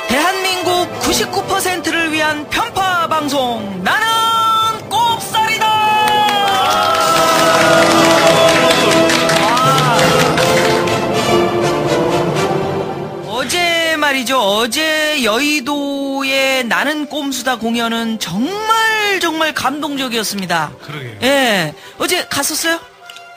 대한민국 99%를 위한 편파 방송 나는 꼽살이다. 어제 말이죠. 어제 여의도의 나는 꼼수다 공연은 정말 감동적이었습니다. 그러게요. 예, 어제 갔었어요?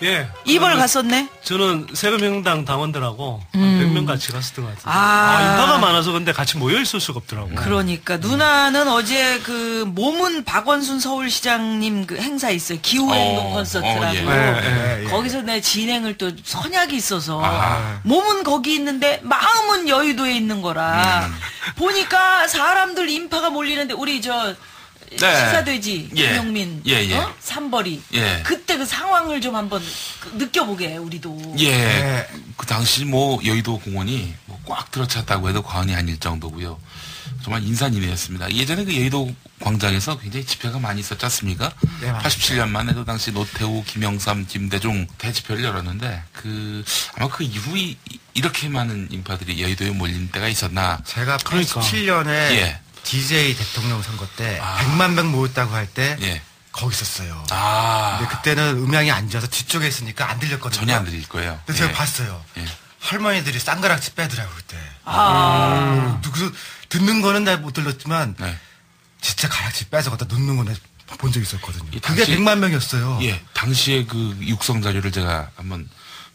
예. 이벌 갔었네? 저는 세금명당 당원들하고 한 100명 같이 갔었던 것 같아요. 인파가 많아서 근데 같이 모여있을 수가 없더라고요. 그러니까. 누나는 어제 그 몸은 박원순 서울시장님 그 행사 있어요. 기후행동 콘서트라고. 거기서 내 진행을 또 선약이 있어서 몸은 거기 있는데 마음은 여의도에 있는 거라. 보니까 사람들 인파가 몰리는데 우리 시사돼지 김용민 삼벌이 그때 그 상황을 좀 한번 느껴보게 우리도. 그 당시 뭐 여의도 공원이 뭐 꽉 들어찼다고 해도 과언이 아닐 정도고요. 정말 인산인해였습니다. 예전에 그 여의도 광장에서 굉장히 집회가 많이 있었지 않습니까? 87년만 해도 당시 노태우, 김영삼, 김대중 대집회를 열었는데 아마 그 이후 이렇게 많은 인파들이 여의도에 몰린 때가 있었나? 제가 87년에 DJ 대통령 선거 때 100만 명 모였다고 할 때 거기 있었어요. 근데 그때는 음향이 안 좋아서 뒤쪽에 있으니까 안 들렸거든요. 전혀 안 들릴 거예요. 근데 제가 봤어요. 할머니들이 쌍가락지 빼더라고요 그때. 그래서 듣는 거는 나 못 들렸지만 진짜 가락지 빼서 갖다 넣는 건 본 적 있었거든요. 그게 100만 명이었어요. 당시에 그 육성 자료를 제가 한번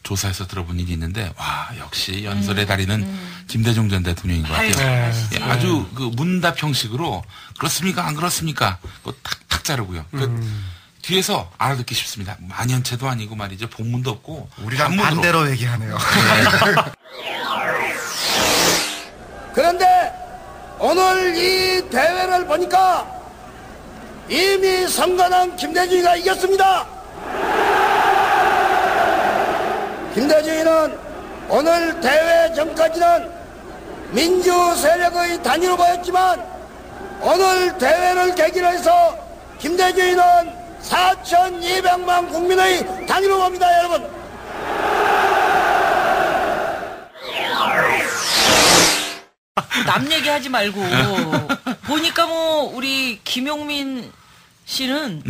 조사해서 들어본 일이 있는데, 와, 역시 연설의 달인은 김대중 전 대통령인 것 같아요. 아주 그 문답 형식으로, 그렇습니까? 안 그렇습니까? 그거 탁탁 자르고요. 뒤에서 알아듣기 쉽습니다. 만연체도 아니고 말이죠. 복문도 없고. 우리랑 반대로 얘기하네요. 그런데 오늘 이 대회를 보니까 이미 선거는 김대중이가 이겼습니다. 김대중이는 오늘 대회 전까지는 민주 세력의 단위로 보였지만 오늘 대회를 계기로 해서 김대중이는 4,200만 국민의 단위로 봅니다, 여러분. 남 얘기하지 말고 보니까 뭐 우리 김용민 씨는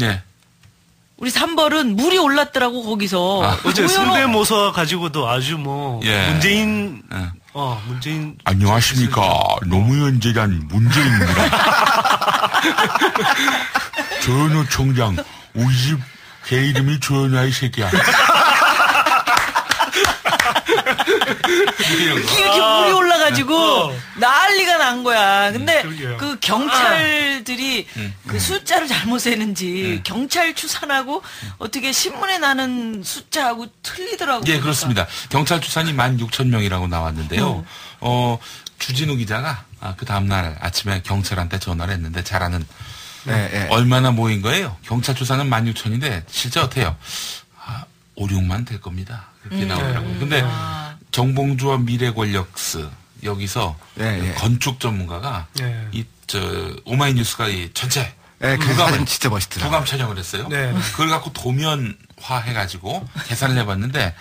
우리 삼벌은 물이 올랐더라고 거기서. 어제 성대모사 가지고도 아주 뭐 문재인 안녕하십니까. 노무현재단 문재인입니다. 조현우 총장 우리 집 개 이름이 조현우야 이 새끼야. 이렇게 물이 올라가지고 난리가 난 거야. 근데 그 경찰들이 그 숫자를 잘못 세는지 경찰 추산하고 어떻게 신문에 나는 숫자하고 틀리더라고요. 예, 그렇습니다. 경찰 추산이 16,000명이라고 나왔는데요. 주진우 기자가 그 다음날 아침에 경찰한테 전화를 했는데 잘 아는 얼마나 모인 거예요? 경찰 추산은 16,000인데 실제 어때요? 5, 6만 될 겁니다. 그렇게 나오더라고요. 근데 정봉주와 미래권력스 여기서 건축 전문가가 오마이뉴스가 이 전체 그 사진 진짜 멋있더라고요. 도감 촬영을 했어요. 그걸 갖고 도면화 해가지고 계산을 해봤는데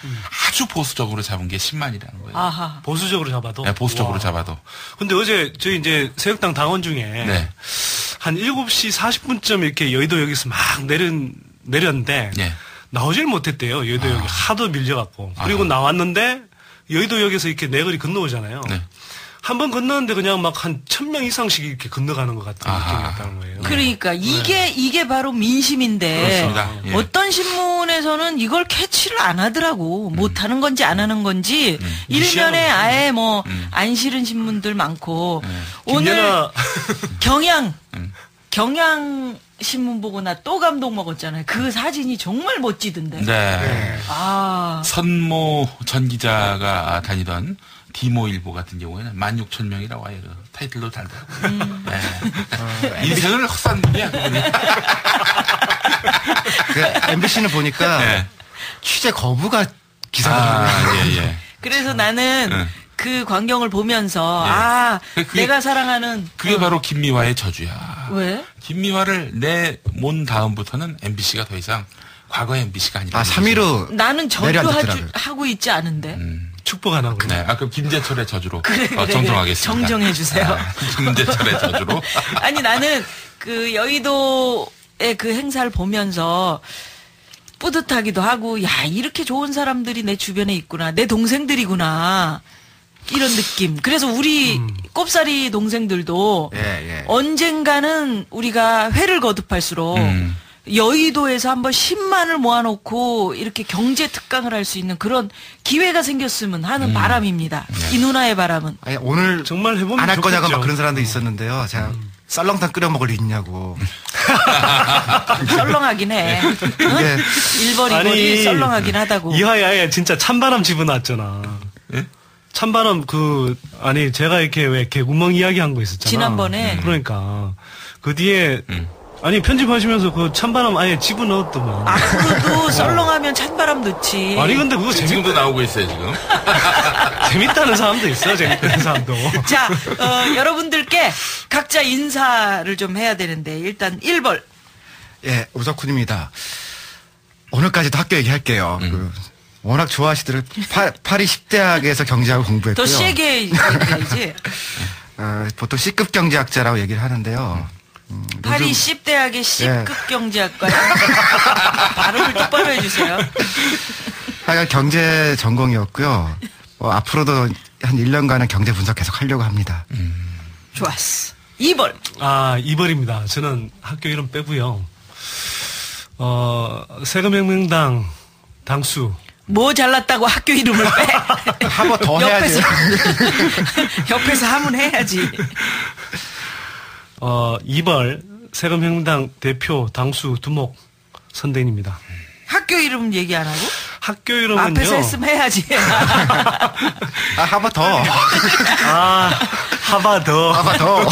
아주 보수적으로 잡은 게 10만이라는 거예요. 아하. 보수적으로 잡아도? 네, 보수적으로 잡아도. 근데 어제 저희 이제 새혁당 당원 중에 한 7시 40분쯤 이렇게 여의도역에서 막 내렸는데 나오질 못했대요. 여의도역이 하도 밀려갖고. 그리고 나왔는데 여의도역에서 이렇게 내거리 건너오잖아요. 한 번 건너는데 그냥 막 한 1,000명 이상씩 이렇게 건너가는 것 같은 느낌이었다는 거예요. 그러니까 이게 바로 민심인데 그렇습니다. 어떤 신문에서는 이걸 캐치를 안 하더라고. 못 하는 건지 안 하는 건지 일면에 아예 뭐 안 실은 신문들 많고 오늘 경향 신문 보고 나 또 감동 먹었잖아요. 그 사진이 정말 멋지던데. 선모 전 기자가 다니던 디모일보 같은 경우에는 16,000명이라고 해요. 타이틀도 달더라고요. 인생을 헛산 분이야, 그분이. MBC는 보니까 취재 거부가 기사거든요. 그래서 나는 그 광경을 보면서 내가 사랑하는 그게 바로 김미화의 저주야. 왜? 김미화를 내몬 다음부터는 MBC가 더 이상 과거의 MBC가 아니라. 3위로 나는 저주하고 있지 않은데. 축복 안 하고. 네, 그럼 김재철의 저주로 그래, 정정하겠습니다. 정정해 주세요. 김재철의 저주로. 아니 나는 그 여의도의 그 행사를 보면서 뿌듯하기도 하고, 야 이렇게 좋은 사람들이 내 주변에 있구나, 내 동생들이구나, 이런 느낌. 그래서 우리 꼽사리 동생들도 언젠가는 우리가 회를 거듭할수록. 여의도에서 한번 10만을 모아놓고 이렇게 경제 특강을 할 수 있는 그런 기회가 생겼으면 하는 바람입니다. 이 누나의 바람은. 아니, 오늘 정말 해보면 안 할 거냐고 막 그런 사람도 있었는데요. 제가 썰렁탕 끓여 먹을 일 있냐고. 썰렁하긴 해. 응? 일벌이벌이 썰렁하긴 하다고. 이하야에 진짜 찬바람 집어놨잖아. 예? 찬바람 제가 이렇게 왜 개구멍 이야기한 거 있었잖아. 지난번에. 그러니까 그 뒤에. 아니 편집하시면서 그 찬바람 아예 집어넣었더만. 앞으로도 썰렁하면 찬바람 넣지. 아니 근데 그거 지금도 나오고 있어요 지금. 재밌다는 사람도 있어. 재밌다는 사람도. 자, 여러분들께 각자 인사를 좀 해야 되는데 일단 1벌. 예, 오석훈입니다. 오늘까지도 학교 얘기할게요. 워낙 좋아하시더라고요. 파리 10대학에서 경제학을 공부했고요. 더 세게 얘기해야지. 보통 C급 경제학자라고 얘기를 하는데요. 파리 10대학의 C급 경제학과요? 발음을 똑바로 해주세요. 하여간 경제 전공이었고요. 앞으로도 한 1년간은 경제 분석 계속 하려고 합니다. 좋았어. 2벌. 2벌입니다. 저는 학교 이름 빼고요. 세금혁명당 당수. 뭐 잘났다고 학교 이름을 빼? 한 번 더 해야지. 옆에서 하면 해야지. 2벌 세금혁명당 대표 당수 두목 선대인입니다. 학교 이름 얘기 안 하고? 학교 이름은요. 앞에서 했으면 해야지. 한 번 더. 하바 더.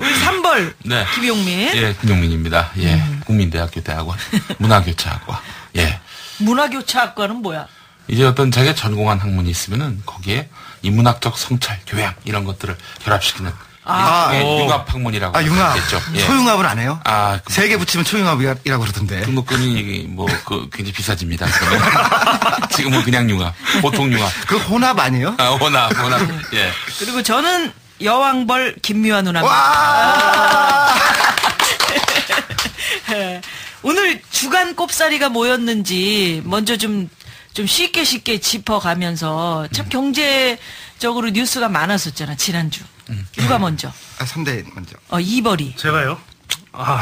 우리 3벌. 네. 김용민. 예, 김용민입니다. 예, 국민대학교 대학원 문화교차학과. 예. 문화교차학과는 뭐야? 이제 어떤 자기가 전공한 학문이 있으면은 거기에 인문학적 성찰, 교양 이런 것들을 결합시키는. 융합 학문이라고. 융합. 했죠. 예. 초융합을 안 해요? 그, 3개 붙이면 초융합이라고 그러던데. 등록금이 굉장히 비싸집니다. 지금은 그냥 융합. 보통 융합. 그 혼합 아니에요? 혼합. 예. 그리고 저는 여왕벌 김미화 누나입니다. 오늘 주간 꼽사리가 뭐였는지 먼저 좀 쉽게 짚어가면서 참 경제적으로 뉴스가 많았었잖아, 지난주. 누가 먼저? 3대 먼저. 2벌이. 제가요?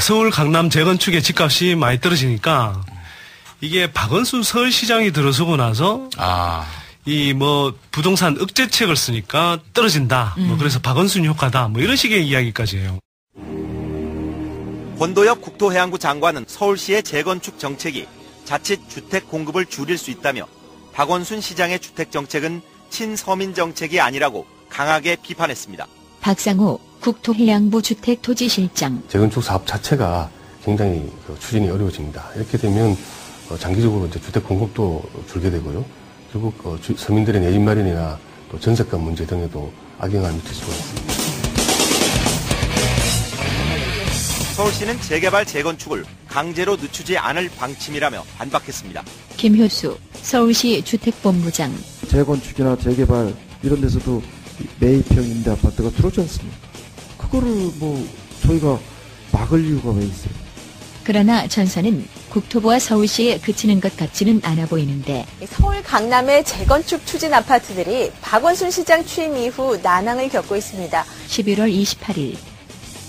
서울 강남 재건축의 집값이 많이 떨어지니까 이게 박원순 서울시장이 들어서고 나서 이 부동산 억제책을 쓰니까 떨어진다. 그래서 박원순 효과다. 이런 식의 이야기까지 해요. 권도엽 국토해양부 장관은 서울시의 재건축 정책이 자칫 주택 공급을 줄일 수 있다며 박원순 시장의 주택 정책은 친서민 정책이 아니라고 강하게 비판했습니다. 박상호 국토해양부 주택토지실장. 재건축 사업 자체가 굉장히 추진이 어려워집니다. 이렇게 되면 장기적으로 이제 주택 공급도 줄게 되고요. 결국 서민들의 내 집 마련이나 또 전세값 문제 등에도 악영향을 미칠 수가 있습니다. 서울시는 재개발 재건축을 강제로 늦추지 않을 방침이라며 반박했습니다. 김효수 서울시 주택본부장. 재건축이나 재개발 이런 데서도 매입형 임대 아파트가 들어오지 않습니까? 그거를 저희가 막을 이유가 왜 있어요? 그러나 전선은 국토부와 서울시에 그치는 것 같지는 않아 보이는데 서울 강남의 재건축 추진 아파트들이 박원순 시장 취임 이후 난항을 겪고 있습니다. 11월 28일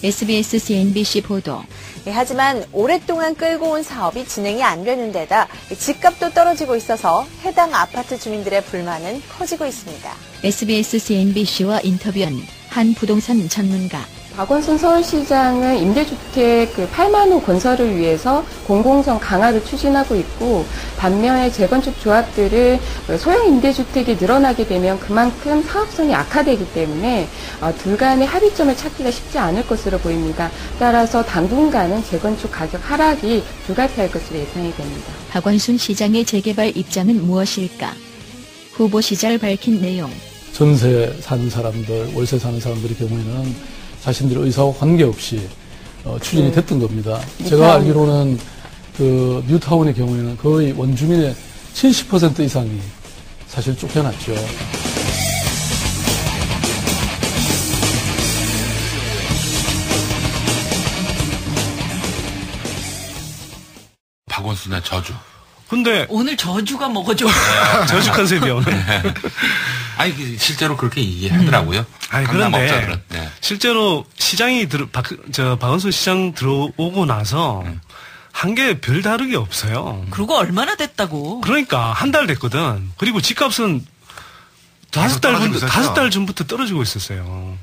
SBS CNBC 보도. 하지만 오랫동안 끌고 온 사업이 진행이 안 되는 데다 집값도 떨어지고 있어서 해당 아파트 주민들의 불만은 커지고 있습니다. SBS CNBC와 인터뷰한 한 부동산 전문가. 박원순 서울시장은 임대주택 8만 호 건설을 위해서 공공성 강화를 추진하고 있고, 반면에 재건축 조합들은 소형 임대주택이 늘어나게 되면 그만큼 사업성이 악화되기 때문에 둘 간의 합의점을 찾기가 쉽지 않을 것으로 보입니다. 따라서 당분간은 재건축 가격 하락이 불가피할 것으로 예상이 됩니다. 박원순 시장의 재개발 입장은 무엇일까? 후보 시절 밝힌 내용. 전세 사는 사람들, 월세 사는 사람들의 경우에는 자신들의 의사와 관계없이 추진이 됐던 겁니다. 제가 알기로는 그 뉴타운의 경우에는 거의 원주민의 70% 이상이 사실 쫓겨났죠. 박원순의 저주. 근데 오늘 저주가 뭐가 좋아? 저주 컨셉이요 오늘. 아니 실제로 그렇게 얘기하더라고요. 아니 그런데 실제로 시장이 박원순 시장 들어오고 나서 한 게 별 다르게 없어요. 그리고 얼마나 됐다고? 그러니까 한 달 됐거든. 그리고 집값은 5달 전부터 떨어지고 있었어요.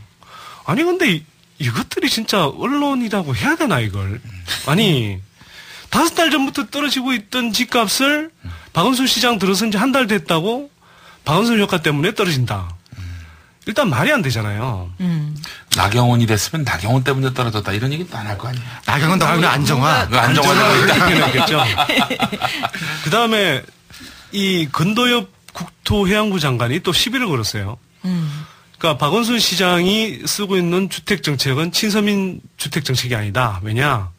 아니 근데 이것들이 진짜 언론이라고 해야 되나 이걸? 아니 5달 전부터 떨어지고 있던 집값을 박원순 시장 들어선 지 한 달 됐다고 박원순 효과 때문에 떨어진다. 일단 말이 안 되잖아요. 나경원이 됐으면 나경원 때문에 떨어졌다 이런 얘기도 안 할 거 아니에요. 나경원 나오면 안정화. 안정화겠죠. 그 다음에 이 근도엽 국토해양부 장관이 또 시비를 걸었어요. 그러니까 박원순 시장이 쓰고 있는 주택 정책은 친서민 주택 정책이 아니다. 왜냐?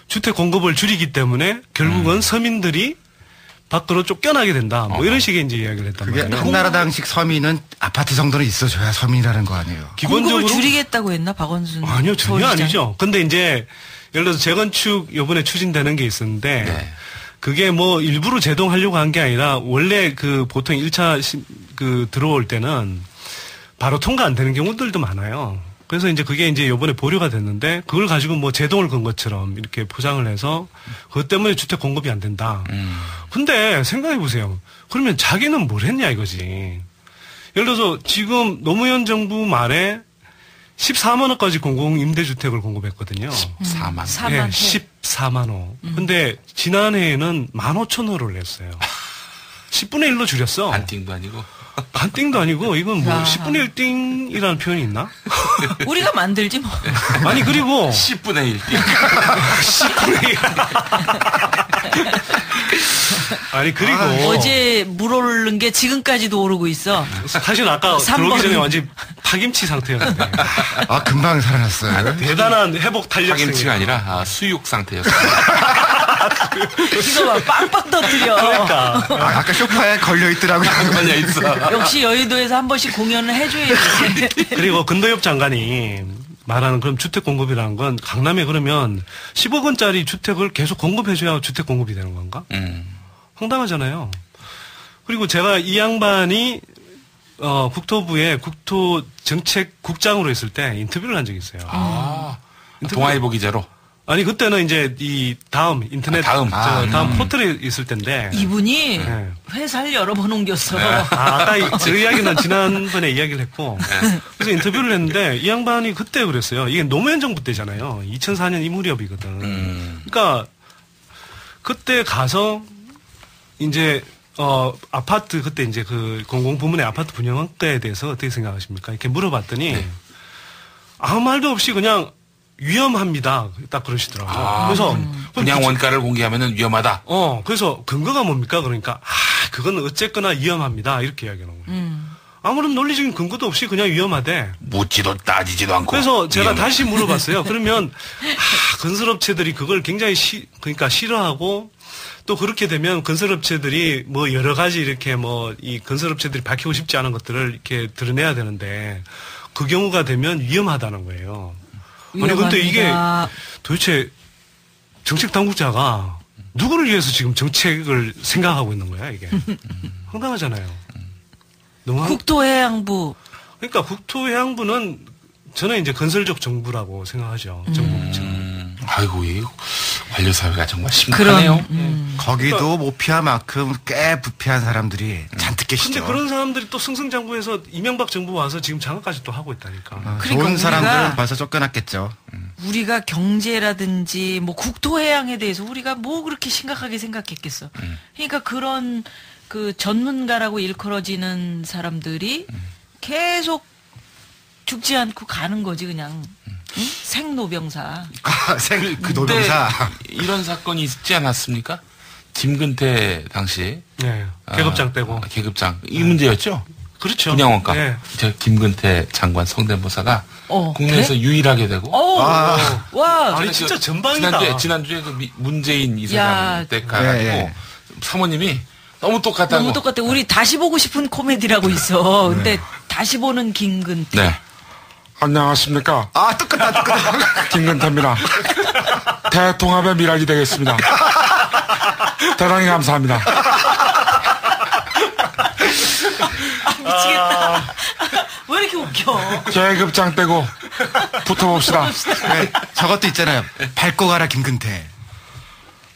주택 공급을 줄이기 때문에 결국은 서민들이 밖으로 쫓겨나게 된다. 뭐 이런 식의 이제 이야기를 했단 말이에요. 그게 한나라당식 서민은 아파트 정도는 있어줘야 서민이라는 거 아니에요. 기본적으로 공급을 줄이겠다고 했나 박원순? 아니요, 전혀 아니죠. 근데 이제 예를 들어서 재건축 이번에 추진되는 게 있었는데 네. 그게 뭐 일부러 제동하려고 한 게 아니라 원래 그 보통 1차 그 들어올 때는 바로 통과 안 되는 경우들도 많아요. 그래서 이제 그게 이제 요번에 보류가 됐는데 그걸 가지고 뭐 제동을 건 것처럼 이렇게 포장을 해서 그것 때문에 주택 공급이 안 된다. 근데 생각해 보세요. 그러면 자기는 뭘 했냐 이거지. 예를 들어서 지금 노무현 정부 말에 14만 원까지 공공임대주택을 공급했거든요. 14만. 네, 14만 호. 근데 지난해에는 15,000호를 냈어요. 10분의 1로 줄였어. 반띵도 아니고. 반띵도 아니고 이건 뭐 10분의 1띵이라는 표현이 있나? 우리가 만들지 뭐. 아니 그리고 10분의 1띵. 10분의 1. 아니 그리고 어제 물 오른 게 지금까지도 오르고 있어. 사실 아까 들어오기 전에 완전 파김치 상태였는데. 아 금방 살아났어요. 대단한 회복 탄력성. 파김치가 아니라 수육 상태였어요. 이거 봐 빵빵 터뜨려. 그러니까 아까 소파에 걸려 있더라고요. 걸려 있어. 역시 여의도에서 한 번씩 공연을 해줘야지. 그리고 근도엽 장관이 말하는 그럼 주택 공급이라는 건 강남에 그러면 10억 원짜리 주택을 계속 공급해줘야 주택 공급이 되는 건가? 황당하잖아요. 그리고 제가 이 양반이 국토부의 국토정책국장으로 있을 때 인터뷰를 한 적이 있어요. 아, 동아일보 기자로? 아니 그때는 이제 이 다음 인터넷 다음 포털에 있을 때인데 이분이 네. 회사를 여러 번 옮겼어. 네. 아까 저 이야기는 지난번에 이야기를 했고 그래서 인터뷰를 했는데 이 양반이 그때 그랬어요. 이게 노무현 정부 때잖아요. 2004년 이 무렵이거든. 그러니까 그때 가서 이제 아파트 그때 이제 그 공공부문의 아파트 분양원가에 대해서 어떻게 생각하십니까? 이렇게 물어봤더니 네. 아무 말도 없이 그냥 위험합니다. 딱 그러시더라고요. 그래서 분양 원가를 공개하면은 위험하다. 그래서 근거가 뭡니까? 그러니까 그건 어쨌거나 위험합니다. 이렇게 이야기하는 거예요. 아무런 논리적인 근거도 없이 그냥 위험하대. 묻지도 따지지도 않고. 그래서 제가 다시 물어봤어요. 그러면 건설업체들이 그걸 굉장히 그러니까 싫어하고 또 그렇게 되면 건설업체들이 뭐 여러 가지 이렇게 뭐 이 건설업체들이 밝히고 싶지 않은 것들을 이렇게 드러내야 되는데 그 경우가 되면 위험하다는 거예요. 아니 근데 이게 도대체 정책 당국자가 누구를 위해서 지금 정책을 생각하고 있는 거야 이게 황당하잖아요. 국토해양부. 그러니까 국토해양부는 저는 이제 건설적 정부라고 생각하죠. 정부. 아이고 이 관료 사회가 정말 심각하네요. 거기도 모피아 만큼 꽤 부패한 사람들이 잔뜩 계시죠. 근데 그런 사람들이 또 승승장구해서 이명박 정부 와서 지금 장악까지 또 하고 있다니까. 그러니까 좋은 사람들은 벌써 쫓겨났겠죠. 우리가 경제라든지 뭐 국토해양에 대해서 우리가 뭐 그렇게 심각하게 생각했겠어. 그러니까 그런 그 전문가라고 일컬어지는 사람들이 계속 죽지 않고 가는 거지 그냥. 응? 생노병사. 그 노병사. 이런 사건이 있지 않았습니까? 김근태 당시. 네. 계급장 떼고. 계급장. 이 문제였죠? 그렇죠. 분양원가. 네. 저 김근태 장관 성대모사가 국내에서 그래? 유일하게 되고. 와, 아니 진짜 전방이다. 지난주에 그 문재인 이사장 때 가가지고 사모님이 너무 똑같다고. 너무 똑같아. 우리 다시 보고 싶은 코미디라고 있어. 근데 다시 보는 김근태. 네. 안녕하십니까. 똑같다. 김근태입니다. 대통합의 미랄이 되겠습니다. 대단히 감사합니다. 미치겠다. 왜 이렇게 웃겨? 계급장 떼고 붙어봅시다. 네, 저것도 있잖아요. 밟고 가라 김근태.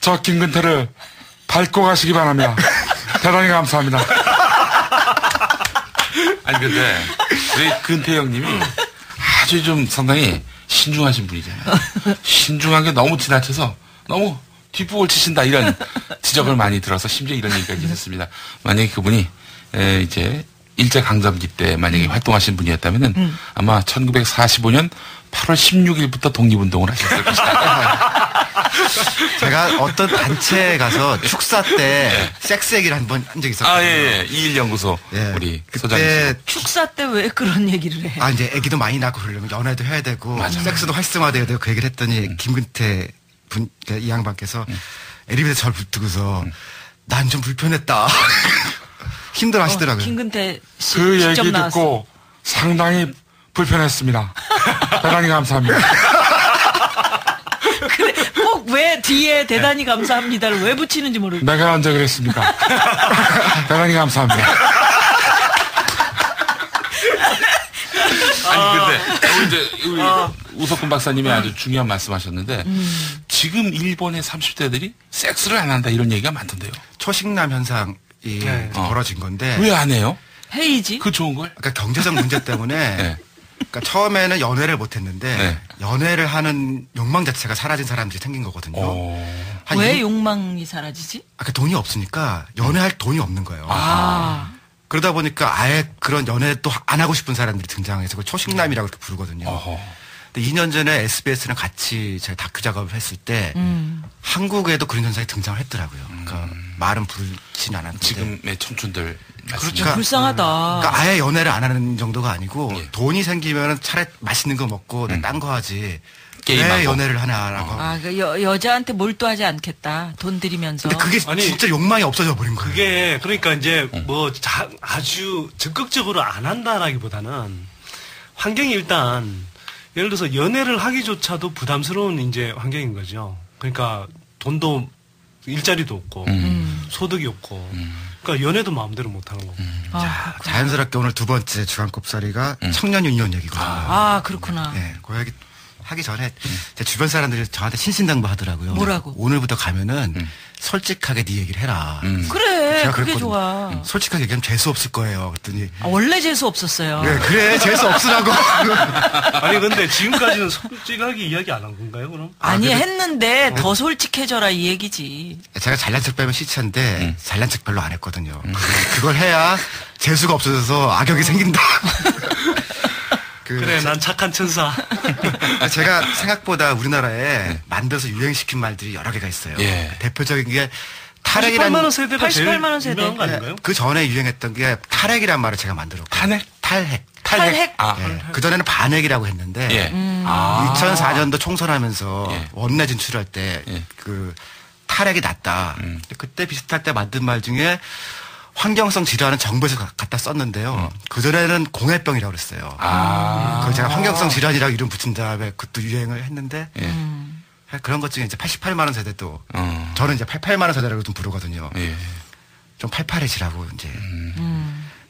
저 김근태를 밟고 가시기 바랍니다. 대단히 감사합니다. 아니 근데 우리 근태 형님이 아주 좀 상당히 신중하신 분이잖아요. 신중한 게 너무 지나쳐서 너무 뒷북을 치신다 이런 지적을 많이 들어서 심지어 이런 얘기까지 있었습니다. 만약에 그분이 이제 일제강점기 때 만약에 활동하신 분이었다면은 아마 1945년 8월 16일부터 독립운동을 하셨을 것이다. 제가 어떤 단체에 가서 축사 때 섹스 얘기를 한번 한 적이 있었거든요. 예. 21연구소 우리 소장님. 축사 때 왜 그런 얘기를 해? 이제 애기도 많이 낳고 그러려면 연애도 해야 되고 섹스도 활성화돼야 되고 그 얘기를 했더니 김근태 이 양반께서 엘리베이터 저를 붙들고서 난 좀 불편했다. 힘들어 하시더라고요. 김근태 씨 그 직접 얘기 나왔어. 듣고 상당히 불편했습니다. 대단히 감사합니다. 그래, 꼭 왜 뒤에 대단히 감사합니다를 왜 붙이는지 모르겠어요. 내가 언제 그랬습니까? 대단히 감사합니다. 아니 근데 이제 우리 우석훈 박사님이 아주 중요한 말씀하셨는데 지금 일본의 30대들이 섹스를 안 한다 이런 얘기가 많던데요. 초식남 현상이 벌어진 건데 왜 안 해요? 해이지. 그 좋은 걸? 그러니까 경제적 문제 때문에 그러니까 처음에는 연애를 못했는데 연애를 하는 욕망 자체가 사라진 사람들이 생긴 거거든요. 왜 욕망이 사라지지? 그 돈이 없으니까 연애할 돈이 없는 거예요. 그러다 보니까 아예 그런 연애도 안 하고 싶은 사람들이 등장해서 그걸 초식남이라고 부르거든요. 근데 2년 전에 SBS랑 같이 제가 다큐 작업을 했을 때 한국에도 그런 현상이 등장을 했더라고요. 그러니까 말은 부르진 않았는데 지금의 청춘들 그렇죠. 불쌍하다. 그러니까 아예 연애를 안 하는 정도가 아니고 돈이 생기면 차라리 맛있는 거 먹고 딴 거 하지. 왜 연애를 하냐라고. 여자한테 몰두하지 않겠다. 돈 들이면서. 근데 그게 진짜 욕망이 없어져 버린 거예요. 그게 그러니까 이제 아주 적극적으로 안 한다라기보다는 환경이 일단 예를 들어서 연애를 하기조차도 부담스러운 이제 환경인 거죠. 그러니까 돈도 일자리도 없고 소득이 없고 그러니까 연애도 마음대로 못 하는 거고. 자연스럽게 오늘 두 번째 주간곱살이가 청년 유니온 얘기거든요. 그렇구나. 네, 그 얘기 하기 전에 제 주변 사람들이 저한테 신신당부하더라고요. 뭐라고? 오늘부터 가면은 솔직하게 네 얘기를 해라. 그래, 그게 좋아. 솔직하게 얘기하면 재수 없을 거예요. 그랬더니 원래 재수 없었어요. 네, 그래 재수 없으라고. 아니 근데 지금까지는 솔직하게 이야기 안 한 건가요, 그럼? 아니 했는데 더 솔직해져라 이 얘기지. 제가 잘난 척 빼면 시체인데 잘난 척 별로 안 했거든요. 그걸 해야 재수가 없어져서 악역이 생긴다. 그래, 난 착한 천사. 제가 생각보다 우리나라에 만들어서 유행시킨 말들이 여러 개가 있어요. 대표적인 게 탈핵이라는 88만 원 세대가 88만 원 세대. 유명한 거 아닌가요? 그 전에 유행했던 게 탈핵이란 말을 제가 만들었고. 탈핵. 그 전에는 반핵이라고 했는데 2004년도 총선하면서 원내 진출할 때 그 탈핵이 났다. 그때 비슷할 때 만든 말 중에 환경성 질환은 정부에서 갖다 썼는데요. 그전에는 공해병이라고 그랬어요. 그걸 제가 환경성 질환이라고 이름 붙인 다음에 그것도 유행을 했는데 그런 것 중에 이제 88만 원 세대도 저는 이제 88만 원 세대라고 좀 부르거든요. 좀 팔팔해지라고 이제.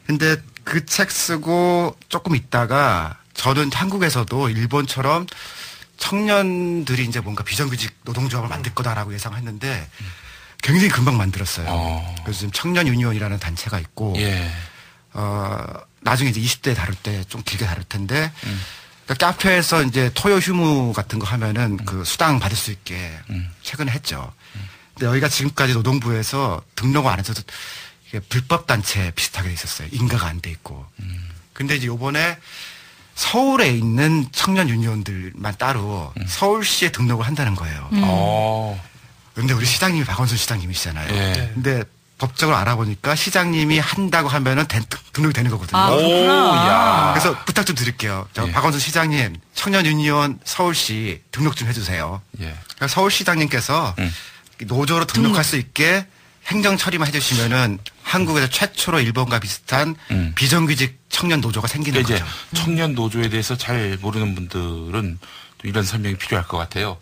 근데 그 책 쓰고 조금 있다가 저는 한국에서도 일본처럼 청년들이 이제 뭔가 비정규직 노동조합을 만들 거다라고 예상했는데 굉장히 금방 만들었어요. 그래서 지금 청년 유니온이라는 단체가 있고, 나중에 이제 20대 다룰 때 좀 길게 다룰 텐데, 그러니까 카페에서 이제 토요 휴무 같은 거 하면은 그 수당 받을 수 있게 최근에 했죠. 근데 여기가 지금까지 노동부에서 등록을 안 해서 이게 불법 단체 비슷하게 돼 있었어요. 인가가 안 돼 있고. 근데 이제 요번에 서울에 있는 청년 유니온들만 따로 서울시에 등록을 한다는 거예요. 근데 우리 시장님이 박원순 시장님이시잖아요. 근데 법적으로 알아보니까 시장님이 한다고 하면은 등록이 되는 거거든요. 그렇구나. 그래서 부탁 좀 드릴게요. 박원순 시장님, 청년유니온 서울시 등록 좀 해주세요. 그러니까 서울시장님께서 노조로 등록할 수 있게 행정 처리만 해주시면은 한국에서 최초로 일본과 비슷한 비정규직 청년 노조가 생기는 거죠. 청년 노조에 대해서 잘 모르는 분들은 또 이런 설명이 필요할 것 같아요.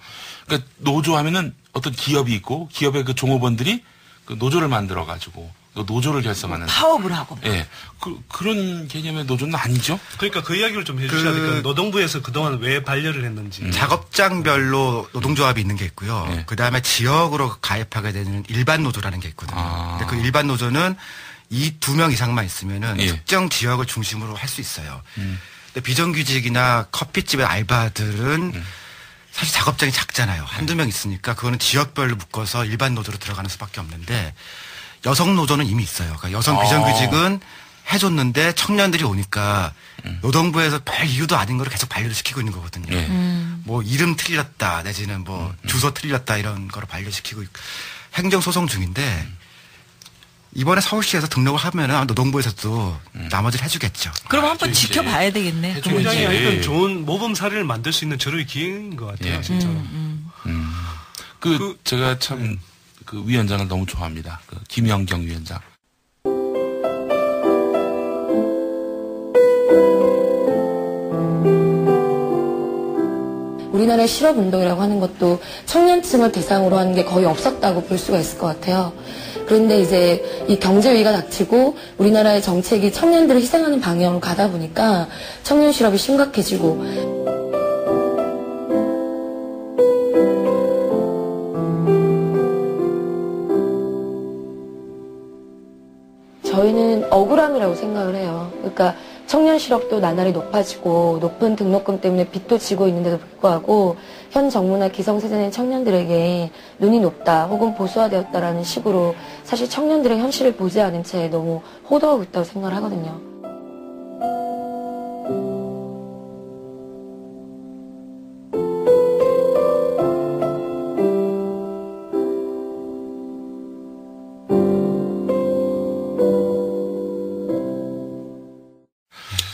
그러니까 노조하면은 어떤 기업이 있고 기업의 그 종업원들이 그 노조를 만들어 가지고 노조를 결성하는 파업을 하고. 예. 그런 개념의 노조는 아니죠. 그러니까 그 이야기를 좀 해주셔야 될까요? 노동부에서 그동안 왜 반려를 했는지. 작업장별로 노동조합이 있는 게 있고요. 그 다음에 지역으로 가입하게 되는 일반 노조라는 게 있거든요. 근데 그 일반 노조는 이 2명 이상만 있으면은 특정 지역을 중심으로 할 수 있어요. 근데 비정규직이나 커피집의 알바들은 사실 작업장이 작잖아요. 한두 명 있으니까 그거는 지역별로 묶어서 일반 노조로 들어가는 수밖에 없는데 여성 노조는 이미 있어요. 그러니까 여성 비정규직은 해줬는데 청년들이 오니까 노동부에서 별 이유도 아닌 거를 계속 반려를 시키고 있는 거거든요. 뭐 이름 틀렸다 내지는 뭐 주소 틀렸다 이런 거를 반려시키고 행정소송 중인데 이번에 서울시에서 등록을 하면은 노동부에서도 나머지를 해주겠죠. 그럼 한번 지켜봐야 되겠네. 굉장히 하여튼 좋은 모범 사례를 만들 수 있는 저의 기회인 것 같아요. 진짜. 제가 참 그 위원장을 너무 좋아합니다. 그 김영경 위원장. 우리나라의 실업운동이라고 하는 것도 청년층을 대상으로 하는 게 거의 없었다고 볼 수가 있을 것 같아요. 그런데 이제 이 경제 위기가 닥치고 우리나라의 정책이 청년들을 희생하는 방향으로 가다 보니까 청년 실업이 심각해지고 저희는 억울함이라고 생각을 해요. 그러니까 청년 실업도 나날이 높아지고 높은 등록금 때문에 빚도 지고 있는데도 불구하고 현 정부나 기성세대의 청년들에게 눈이 높다 혹은 보수화되었다라는 식으로 사실 청년들의 현실을 보지 않은 채 너무 호도하고 있다고 생각을 하거든요.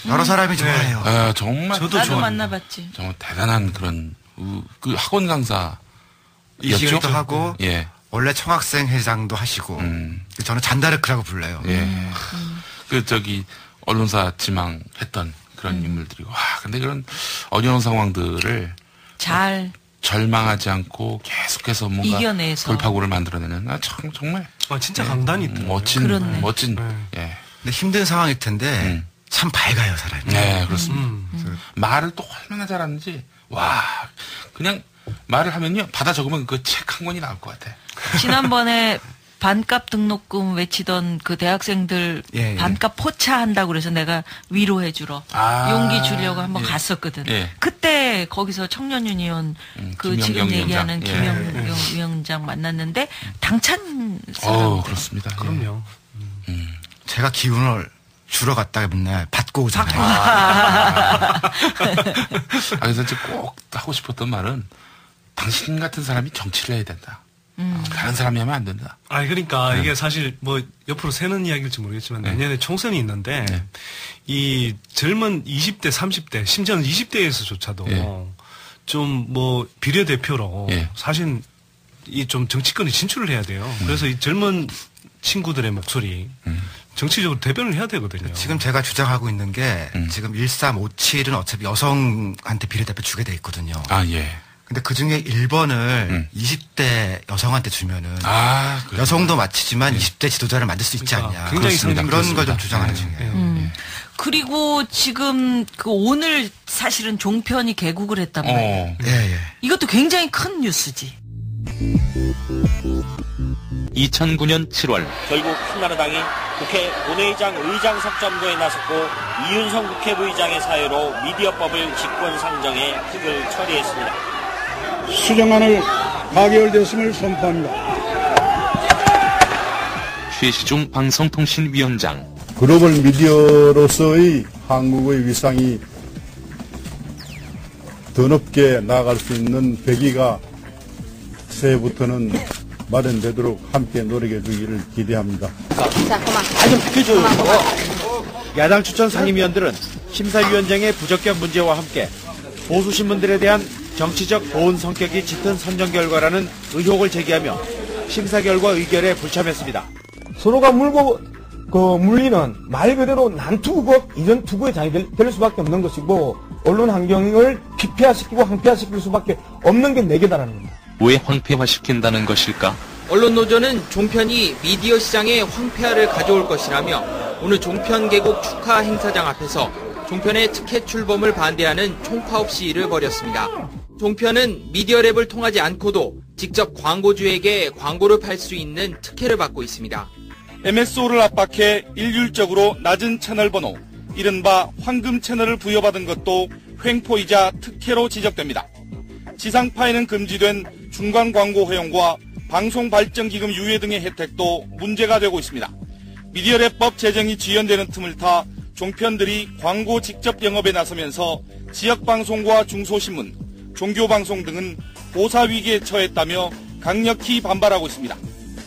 여러 사람이 좋아해요. 정말 저도 나도 만나봤지. 정말 대단한 그런 그 학원 강사 이시기도 하고 원래 청학생 회장도 하시고 저는 잔다르크라고 불러요. 그 언론사 지망했던 그런 인물들이고 근데 그런 어려운 상황들을 잘 절망하지 않고 계속해서 뭔가 이겨내서 돌파구를 만들어내는 정말 진짜 강단이 있다. 멋진 근데 힘든 상황일 텐데 참 밝아요, 사람이. 네, 그렇습니다. 말을 또 얼마나 잘하는지, 그냥 말을 하면요, 받아 적으면 그 책 한 권이 나올 것 같아. 지난번에 반값 등록금 외치던 그 대학생들 반값 포차한다고 그래서 내가 위로해주러 용기 주려고 한번 갔었거든. 그때 거기서 청년유니온 지금 얘기하는 김영경 위원장 만났는데 당찬 그렇습니다. 그럼요. 제가 기운을 주러 갔다가 맨날 받고 오잖아요. 그래서 꼭 하고 싶었던 말은 당신 같은 사람이 정치를 해야 된다. 다른 사람이 하면 안 된다. 그러니까 이게 사실 뭐 옆으로 새는 이야기일지 모르겠지만 내년에 총선이 있는데 이 젊은 20대, 30대, 심지어는 20대에서조차도 좀 뭐 비례대표로 사실 이 좀 정치권에 진출을 해야 돼요. 그래서 이 젊은 친구들의 목소리 정치적으로 대변을 해야 되거든요. 지금 제가 주장하고 있는 게 지금 1357은 어차피 여성한테 비례대표 주게 돼 있거든요. 근데 그 중에 1번을 20대 여성한테 주면은 여성도 마치지만 20대 지도자를 만들 수 있지 않냐. 굉장히 그런 걸 좀 주장하는 중이에요. 그리고 지금 오늘 사실은 종편이 개국을 했단 말이에요. 이것도 굉장히 큰 뉴스지. 2009년 7월 결국 한나라당이 국회 본회의장 의장 석점도에 나섰고 이윤성 국회부의장의 사유로 미디어법을 직권 상정해 획을 처리했습니다. 수정안을 가결되었음을 선포합니다. 최시중 방송통신위원장 글로벌 미디어로서의 한국의 위상이 더 높게 나아갈 수 있는 계기가 새해부터는 마련되도록 함께 노력해 주기를 기대합니다. 자, 그만. 좀 비켜줘요. 야당 추천 상임위원들은 심사위원장의 부적격 문제와 함께 보수 신문들에 대한 정치적 보온 성격이 짙은 선정 결과라는 의혹을 제기하며 심사 결과 의결에 불참했습니다. 서로가 물리는 말 그대로 난투국, 이전 투구의 장이 될 수밖에 없는 것이고, 언론 환경을 피폐화시키고 황폐화시킬 수밖에 없는 게 내게다라는 겁니다. 왜 황폐화시킨다는 것일까? 언론노조는 종편이 미디어 시장의 황폐화를 가져올 것이라며 오늘 종편 개국 축하 행사장 앞에서 종편의 특혜 출범을 반대하는 총파업 시위를 벌였습니다. 종편은 미디어랩을 통하지 않고도 직접 광고주에게 광고를 팔 수 있는 특혜를 받고 있습니다. MSO를 압박해 일률적으로 낮은 채널 번호, 이른바 황금 채널을 부여받은 것도 횡포이자 특혜로 지적됩니다. 지상파에는 금지된 중간 광고 허용과 방송발전기금 유예 등의 혜택도 문제가 되고 있습니다. 미디어랩법 제정이 지연되는 틈을 타 종편들이 광고 직접 영업에 나서면서 지역방송과 중소신문, 종교방송 등은 보사위기에 처했다며 강력히 반발하고 있습니다.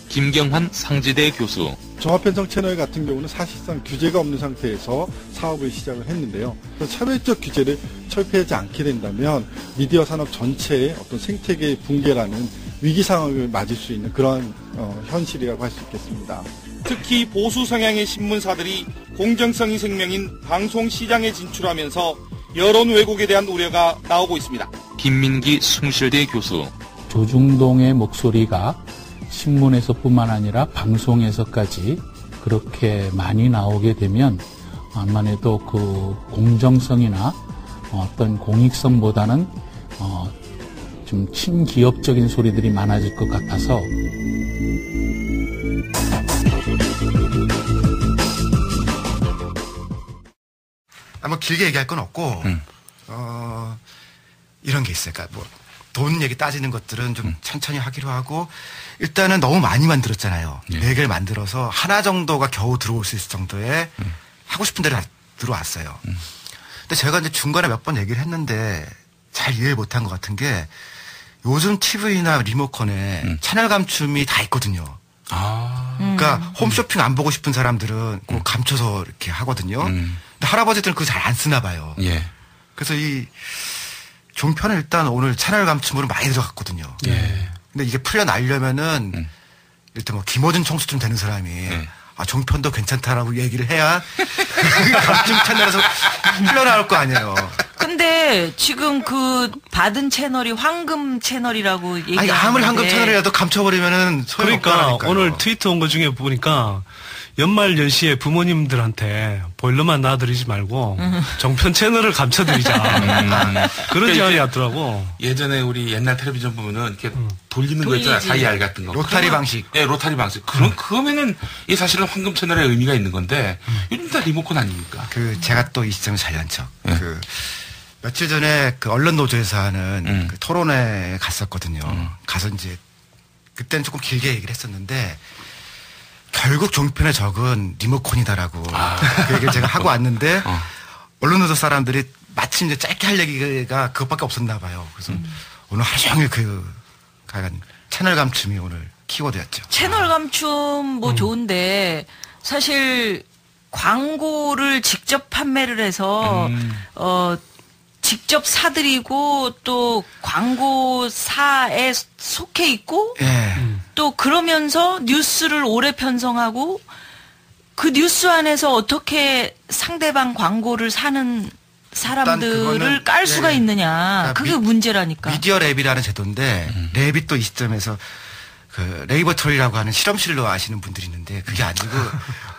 김경환 상지대 교수. 종합편성 채널 같은 경우는 사실상 규제가 없는 상태에서 사업을 시작을 했는데요. 차별적 규제를 철폐하지 않게 된다면 미디어 산업 전체의 어떤 생태계의 붕괴라는 위기 상황을 맞을 수 있는 그런 현실이라고 할 수 있겠습니다. 특히 보수 성향의 신문사들이 공정성이 생명인 방송 시장에 진출하면서 여론 왜곡에 대한 우려가 나오고 있습니다. 김민기 숭실대 교수. 조중동의 목소리가 신문에서뿐만 아니라 방송에서까지 그렇게 많이 나오게 되면 아무래도 그 공정성이나 어떤 공익성보다는 좀 친기업적인 소리들이 많아질 것 같아서 뭐 길게 얘기할 건 없고 이런 게 있어요. 그러니까 뭐 돈 얘기 따지는 것들은 좀 천천히 하기로 하고 일단은 너무 많이 만들었잖아요. 4개를 만들어서 하나 정도가 겨우 들어올 수 있을 정도의 하고 싶은 대로 들어왔어요. 근데 제가 이제 중간에 몇 번 얘기를 했는데 잘 이해를 못한 것 같은 게 요즘 TV나 리모컨에 채널 감춤이 다 있거든요. 그러니까 홈쇼핑 안 보고 싶은 사람들은 그거 감춰서 이렇게 하거든요. 근데 할아버지들은 그거 잘 안 쓰나 봐요. 예. 그래서 이 종편은 일단 오늘 채널 감춤으로 많이 들어갔거든요. 예. 근데 이게 풀려나려면은 일단 뭐 김어준 총수쯤 되는 사람이 종편도 괜찮다라고 얘기를 해야 감춤 채널에서 풀려나올 거 아니에요. 근데 지금 그 받은 채널이 황금 채널이라고 얘기하는데 아무리 황금 채널이라도 감춰버리면은 그러니까 오늘 트위터 온 거 중에 보니까 연말 연시에 부모님들한테 보일러만 놔드리지 말고 정편 채널을 감춰드리자. 그런 제안이 왔더라고. 예전에 우리 옛날 텔레비전 보면은 이렇게 돌리는 거 있잖아요. 다이알 같은 거. 로타리 방식. 네, 로타리 방식. 그러면은 이 사실은 황금 채널의 의미가 있는 건데 요즘 다 리모컨 아닙니까? 제가 또 이 시점을 잘난 척. 며칠 전에 그 언론노조에서 하는 그 토론회에 갔었거든요. 가서 이제 그때는 조금 길게 얘기를 했었는데 결국 종편의 적은 리모컨이다라고 그 얘기를 제가 하고 왔는데 언론노조 사람들이 마침 이제 짧게 할 얘기가 그것밖에 없었나 봐요. 그래서 오늘 하루 종일 약간 채널 감춤이 오늘 키워드였죠. 채널 감춤 뭐 좋은데 사실 광고를 직접 판매를 해서 직접 사들이고 또 광고사에 속해 있고 또 그러면서 뉴스를 오래 편성하고 그 뉴스 안에서 어떻게 상대방 광고를 사는 사람들을 깔 수가 있느냐. 그러니까 그게 문제라니까. 미디어 랩이라는 제도인데 랩이 또 이 시점에서 그 레이버토리라고 하는 실험실로 아시는 분들이 있는데 그게 아니고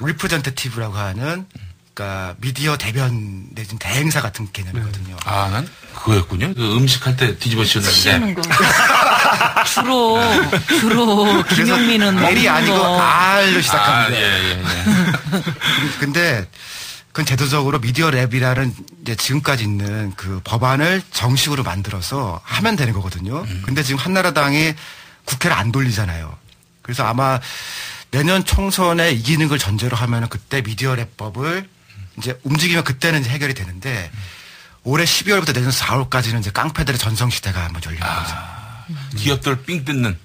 리프레젠테티브라고 하는 그러니까 미디어 대변 내지는 대행사 같은 개념이거든요. 아, 난 그거였군요. 그 음식할 때 뒤집어 씌우는데. 주로 김용민은 L이 아니고 R로 시작합니다. 예. 근데 그건 제도적으로 미디어 랩이라는 이제 지금까지 있는 그 법안을 정식으로 만들어서 하면 되는 거거든요. 근데 지금 한나라당이 국회를 안 돌리잖아요. 그래서 아마 내년 총선에 이기는 걸 전제로 하면은 그때 미디어 랩법을 이제 움직이면 그때는 이제 해결이 되는데 올해 12월부터 내년 4월까지는 이제 깡패들의 전성시대가 한번 열리는 거죠. 기업들 삥 뜯는.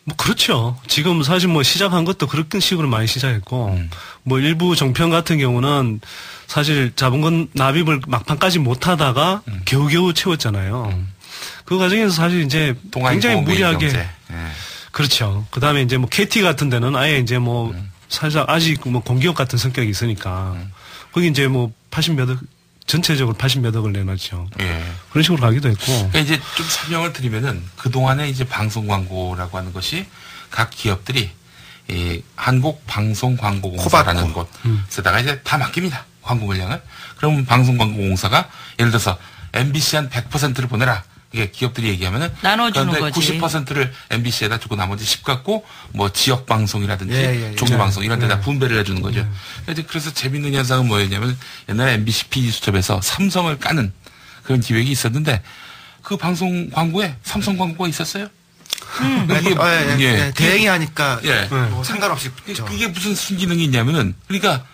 뭐 그렇죠. 지금 사실 뭐 시작한 것도 그런 식으로 많이 시작했고 뭐 일부 정편 같은 경우는 사실 자본금 납입을 막판까지 못하다가 겨우겨우 채웠잖아요. 그 과정에서 사실 이제 굉장히 무리하게 그렇죠. 그 다음에 이제 뭐 KT 같은 데는 아예 이제 뭐 살짝 아직 뭐 공기업 같은 성격이 있으니까 거기 이제 뭐 80몇 억 전체적으로 80몇 억을 내놨죠. 예. 그런 식으로 가기도 했고. 그러니까 이제 좀 설명을 드리면은 그동안에 이제 방송 광고라고 하는 것이 각 기업들이 이 한국방송광고공사라는 곳에다가 이제 다 맡깁니다. 광고 물량을. 그러면 방송광고공사가 예를 들어서 MBC 한 100%를 보내라. 이게 기업들이 얘기하면은 나눠주는 거지. 90%를 MBC에다 주고 나머지 10 갖고 뭐 지역 방송이라든지 종교 방송 이런 데다 분배를 해주는 거죠. 그래서 재밌는 현상은 뭐였냐면 옛날에 MBC PD 수첩에서 삼성을 까는 그런 기획이 있었는데 그 방송 광고에 삼성 광고가 있었어요. 이게 대행이 하니까 뭐 상관없이 그게 무슨 순기능이 있냐면은 그러니까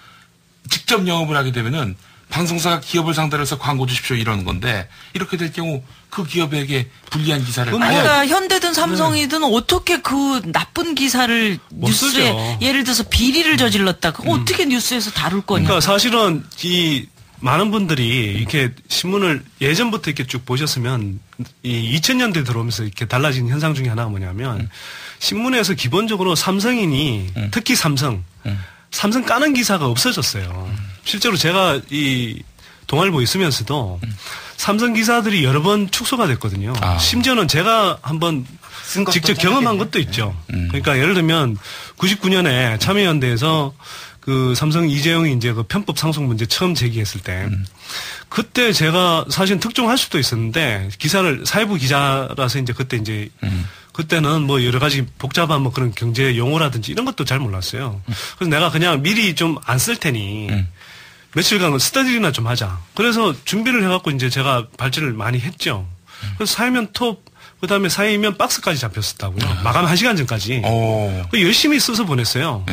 직접 영업을 하게 되면은 방송사가 기업을 상대로 해서 광고 주십시오 이러는 건데 이렇게 될 경우 그 기업에게 불리한 기사를 그러니까 현대든 삼성이든 어떻게 그 나쁜 기사를 뉴스에 쓰죠. 예를 들어서 비리를 저질렀다. 그거 어떻게 뉴스에서 다룰 거냐. 그러니까 사실은 이 많은 분들이 이렇게 신문을 예전부터 이렇게 쭉 보셨으면 이 2000년대 들어오면서 이렇게 달라진 현상 중에 하나가 뭐냐면 신문에서 기본적으로 삼성인이 특히 삼성 까는 기사가 없어졌어요. 실제로 제가 이 동아일보 있으면서도 삼성 기사들이 여러 번 축소가 됐거든요. 심지어는 제가 한번 직접 경험한 것도 있죠. 그러니까 예를 들면 99년에 참여연대에서 그 삼성 이재용이 이제 그 편법 상속 문제 처음 제기했을 때 그때 제가 사실 특종할 수도 있었는데 기사를 사회부 기자라서 이제 그때 이제 그때는 뭐 여러 가지 복잡한 뭐 그런 경제 용어라든지 이런 것도 잘 몰랐어요. 그래서 내가 그냥 미리 좀 안 쓸 테니 며칠간 스터디나 좀 하자. 그래서 준비를 해갖고 이제 제가 발제를 많이 했죠. 그래서 사회면 톱, 그 다음에 사회면 박스까지 잡혔었다고요. 마감 1시간 전까지. 열심히 써서 보냈어요.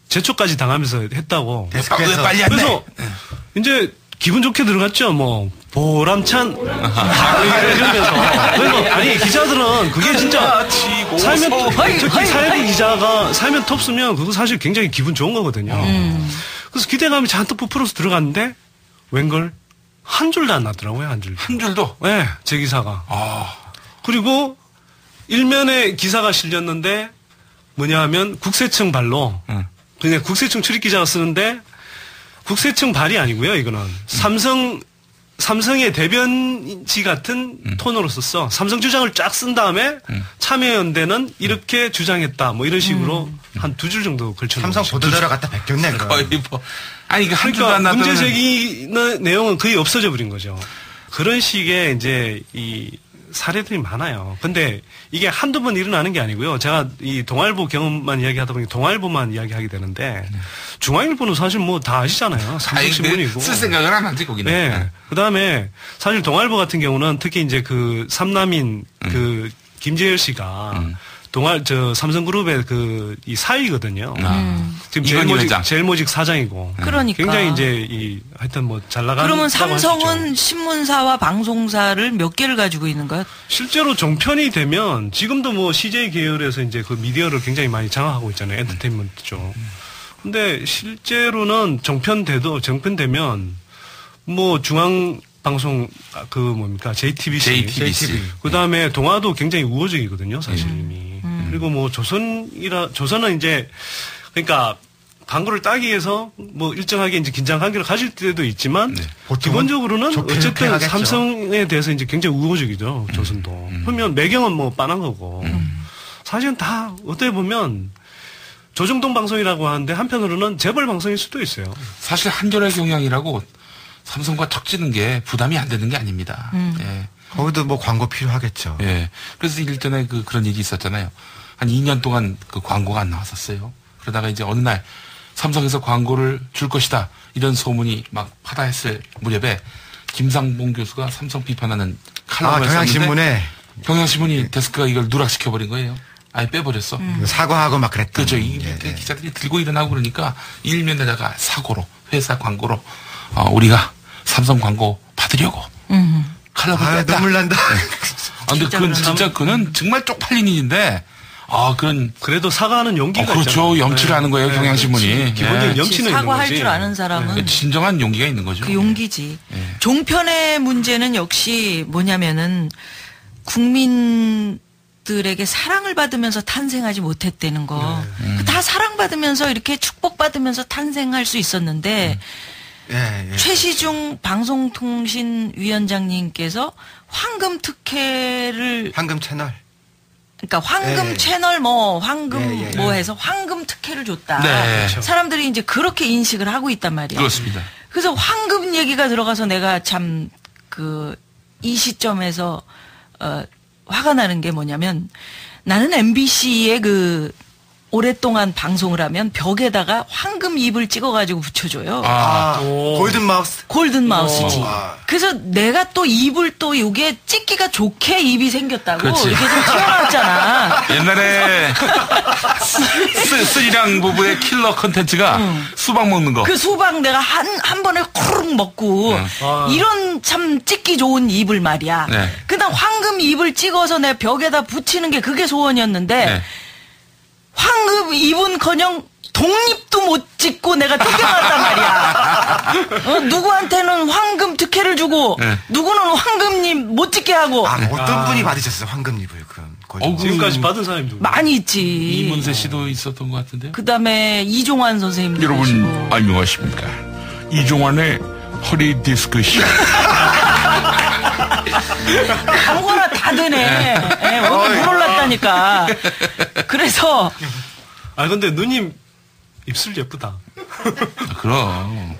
제초까지 당하면서 했다고. 빨리 안 그래서 이제 기분 좋게 들어갔죠. 뭐 보람찬 이러면서. 그래서 아니 기자들은 그게 진짜 사회면 특히 사회부 기자가 사회면 톱 쓰면 그거 사실 굉장히 기분 좋은 거거든요. 그래서 기대감이 잔뜩 부풀어서 들어갔는데 웬걸 한 줄도 안 나더라고요. 한 줄. 한 줄도? 네, 제 기사가. 그리고 일면에 기사가 실렸는데 뭐냐 하면 국세청 발로 그냥 국세청 출입 기자가 쓰는데 국세청 발이 아니고요. 이거는 삼성의 대변지 같은 톤으로 썼어. 삼성 주장을 쫙 쓴 다음에 참여연대는 이렇게 주장했다. 뭐 이런 식으로 한 2줄 정도 걸쳐놓은 삼성 보도자료 갖다 베꼈네. 거의 뭐. 아니, 그 한 줄도 안 나더니. 문제 제기는 내용은 거의 없어져 버린 거죠. 그런 식의 이제 이 사례들이 많아요. 근데 이게 한두 번 일어나는 게 아니고요. 제가 이 동아일보 경험만 이야기하다 보니 동아일보만 이야기하게 되는데 중앙일보는 사실 뭐 다 아시잖아요. 삼성신문이고. 쓸 생각을 안 하지, 거기는. 네. 그 다음에 사실 동아일보 같은 경우는 특히 이제 그 삼남인 그 김재열 씨가 삼성그룹의 이 사위거든요. 지금 제일모직 사장이고. 그러니까. 굉장히 이제 하여튼 뭐 잘 나가는. 그러면 삼성은 신문사와 방송사를 몇 개를 가지고 있는 거야? 실제로 종편이 되면 지금도 뭐 CJ 계열에서 이제 그 미디어를 굉장히 많이 장악하고 있잖아요. 엔터테인먼트 쪽. 근데 실제로는 정편되면 뭐 중앙방송 JTBC. 그 다음에 동아도 굉장히 우호적이거든요, 사실 이미. 그리고 뭐 조선은 이제 그러니까 광고를 따기 위해서 뭐 일정하게 이제 긴장 관계를 가질 때도 있지만 기본적으로는 어쨌든 삼성에 대해서 이제 굉장히 우호적이죠, 조선도. 그러면 매경은 뭐 빤한 거고. 사실은 다 어떻게 보면 조정동 방송이라고 하는데 한편으로는 재벌 방송일 수도 있어요. 사실 한겨레 경향이라고 삼성과 턱지는 게 부담이 안 되는 게 아닙니다. 예. 거기도 뭐 광고 필요하겠죠. 예. 그래서 일전에 그런 얘기 있었잖아요. 한 2년 동안 그 광고가 안 나왔었어요. 그러다가 이제 어느 날 삼성에서 광고를 줄 것이다. 이런 소문이 막 파다했을 무렵에 김상봉 교수가 삼성 비판하는 칼럼을 썼는데 경향신문이 데스크가 이걸 누락시켜버린 거예요. 아예 빼버렸어. 사과하고 막 그랬다. 그렇죠. 기자들이 들고 일어나고 그러니까 일면에다가 사고로 회사 광고로 우리가 삼성 광고 받으려고 칼럼을 뺐다. 눈물 난다. 근데 그건 진짜 그는 정말 쪽팔린 일인데 그래도 사과하는 용기가 그렇죠. 있잖아요. 염치를 하는 거예요, 경향신문이. 기본적인 염치는 있는 사과할 거지. 줄 아는 사람은 진정한 용기가 있는 거죠. 그 용기지. 종편의 문제는 역시 뭐냐면은 국민들에게 사랑을 받으면서 탄생하지 못했다는 거. 다 사랑받으면서 이렇게 축복받으면서 탄생할 수 있었는데 최시중 방송통신위원장님께서 황금 특혜를 황금 채널. 그러니까 황금 채널 황금 해서 황금 특혜를 줬다. 네. 사람들이 이제 그렇게 인식을 하고 있단 말이에요. 그렇습니다. 그래서 황금 얘기가 들어가서 내가 참 이 시점에서 화가 나는 게 뭐냐면 나는 MBC의 오랫동안 방송을 하면 벽에다가 황금 잎을 찍어가지고 붙여줘요. 골든 마우스. 골든 마우스지. 그래서 내가 또 잎을 또 이게 찍기가 좋게 잎이 생겼다고 그렇지. 이렇게 좀 튀어나왔잖아. 옛날에 쓰리랑 부부의 킬러 컨텐츠가 수박 먹는 거. 그 수박 내가 한 번에 코르륵 먹고 이런 참 찍기 좋은 잎을 말이야. 네. 그다음 황금 잎을 찍어서 내 벽에다 붙이는 게 그게 소원이었는데 네. 황금 잎은커녕 독립도 못 찍고 내가 쫓겨났단 말이야. 누구한테는 황금 특혜를 주고 누구는 황금잎 못 찍게 하고. 어떤 분이 받으셨어요 황금잎을 그럼? 지금까지 받은 사람이 누구? 많이 있지. 이문세 씨도 있었던 것 같은데요. 그다음에 이종환 선생님도 여러분 계시고. 안녕하십니까. 이종환의 허리 디스크 쇼. 아무거나 다 되네. 오늘 물 올랐다니까. 그래서. 근데 누님 입술 예쁘다. 그럼.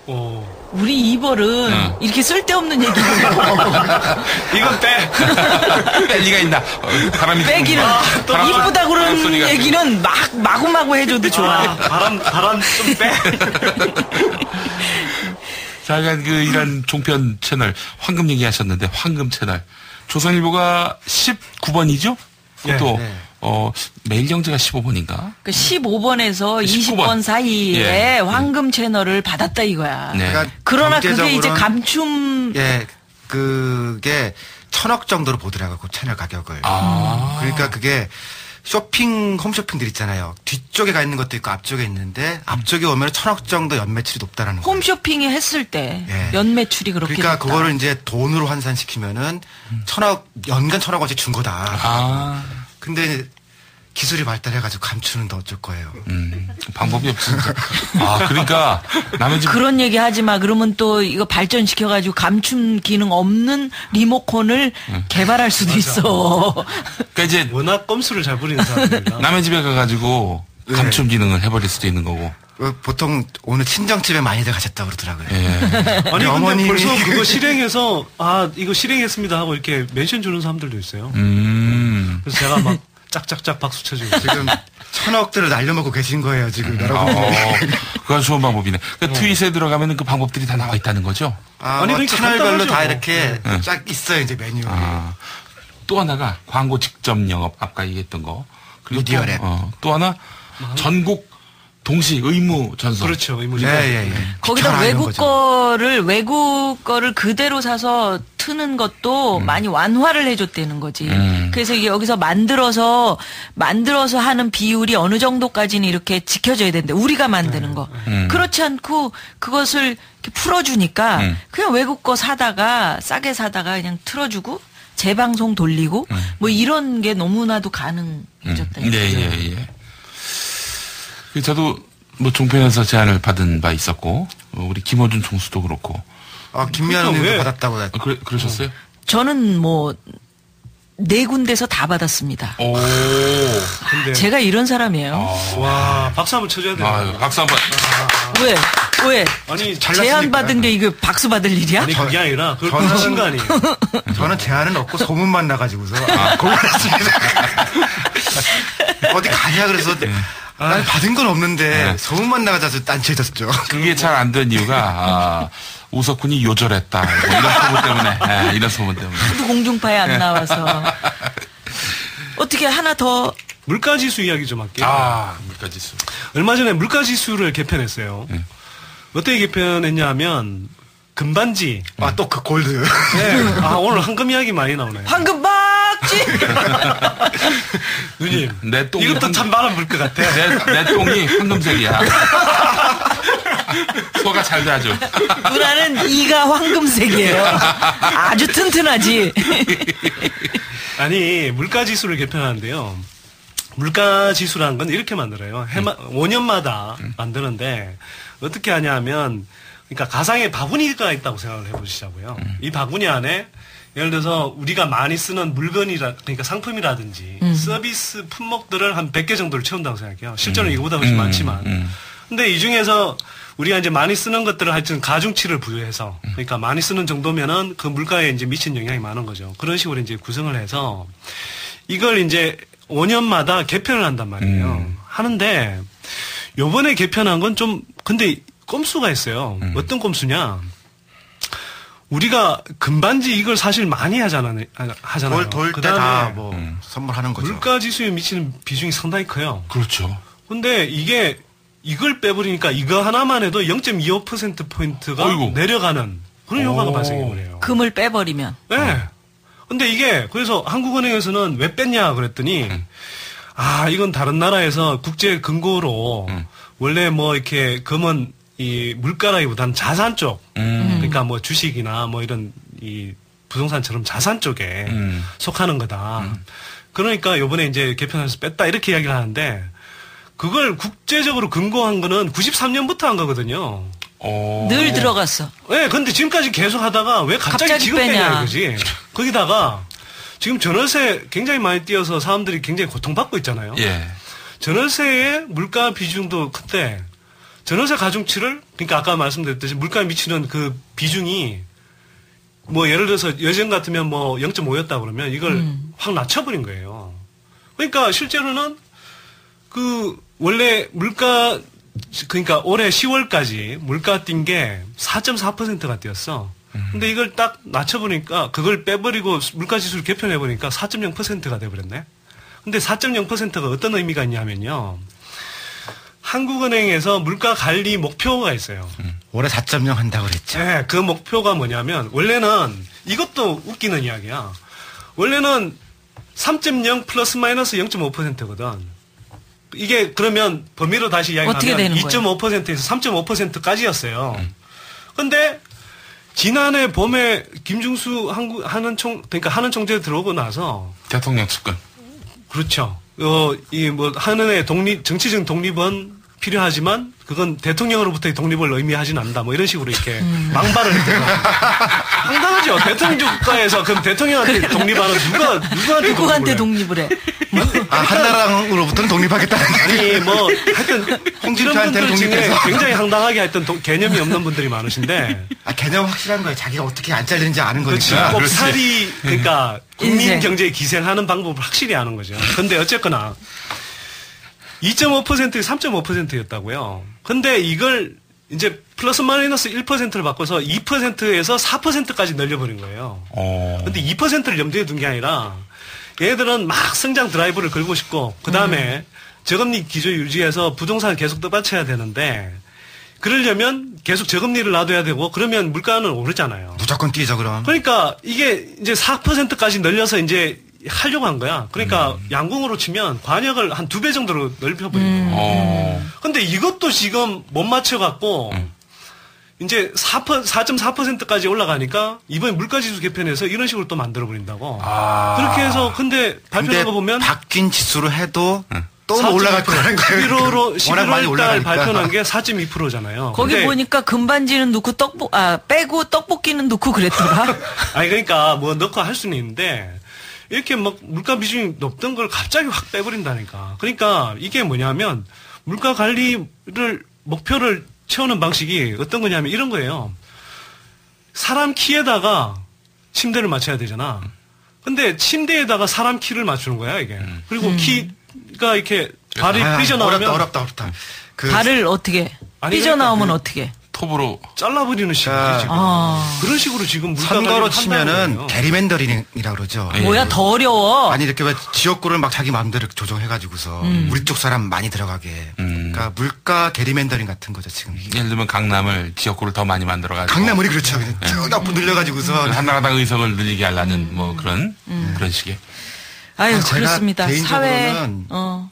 우리 이벌은 이렇게 쓸데없는 얘기고. 이건 빼. 뺄 리가 있나. 바람이 빼기는. 이쁘다 그런 얘기는 마구마구 해줘도 좋아. 바람 좀 빼. 자, 이런 종편 채널, 황금 얘기하셨는데, 황금 채널. 조선일보가 19번이죠? 그것도, 매일경제가 15번인가? 15번에서 20번 사이에 황금 채널을 받았다 이거야. 네. 그러나 그게 이제 감춤. 그게 1,000억 정도로 보더라고요, 그 채널 가격을. 그러니까 그게 홈쇼핑들 있잖아요. 뒤쪽에 가 있는 것도 있고 앞쪽에 있는데 앞쪽에 오면 1,000억 정도 연매출이 높다라는 거예요. 홈쇼핑이 했을 때 연매출이 그렇게 그러니까 높다. 그거를 이제 돈으로 환산시키면은 연간 1,000억 원씩 준 거다. 근데 기술이 발달해가지고 감추는 더 어쩔 거예요. 방법이 없으니까. 그러니까 남의 집 그런 얘기 하지 마. 그러면 또 이거 발전시켜가지고 감춤 기능 없는 리모컨을 개발할 수도 있어. 그러니까 이제 워낙 꼼수를 잘 부리는 사람입니다. 남의 집에 가가지고 감춤 기능을 해버릴 수도 있는 거고. 보통 오늘 친정집에 많이들 가셨다고 그러더라고요. 아니 근데 벌써 그거 실행해서 이거 실행했습니다 하고 이렇게 멘션 주는 사람들도 있어요. 그래서 제가 막 짝짝짝 박수 쳐주고 지금 1,000억들을 날려먹고 계신 거예요 지금 여러분들. 그건 좋은 방법이네. 그러니까 트윗에 들어가면은 그 방법들이 다 나와 있다는 거죠. 그러니까 채널별로 다 이렇게 쫙 있어요 이제 메뉴. 또 하나가 광고 직접 영업 아까 얘기했던 거. 그리고 미디어랩. 또 하나 전국 동시 의무 전송. 그렇죠. 의무 전송. 거기다 외국 거를 그대로 사서 트는 것도 많이 완화를 해줬다는 거지. 그래서 이게 여기서 만들어서 하는 비율이 어느 정도까지는 이렇게 지켜져야 되는데 우리가 만드는 거. 그렇지 않고 그것을 이렇게 풀어주니까 그냥 외국 거 싸게 사다가 그냥 틀어주고 재방송 돌리고 뭐 이런 게 너무나도 가능해졌다. 저도 뭐 종편에서 제안을 받은 바 있었고 우리 김어준 총수도 그렇고. 김미아 의원님도 받았다고. 그러셨어요? 저는 뭐 4군데서 다 받았습니다. 근데 제가 이런 사람이에요. 와, 박수 한번 쳐줘야 돼요. 박수 한번. 왜? 아니, 제안 받은 게 이거 박수 받을 일이야? 아니, 그게 아니라 그걸 하신 거 아니에요? 저는 제안은 없고 소문만 나가지고서 고민했습니다. 어디 가냐 그래서 난 받은 건 없는데 소문만 나가서 딴치해졌죠. 그게 잘 안 된 이유가 우석군이 요절했다. 뭐 이런 소문 때문에. 이런 소문 때문에. 하도 공중파에 안 나와서. 어떻게 하나 더. 물가지수 이야기 좀 할게요. 물가지수. 얼마 전에 물가지수를 개편했어요. 어떻게 개편했냐 하면 금반지. 또 그 골드. 오늘 황금 이야기 많이 나오네요. 황금 박지! 누님, 내 똥이 이것도 참 많은 물것 같아. 내 똥이 황금색이야. 소가 잘 돼야죠. 누나는 이가 황금색이에요. 아주 튼튼하지. 아니, 물가지수를 개편하는데요. 물가지수라는 건 이렇게 만들어요. 5년마다 만드는데, 어떻게 하냐면, 그러니까 가상의 바구니가 있다고 생각을 해보시자고요. 이 바구니 안에, 예를 들어서 우리가 많이 쓰는 그러니까 상품이라든지, 서비스 품목들을 한 100개 정도를 채운다고 생각해요. 실제로는 이거보다 훨씬 많지만. 근데 이 중에서 우리가 이제 많이 쓰는 것들을 하여튼 가중치를 부여해서, 그러니까 많이 쓰는 정도면은 그 물가에 이제 미친 영향이 많은 거죠. 그런 식으로 이제 구성을 해서, 이걸 이제 5년마다 개편을 한단 말이에요. 하는데, 요번에 개편한 건 좀, 근데 꼼수가 있어요. 어떤 꼼수냐? 우리가 금반지 이걸 사실 많이 하잖아요. 돌 때 다 뭐 선물하는 거죠. 물가 지수에 미치는 비중이 상당히 커요. 그렇죠. 근데 이걸 빼버리니까 이거 하나만 해도 0.25%포인트가 내려가는 그런 효과가 발생해버려요. 금을 빼버리면. 네. 근데 그래서 한국은행에서는 왜 뺐냐 그랬더니, 이건 다른 나라에서 국제 금고로 원래 뭐 이렇게 금은 이 물가라기보다는 자산 쪽, 그러니까 뭐 주식이나 뭐 이런 이 부동산처럼 자산 쪽에 속하는 거다. 그러니까 요번에 이제 개편해서 뺐다 이렇게 이야기를 하는데, 그걸 국제적으로 금고한 거는 93년부터 한 거거든요. 늘 들어갔어. 네, 근데 지금까지 계속 하다가 왜 갑자기 지금 빼냐 이거지. 거기다가 지금 전월세 굉장히 많이 뛰어서 사람들이 굉장히 고통받고 있잖아요. 예. 전월세의 물가 비중도 큰데, 전월세 가중치를, 그러니까 아까 말씀드렸듯이 물가에 미치는 그 비중이 뭐 예를 들어서 예전 같으면 뭐 0.5였다 그러면 이걸 확 낮춰버린 거예요. 그러니까 실제로는 원래 그러니까 올해 10월까지 물가 뛴 게 4.4%가 뛰었어. 근데 이걸 딱 낮춰보니까, 그걸 빼버리고 물가 지수를 개편해보니까 4.0%가 돼버렸네. 근데 4.0%가 어떤 의미가 있냐면요. 한국은행에서 물가 관리 목표가 있어요. 올해 4.0 한다고 그랬죠. 네, 그 목표가 뭐냐면, 원래는, 이것도 웃기는 이야기야. 원래는 3.0 플러스 마이너스 0.5%거든. 이게 그러면 범위로 다시 이야기하면 2.5%에서 3.5%까지였어요. 근데 지난해 봄에 김중수 하는 총재 들어오고 나서 대통령 측근. 그렇죠. 하는의 정치적 독립은 필요하지만 그건 대통령으로부터의 독립을 의미하진 않는다. 뭐 이런 식으로 이렇게 망발을 했대요. 황당하죠. 대통령 국가에서 그럼 대통령한테 독립하는 누구한테 독립을 해? 한나라당으로부터는 독립하겠다는. 아니 뭐 하여튼 이런 분들 중에 굉장히 황당하게 하여튼 개념이 없는 분들이 많으신데. 개념 확실한 거예요. 자기가 어떻게 안 잘리는지 아는 거니까. 꼭 살이 그러니까 국민 경제에 기생하는 방법을 확실히 아는 거죠. 근데 어쨌거나 2.5%, 3.5%였다고요. 근데 이걸 이제 플러스 마이너스 1%를 바꿔서 2%에서 4%까지 늘려버린 거예요. 근데 2%를 염두에 둔 게 아니라 얘들은 막 성장 드라이브를 걸고 싶고, 그 다음에 저금리 기조 유지해서 부동산을 계속 떠받쳐야 되는데, 그러려면 계속 저금리를 놔둬야 되고, 그러면 물가는 오르잖아요. 무조건 뛰죠, 그럼. 그러니까 이게 이제 4%까지 늘려서 이제 하려고 한 거야. 그러니까 양궁으로 치면 관역을 한 2배 정도로 넓혀버린 거예요. 근데 이것도 지금 못 맞춰갖고, 이제 4.4%까지 올라가니까 이번에 물가지수 개편해서 이런 식으로 또 만들어버린다고. 그렇게 해서 근데 발표한 거 보면 바뀐 지수로 해도 또 올라갈 거라는 거예요. 11월달 발표한 게 4.2%잖아요. 거기 보니까 금반지는 넣고 빼고 떡볶이는 넣고 그랬더라. 아니 그러니까 뭐 넣고 할 수는 있는데 이렇게 막 물가 비중이 높던 걸 갑자기 확 빼버린다니까. 그러니까 이게 뭐냐면 물가 관리를 목표를 채우는 방식이 어떤 거냐면 이런 거예요. 사람 키에다가 침대를 맞춰야 되잖아. 근데 침대에다가 사람 키를 맞추는 거야, 이게. 그리고 키가 이렇게 발이 삐져나오면. 어렵다. 발을 어떻게? 삐져나오면 어떻게? 톱으로 잘라버리는 식이지 지금. 그런 식으로 지금 물가 선거로 치면은 게리맨더링이라고 그러죠. 뭐야 더 어려워. 아니 이렇게 왜 지역구를 막 자기 마음대로 조정해가지고서 우리 쪽 사람 많이 들어가게. 그러니까 물가 게리맨더링 같은 거죠 지금. 예를 들면 강남을 지역구를 더 많이 만들어가지고. 강남을이 그렇죠. 쭉 납부 늘려가지고서 한나라당 의석을 늘리게 하려는 뭐 그런 식의. 아유, 그렇습니다. 개인적으로는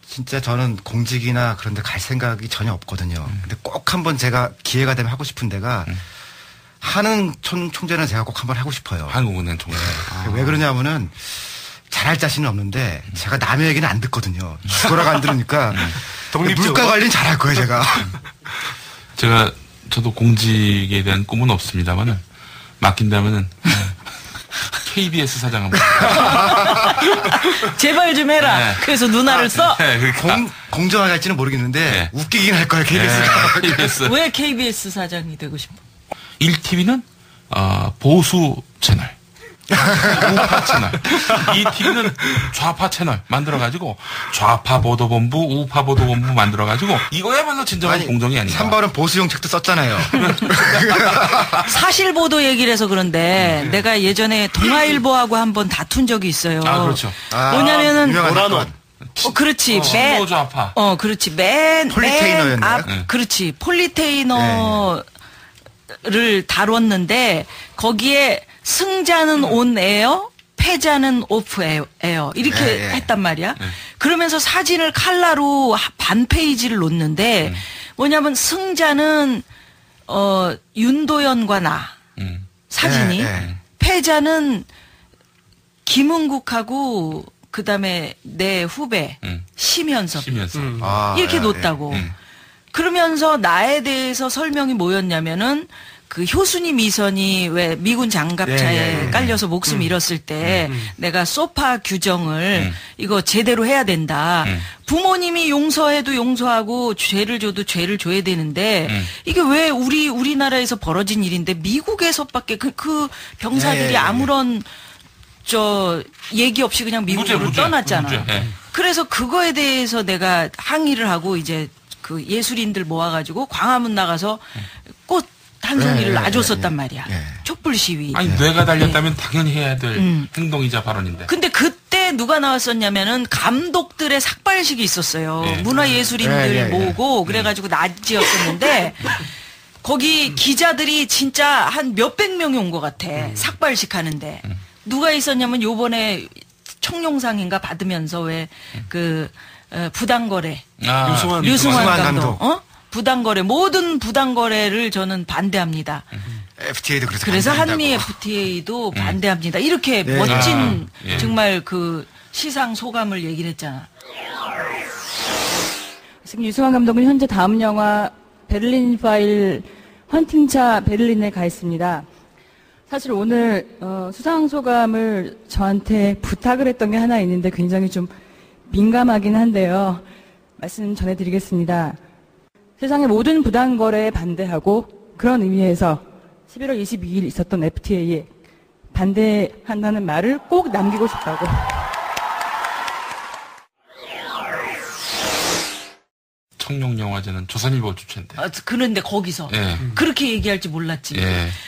진짜 저는 공직이나 그런 데 갈 생각이 전혀 없거든요. 근데 꼭 한번 제가 기회가 되면 하고 싶은 데가 한은 총재는 제가 꼭 한번 하고 싶어요. 한국은행 총재. 왜 그러냐면은 잘할 자신은 없는데 제가 남의 얘기는 안 듣거든요. 죽어라가 안 들으니까 물가 관리는 잘할 거예요, 제가. 저도 공직에 대한 꿈은 없습니다만은 맡긴다면은 KBS 사장 한번. 제발 좀 해라. 네. 그래서 누나를 써. 네, 그러니까. 공정하게 할지는 모르겠는데 웃기긴 할 거예요, KBS가. 네, KBS. 왜 KBS 사장이 되고 싶어? 1TV는 보수 채널. 우파 채널. 이 TV는 좌파 채널 만들어가지고 좌파 보도본부, 우파 보도본부 만들어가지고 이거야말로 진정한 공정이 아니야. 3번은 보수용 책도 썼잖아요. 사실 보도 얘기를 해서 그런데 내가 예전에 동아일보하고 한번 다툰 적이 있어요. 그렇죠. 뭐냐면은 그렇지. 친노 좌파. 그렇지. 폴리테이너였나요? 그렇지. 폴리테이너를 다뤘는데 거기에 승자는 온 에어, 패자는 오프 에어 이렇게 했단 말이야. 그러면서 사진을 칼라로 반 페이지를 놓는데 뭐냐면 승자는 윤도현과 나 사진이 패자는 김은국하고 그다음에 내 후배 심현섭 이렇게 놓았다고. 그러면서 나에 대해서 설명이 뭐였냐면은 그 효순이 미선이 왜 미군 장갑차에 깔려서 목숨 잃었을 때 내가 소파 규정을 이거 제대로 해야 된다. 부모님이 용서해도 용서하고 죄를 줘도 죄를 줘야 되는데 이게 왜 우리나라에서 벌어진 일인데 미국에서밖에 그 병사들이 아무런 얘기 없이 그냥 미국으로 떠났잖아. 그래서 그거에 대해서 내가 항의를 하고 이제 그 예술인들 모아가지고 광화문 나가서 꽃 한 송이를 놔줬었단 말이야. 촛불 시위. 아니 뇌가 달렸다면 당연히 해야 될 행동이자 발언인데. 근데 그때 누가 나왔었냐면은 감독들의 삭발식이 있었어요. 문화예술인들 모으고 그래가지고 낮이었었는데 거기 기자들이 진짜 한 몇백 명이 온 것 같아. 삭발식 하는데. 누가 있었냐면 요번에 청룡상인가 받으면서 왜 부당거래. 류승환 감독. 부당거래, 모든 부당거래를 저는 반대합니다. FTA도 그래서 한미 FTA도 반대합니다. 이렇게 멋진 정말 그 시상 소감을 얘기를 했잖아. 지금 유승환 감독은 현재 다음 영화 베를린 파일 헌팅차 베를린에 가 있습니다. 사실 오늘 수상 소감을 저한테 부탁을 했던 게 하나 있는데 굉장히 좀 민감하긴 한데요. 말씀 전해드리겠습니다. 세상의 모든 부당거래에 반대하고 그런 의미에서 11월 22일 있었던 FTA에 반대한다는 말을 꼭 남기고 싶다고. 청룡영화제는 조선일보 주최인데. 그런데 거기서 그렇게 얘기할지 몰랐지.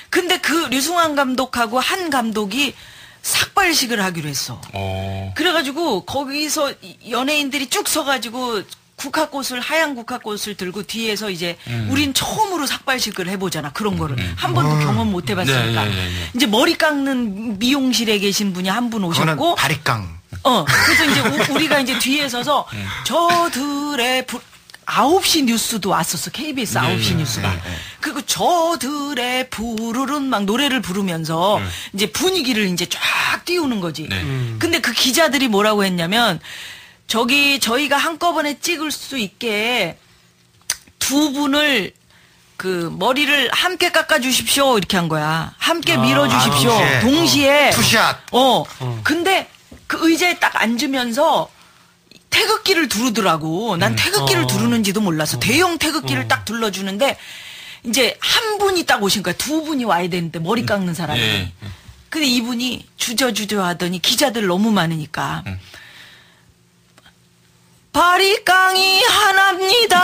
근데 그 류승환 감독하고 한 감독이 삭발식을 하기로 했어. 그래가지고 거기서 연예인들이 쭉 서가지고 하얀 국화꽃을 들고 뒤에서 이제 우린 처음으로 삭발식을 해보잖아. 그런 거를. 한 번도 경험 못 해봤으니까. 이제 머리 깎는 미용실에 계신 분이 한 분 오셨고. 바리깡. 그래서 이제 우리가 이제 뒤에 서서 저들의 9시 뉴스도 왔었어. KBS 9시 뉴스가. 그리고 저들의 부르른 막 노래를 부르면서 이제 분위기를 이제 쫙 띄우는 거지. 근데 그 기자들이 뭐라고 했냐면 저희가 한꺼번에 찍을 수 있게 두 분을 그 머리를 함께 깎아주십시오 이렇게 한 거야. 함께 밀어주십시오. 동시에. 투샷. 근데 그 의자에 딱 앉으면서 태극기를 두르더라고. 난 태극기를 두르는지도 몰랐어. 대형 태극기를 딱 둘러주는데 이제 한 분이 딱 오신 거야. 두 분이 와야 되는데 머리 깎는 사람이. 근데 이분이 주저주저 하더니 기자들 너무 많으니까. 바리깡이 하나입니다.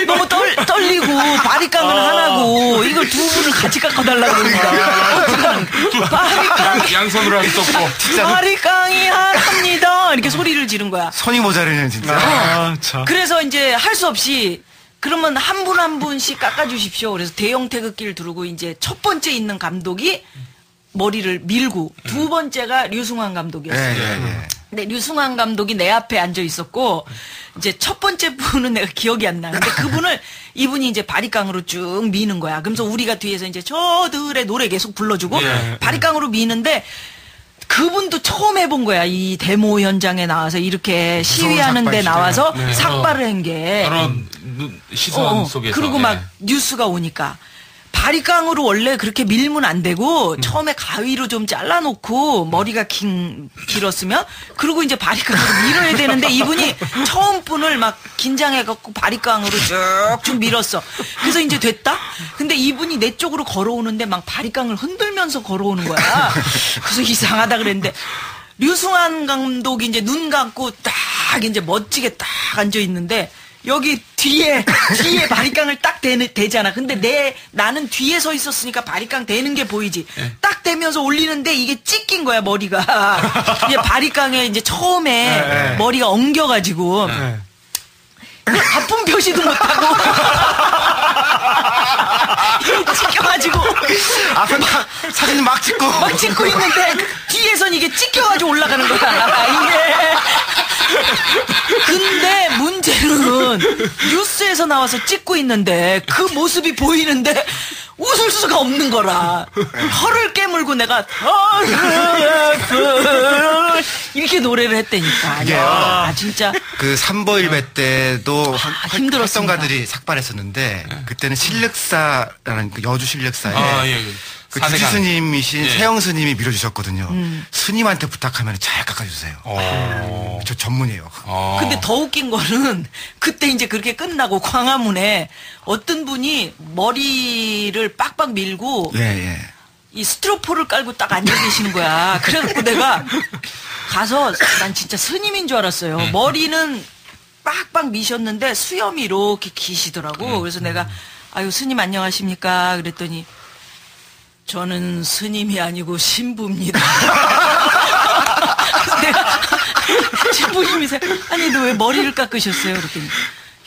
너무 떨리고 바리깡은 하나고 이걸 두 분을 같이 깎아달라고 그러니까 바리깡 양손으로 할 수 없고 바리깡이 하나입니다. 이렇게 소리를 지른 거야. 손이 모자르네 진짜. 그래서 이제 할 수 없이 그러면 한 분 한 분씩 깎아주십시오. 그래서 대형 태극기를 두르고 이제 첫 번째 있는 감독이 머리를 밀고 두 번째가 류승환 감독이었어요. 근데 류승환 감독이 내 앞에 앉아 있었고 이제 첫 번째 분은 내가 기억이 안 나. 근데 이분이 이제 바리깡으로 쭉 미는 거야. 그러면서 우리가 뒤에서 이제 저들의 노래 계속 불러주고 바리깡으로 미는데 그분도 처음 해본 거야. 이 데모 현장에 나와서 이렇게 시위하는 데 나와서 삭발을 한 게. 그런 시선 속에서. 그리고 막 뉴스가 오니까. 바리깡으로 원래 그렇게 밀면 안 되고 처음에 가위로 좀 잘라놓고 머리가 길었으면 그리고 이제 바리깡으로 밀어야 되는데 이분이 처음 분을 막 긴장해갖고 바리깡으로 쭉쭉 밀었어. 그래서 이제 됐다? 근데 이분이 내 쪽으로 걸어오는데 막 바리깡을 흔들면서 걸어오는 거야. 그래서 이상하다 그랬는데 류승환 감독이 이제 눈 감고 딱 이제 멋지게 딱 앉아있는데 여기 뒤에 바리깡을 딱 대잖아. 근데 나는 뒤에 서 있었으니까 바리깡 대는 게 보이지. 딱 대면서 올리는데 이게 찢긴 거야, 머리가. 이제 바리깡에 이제 처음에 머리가 엉겨가지고. 아픈 표시도 못하고. 찢겨가지고. 사진 막 찍고 있는데 뒤에선 이게 찢겨가지고 올라가는 거야. 이게. 근데 문제는 뉴스에서 나와서 찍고 있는데 그 모습이 보이는데 웃을 수가 없는 거라. 혀를 깨물고 내가 이렇게 노래를 했다니까. 진짜 그 삼보일배 때도 활동가들이 삭발했었는데 그때는 실력사라는 그 여주 실력사에 그 주지 스님이신 세영 스님이 밀어주셨거든요. 스님한테 부탁하면 잘 깎아주세요. 저 전문이에요. 근데 더 웃긴 거는 그때 이제 그렇게 끝나고 광화문에 어떤 분이 머리를 빡빡 밀고 이 스티로포를 깔고 딱 앉아 계시는 거야. 그래갖고 내가 가서 난 진짜 스님인 줄 알았어요. 머리는 빡빡 미셨는데 수염이 이렇게 기시더라고. 그래서 내가 아유 스님 안녕하십니까 그랬더니 저는 스님이 아니고 신부입니다. 내가 신부님이세요? 아니 너 왜 머리를 깎으셨어요? 그랬더니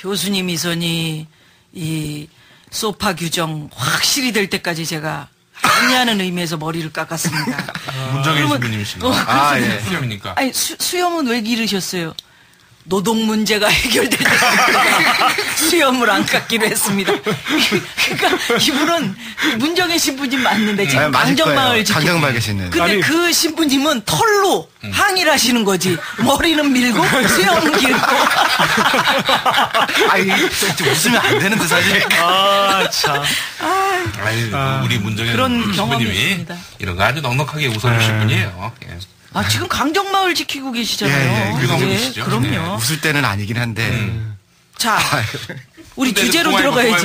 교수님 이선이 이 소파 규정 확실히 될 때까지 제가 아니하는 의미에서 머리를 깎았습니다. 문정일 신부님이신가? 수염이니까. 아니 수염은 왜 기르셨어요? 노동 문제가 해결될 때까지 수염을 안 깎기로 했습니다. 그러니까 이분은 문정의 신부님 맞는데 지금 강정마을 강정마을 계시는. 근데 그 신부님은 털로 항의를 하시는 거지. 머리는 밀고 수염은 길고. 아이 웃으면 안 되는데 사실. 참. 우리 문정의 신부님이 이런 거 아주 넉넉하게 웃어주신 분이에요. 지금 강정마을 지키고 계시잖아요. 그럼요. 웃을 때는 아니긴 한데. 자, 우리 주제로 들어가야지.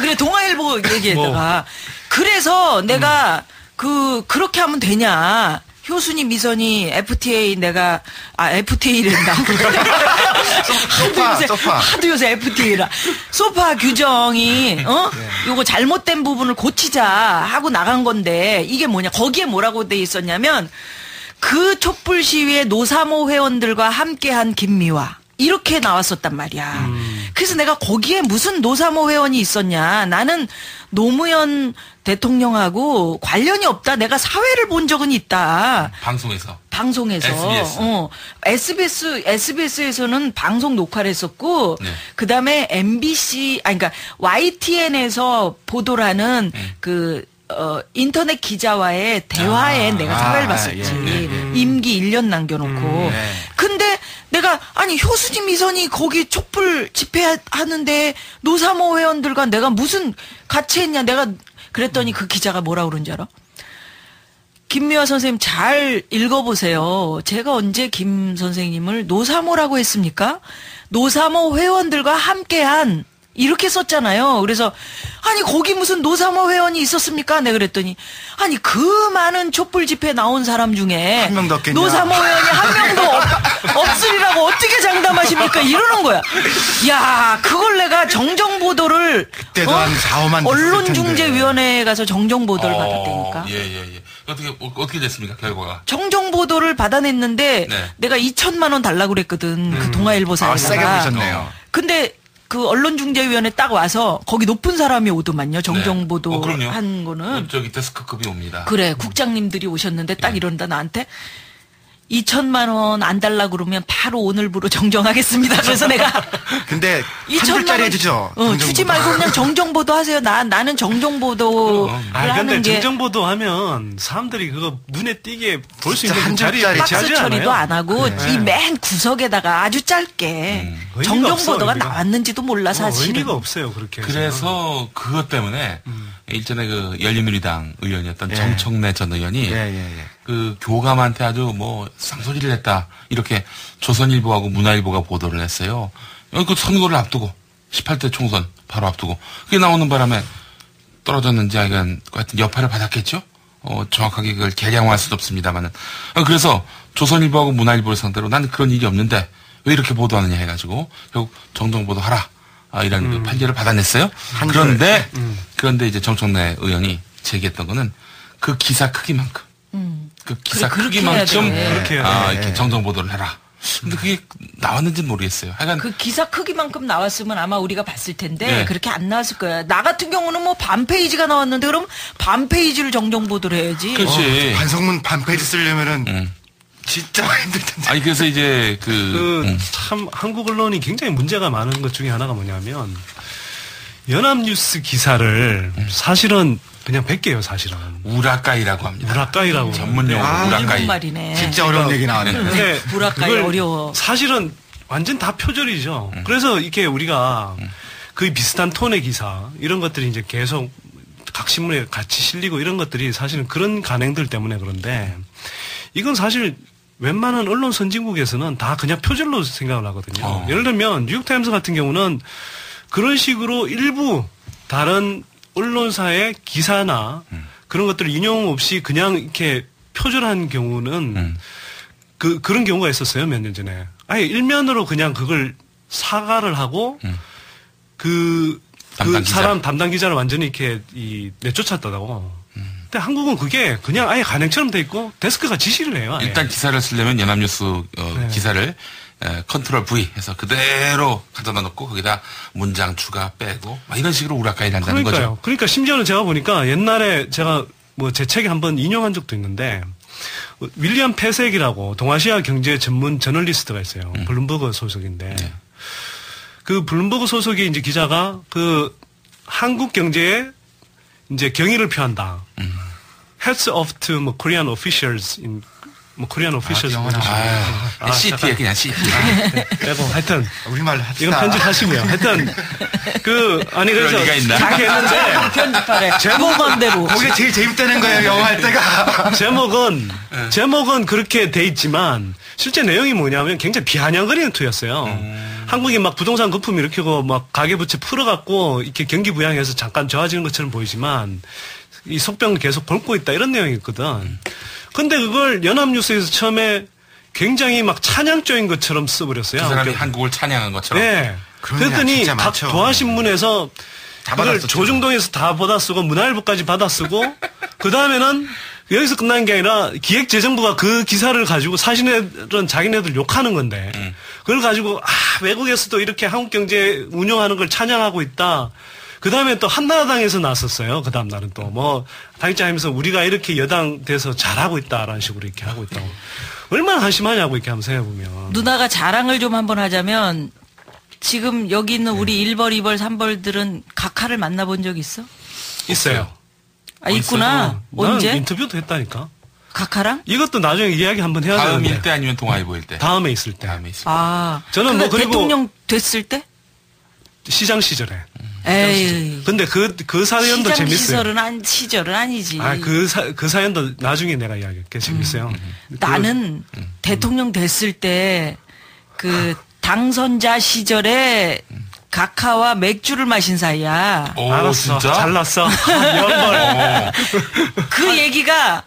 그래, 동아일보 얘기에다가. 그래서 내가 그렇게 하면 되냐. 효순이 미선이 FTA 내가 FTA랜다. 하도 요새 FTA라. 소파 규정이 요거 잘못된 부분을 고치자 하고 나간 건데 이게 뭐냐. 거기에 뭐라고 돼 있었냐면 그 촛불 시위에 노사모 회원들과 함께한 김미화 이렇게 나왔었단 말이야. 그래서 내가 거기에 무슨 노사모 회원이 있었냐. 나는 노무현 대통령하고 관련이 없다. 내가 사회를 본 적은 있다. 방송에서. SBS에서는 방송 녹화를 했었고, 그 다음에 MBC, 그러니까 YTN에서 보도를 하는 인터넷 기자와의 대화에 내가 사회를 봤었지. 임기 1년 남겨놓고. 근데 내가 효수지 미선이 거기 촛불 집회하는데 노사모 회원들과 내가 무슨 같이 했냐. 내가 그랬더니 그 기자가 뭐라 그런지 알아? 김미화 선생님 잘 읽어보세요. 제가 언제 김 선생님을 노사모라고 했습니까? 노사모 회원들과 함께한 이렇게 썼잖아요. 그래서 거기 무슨 노사모 회원이 있었습니까? 내가 그랬더니 그 많은 촛불 집회 나온 사람 중에 한 명도 없겠냐? 노사모 회원이 한 명도 없으리라고 어떻게 장담하십니까? 이러는 거야. 야, 그걸 내가 정정 보도를 그때도 한 4, 5만 언론중재위원회에 가서 정정 보도를 받았다니까. 어떻게 됐습니까? 결과가? 정정 보도를 받아냈는데 내가 2천만 원 달라고 그랬거든. 그 동아일보사에다가. 세게 보셨네요. 근데 그 언론중재위원회 딱 와서 거기 높은 사람이 오더만요. 정정보도 네. 한 거는. 저기 데스크급이 옵니다. 그래. 국장님들이 오셨는데 딱 이런다 나한테. 2천만 원 안 달라 그러면 바로 오늘부로 정정하겠습니다. 그래서 내가 근데 2천만 원 해주죠. 주지 말고 그냥 정정보도 하세요. 나는 정정보도 하는 근데 게 정정보도 하면 사람들이 그거 눈에 띄게 볼 수 있는 한 자리에 박스 처리도 안 하고 이 맨 구석에다가 아주 짧게 정정보도가 없어, 나왔는지도 몰라 사실은. 의미가 없어요 그렇게. 그래서 그것 때문에 일전에 그 열린우리당 의원이었던 정청래 전 의원이 그 교감한테 아주 뭐 쌍소리를 했다 이렇게 조선일보하고 문화일보가 보도를 했어요. 그 선거를 앞두고 18대 총선 바로 앞두고 그게 나오는 바람에 떨어졌는지 하여간 여파를 받았겠죠. 정확하게 그걸 계량할 수도 없습니다만은 그래서 조선일보하고 문화일보를 상대로 나는 그런 일이 없는데 왜 이렇게 보도하느냐 해가지고 결국 정정보도 하라 이런 그 판결을 받아냈어요. 그런데 이제 정청래 의원이 제기했던 거는 그 기사 크기만큼 그 기사 크기만큼 이렇게 정정보도를 해라. 근데 그게 나왔는지는 모르겠어요. 하여간 그 기사 크기만큼 나왔으면 아마 우리가 봤을 텐데 그렇게 안 나왔을 거야. 나 같은 경우는 뭐 반 페이지가 나왔는데 그럼 반 페이지를 정정보도를 해야지. 그렇지. 반성문 반 페이지 쓰려면은 진짜 힘들 텐데. 아니 그래서 이제 참 한국 언론이 굉장히 문제가 많은 것 중에 하나가 뭐냐면 연합뉴스 기사를 사실은 그냥 100개예요, 사실은. 우라카이라고 합니다. 우라카이라고. 전문용어 우라카이. 말이네. 진짜 어려운 얘기 나왔네. 근데 우라카이 어려워. 사실은 완전 다 표절이죠. 그래서 이렇게 우리가 거의 비슷한 톤의 기사 이런 것들이 이제 계속 각 신문에 같이 실리고 이런 것들이 사실은 그런 간행들 때문에 그런데 이건 사실 웬만한 언론 선진국에서는 다 그냥 표절로 생각을 하거든요. 예를 들면 뉴욕타임스 같은 경우는 그런 식으로 일부 다른 언론사의 기사나 그런 것들을 인용 없이 그냥 이렇게 표절한 경우는 그런 경우가 있었어요. 몇 년 전에. 아예 일면으로 그냥 그걸 사과를 하고 그 사람 담당 기자를 완전히 이렇게 내쫓았다고. 근데 한국은 그게 그냥 아예 간행처럼 돼 있고 데스크가 지시를 해요. 아예. 일단 기사를 쓰려면 연합뉴스 기사를 컨트롤 V 해서 그대로 가져다 놓고 거기다 문장 추가 빼고 막 이런 식으로 우라카이를 한다는 거죠. 그러니까 심지어는 제가 보니까 옛날에 제가 뭐 제 책에 한번 인용한 적도 있는데 윌리엄 패색이라고 동아시아 경제 전문 저널리스트가 있어요. 블룸버그 소속인데 그 블룸버그 소속의 이제 기자가 그 한국 경제에 이제 경의를 표한다. Hats off to 뭐 Korean officials in 뭐 코리안 오피셜스 CT에 그냥 CT. 뭐 하여튼 우리말로 이건 편집하시고요. 하여튼 그래서 자기 했는데 편집하래. 제목만대로. 그게 제일 재밌다는 거예요. 영화 할 때가. 제목은 그렇게 돼 있지만 실제 내용이 뭐냐면 굉장히 비아냥거리는 투였어요. 한국이 막 부동산 거품 일으키고 막 가계부채 풀어갖고 이렇게 경기 부양해서 잠깐 좋아지는 것처럼 보이지만 이 속병을 계속 곪고 있다 이런 내용이 있거든. 근데 그걸 연합뉴스에서 처음에 굉장히 막 찬양조인 것처럼 써버렸어요. 그 사람이 한국을 찬양한 것처럼. 네. 그랬더니 각 도하신문에서 그걸 조중동에서 다 받아쓰고 문화일보까지 받아쓰고 그 다음에는 여기서 끝난 게 아니라 기획재정부가 그 기사를 가지고 사실은 자기네들 욕하는 건데 그걸 가지고 외국에서도 이렇게 한국 경제 운영하는 걸 찬양하고 있다. 그 다음에 또 한나라당에서 나섰어요. 그 다음 날은 또 뭐 당입장하면서 우리가 이렇게 여당 돼서 잘하고 있다라는 식으로 이렇게 하고 있다고. 얼마나 한심하냐고 이렇게 한번 생각해보면. 누나가 자랑을 좀 한번 하자면 지금 여기 있는 우리 1벌, 2벌, 3벌들은 각하를 만나본 적 있어? 있어요. 있구나. 언제? 인터뷰도 했다니까. 각하랑? 이것도 나중에 이야기 한번 해야 되는데. 다음일 때 아니면 동아일보일 때? 다음에 있을 때. 저는 뭐 그리고 대통령 됐을 때? 시장 시절에. 에이. 근데 그 사연도 재밌어요. 시절은 아니지. 그 사연도 나중에 내가 이야기할게. 재밌어요. 나는 대통령 됐을 때 그 당선자 시절에 각하와 맥주를 마신 사이야. 알았어. 진짜? 잘났어. 그 얘기가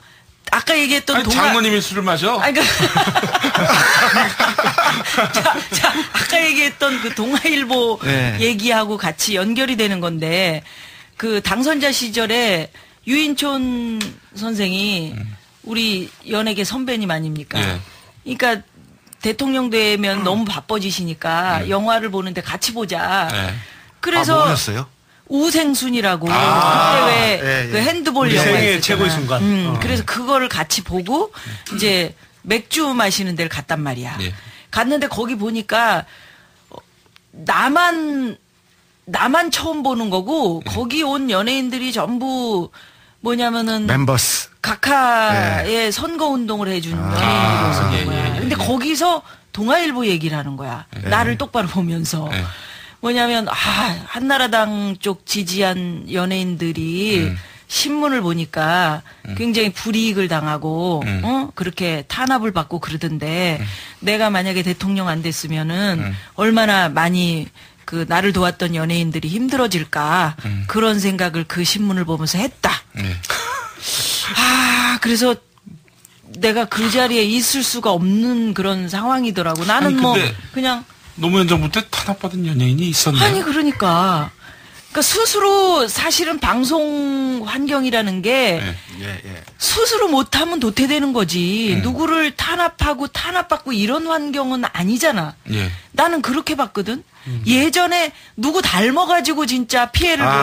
아까 얘기했던 장모님이 술을 마셔? 아까 얘기했던 그 동아일보 얘기하고 같이 연결이 되는 건데 그 당선자 시절에 유인촌 선생이 우리 연예계 선배님 아닙니까? 그러니까 대통령 되면 너무 바빠지시니까 영화를 보는데 같이 보자. 그래서 뭐였어요? 우생순이라고 그때 왜 그 핸드볼 영화 생애 최고의 순간. 그래서 그거를 같이 보고 이제 맥주 마시는 데를 갔단 말이야. 갔는데 거기 보니까 나만 처음 보는 거고 거기 온 연예인들이 전부 뭐냐면은 멤버스 각하의 선거 운동을 해준 연예인들이었던 거야. 근데 거기서 동아일보 얘기를 하는 거야. 나를 똑바로 보면서. 뭐냐면 한나라당 쪽 지지한 연예인들이 신문을 보니까 굉장히 불이익을 당하고 그렇게 탄압을 받고 그러던데 내가 만약에 대통령 안 됐으면은 얼마나 많이 그 나를 도왔던 연예인들이 힘들어질까 그런 생각을 그 신문을 보면서 했다. 그래서 내가 그 자리에 있을 수가 없는 그런 상황이더라고. 나는 아니, 뭐 그냥 노무현 정부 때 탄압받은 연예인이 있었네. 아니 그러니까 스스로 사실은 방송 환경이라는 게 스스로 못하면 도태되는 거지. 누구를 탄압하고 탄압받고 이런 환경은 아니잖아. 나는 그렇게 봤거든. 예전에 누구 닮아가지고 진짜 피해를 본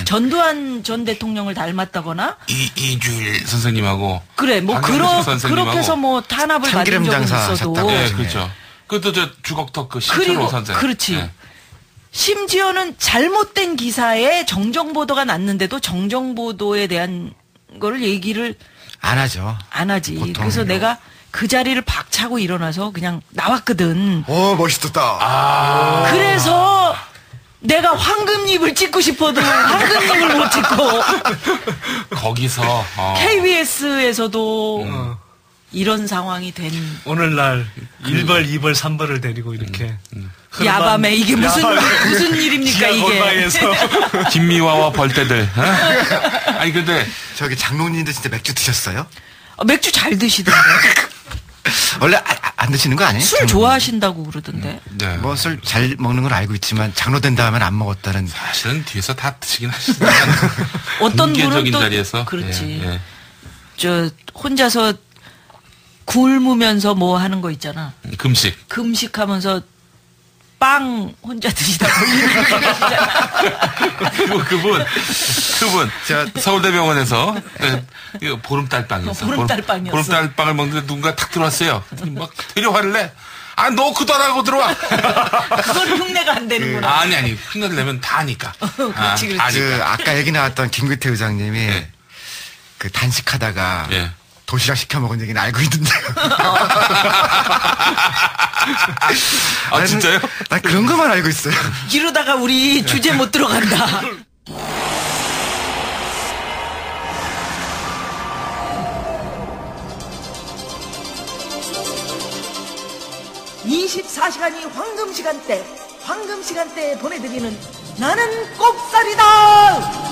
전두환 전 대통령을 닮았다거나 이주일 선생님하고 그래 뭐 그렇게 해서 뭐 탄압을 받은 적은 있어도 그렇죠. 그것도 저 주걱턱 그 신철호 선생. 그렇지. 심지어는 잘못된 기사에 정정보도가 났는데도 정정보도에 대한 거를 얘기를 안 하죠. 안 하지. 그래서 내가 그 자리를 박차고 일어나서 그냥 나왔거든. 멋있었다. 그래서 내가 황금잎을 찍고 싶어도 황금잎을 못 찍고 거기서 KBS에서도 이런 상황이 된 오늘날 1벌, 2벌, 3벌을 데리고 이렇게 야밤에 이게 무슨 일입니까 이게? 김미화와 벌떼들. 아니 근데 저기 장로님도 진짜 맥주 드셨어요? 맥주 잘 드시던데. 원래 안 드시는 거 아니에요? 술 좋아하신다고 그러던데. 뭐 술 잘 먹는 건 알고 있지만 장로 된 다음엔 안 먹었다는. 사실은 뒤에서 다 드시긴 하시지만 어떤 분은 또 자리에서. 그렇지. 저 혼자서 굶으면서 뭐 하는 거 있잖아. 금식하면서 빵 혼자 드시다 그분 서울대병원에서 보름달빵이었어. 보름달빵이었어. 보름달빵을 먹는데 누군가 탁 들어왔어요. 막 되려 화를 내. 너 그더라고 들어와. 그건 흉내가 안 되는구나. 아니 흉내를 내면 다 아니까. 그렇지. 아까 얘기 나왔던 김규태 의장님이 그 단식하다가 도시락 시켜 먹은 얘기는 알고 있는데요. 진짜요? 나 그런 것만 알고 있어요. 이러다가 우리 주제 못 들어간다. (24시간이) 황금 시간대에 보내드리는 나는 꼽살이다.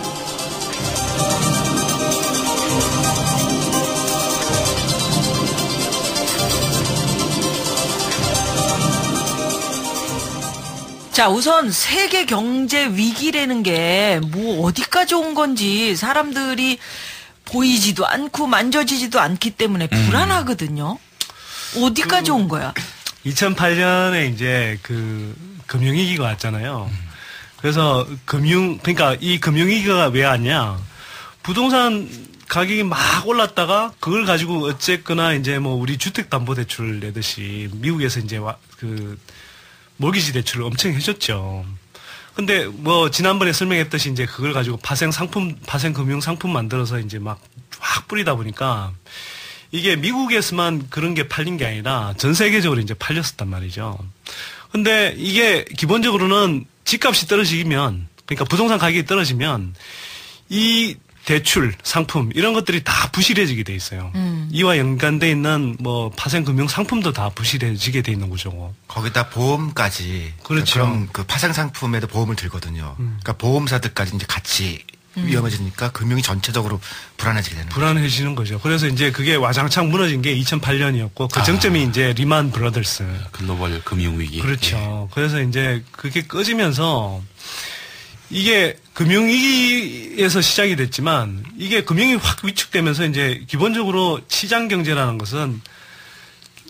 자, 우선 세계 경제 위기라는 게 뭐 어디까지 온 건지 사람들이 보이지도 않고 만져지지도 않기 때문에 불안하거든요. 어디까지 온 거야? 2008년에 이제 그 금융위기가 왔잖아요. 그래서 그러니까 이 금융위기가 왜 왔냐? 부동산 가격이 막 올랐다가 그걸 가지고 어쨌거나 이제 뭐 우리 주택담보대출 내듯이 미국에서 이제 그 모기지 대출을 엄청 해줬죠. 근데 뭐 지난번에 설명했듯이 이제 그걸 가지고 파생 금융 상품 만들어서 이제 막 확 뿌리다 보니까 이게 미국에서만 그런 게 팔린 게 아니라 전 세계적으로 이제 팔렸었단 말이죠. 근데 이게 기본적으로는 집값이 떨어지면, 그러니까 부동산 가격이 떨어지면 이 대출, 상품 이런 것들이 다 부실해지게 돼 있어요. 이와 연관돼 있는 뭐 파생 금융 상품도 다 부실해지게 돼 있는 거죠. 거기다 보험까지. 그렇죠. 그럼 그 파생 상품에도 보험을 들거든요. 그러니까 보험사들까지 이제 같이 위험해지니까 금융이 전체적으로 불안해지게 되는 불안해지는 거죠. 그래서 이제 그게 와장창 무너진 게 2008년이었고 그 정점이 이제 리만 브라더스 글로벌 금융 위기. 그렇죠. 그래서 이제 그게 꺼지면서 이게 금융위기에서 시작이 됐지만 이게 금융이 확 위축되면서 이제 기본적으로 시장 경제라는 것은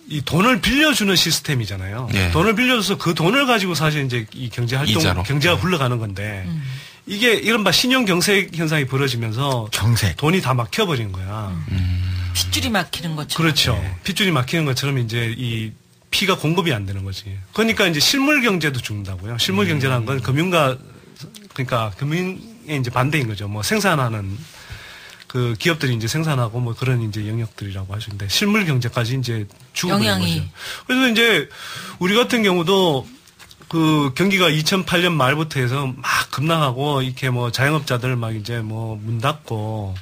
이 돈을 빌려주는 시스템이잖아요. 예. 돈을 빌려줘서 그 돈을 가지고 사실 이제 이 경제 활동, 이자로. 경제가 굴러가는 건데 이게 이른바 신용 경색 현상이 벌어지면서 돈이 다 막혀버린 거야. 핏줄이 막히는 것처럼. 그렇죠. 네. 핏줄이 막히는 것처럼 이제 이 피가 공급이 안 되는 거지. 그러니까 이제 실물 경제도 죽는다고요. 실물 경제라는 건 그러니까 금융의 이제 반대인 거죠. 뭐 생산하는 그 기업들이 이제 생산하고 뭐 그런 이제 영역들이라고 하시는데 실물 경제까지 이제 죽어버린 거죠. 그래서 이제 우리 같은 경우도 그 경기가 2008년 말부터 해서 막 급락하고 이렇게 뭐 자영업자들 막 이제 뭐 문 닫고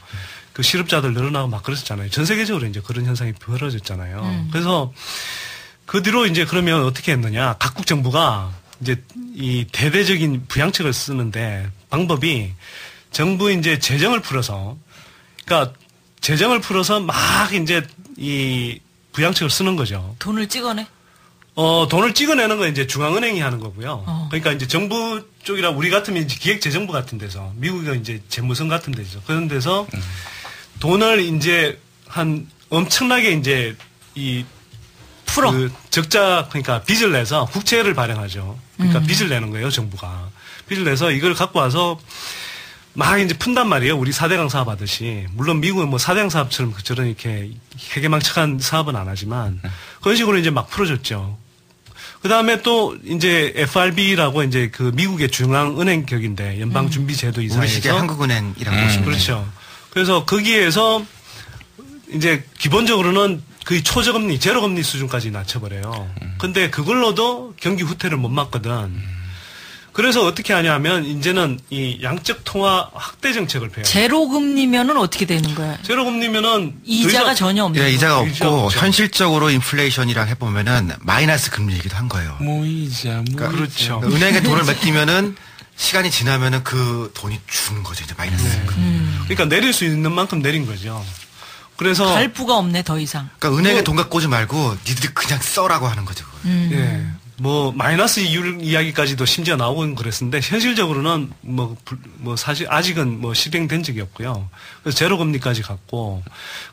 그 실업자들 늘어나고 막 그랬었잖아요. 전 세계적으로 이제 그런 현상이 벌어졌잖아요. 그래서 그 뒤로 이제 그러면 어떻게 했느냐. 각국 정부가 이제 이 대대적인 부양책을 쓰는데 방법이 정부 이제 재정을 풀어서 그러니까 재정을 풀어서 막 이제 이 부양책을 쓰는 거죠. 돈을 찍어내? 돈을 찍어내는 건 이제 중앙은행이 하는 거고요. 그러니까 이제 정부 쪽이라 우리 같으면 이제 기획재정부 같은 데서 미국은 이제 재무성 같은 데죠. 그런 데서 돈을 이제 한 엄청나게 이제 이 풀어. 그 적자 그러니까 빚을 내서 국채를 발행하죠. 그러니까 빚을 내는 거예요, 정부가. 빚을 내서 이걸 갖고 와서 막 이제 푼단 말이에요. 우리 4대강 사업 하듯이. 물론 미국은 뭐 4대강 사업처럼 저런 이렇게 해괴망측한 사업은 안 하지만 그런 식으로 이제 막 풀어줬죠. 그 다음에 또 이제 FRB라고 이제 그 미국의 중앙은행 격인데 연방준비제도 이사회에서 우리식의 한국은행이라고 보시면 그렇죠. 그래서 거기에서 이제 기본적으로는 거의 초저금리, 제로금리 수준까지 낮춰버려요. 근데 그걸로도 경기 후퇴를 못 막거든. 그래서 어떻게 하냐면 이제는 이 양적 통화 확대 정책을 펴요. 제로금리면은 어떻게 되는 거야? 제로금리면은 이자가 전혀 없는 거예요. 예, 이자가 없고 현실적으로 인플레이션이라 해보면은 마이너스 금리이기도 한 거예요. 모이자, 그러니까 그렇죠. 은행에 돈을 맡기면은 시간이 지나면은 그 돈이 주는 거죠. 이제 마이너스. 그러니까 내릴 수 있는 만큼 내린 거죠. 그래서 갈부가 없네 더 이상. 그러니까 은행에 돈 갖고 오지 말고 니들이 그냥 써라고 하는 거죠. 예. 뭐 마이너스 이율 이야기까지도 심지어 나오곤 그랬는데 현실적으로는 뭐 사실 아직은 뭐 실행된 적이 없고요. 그래서 제로 금리까지 갔고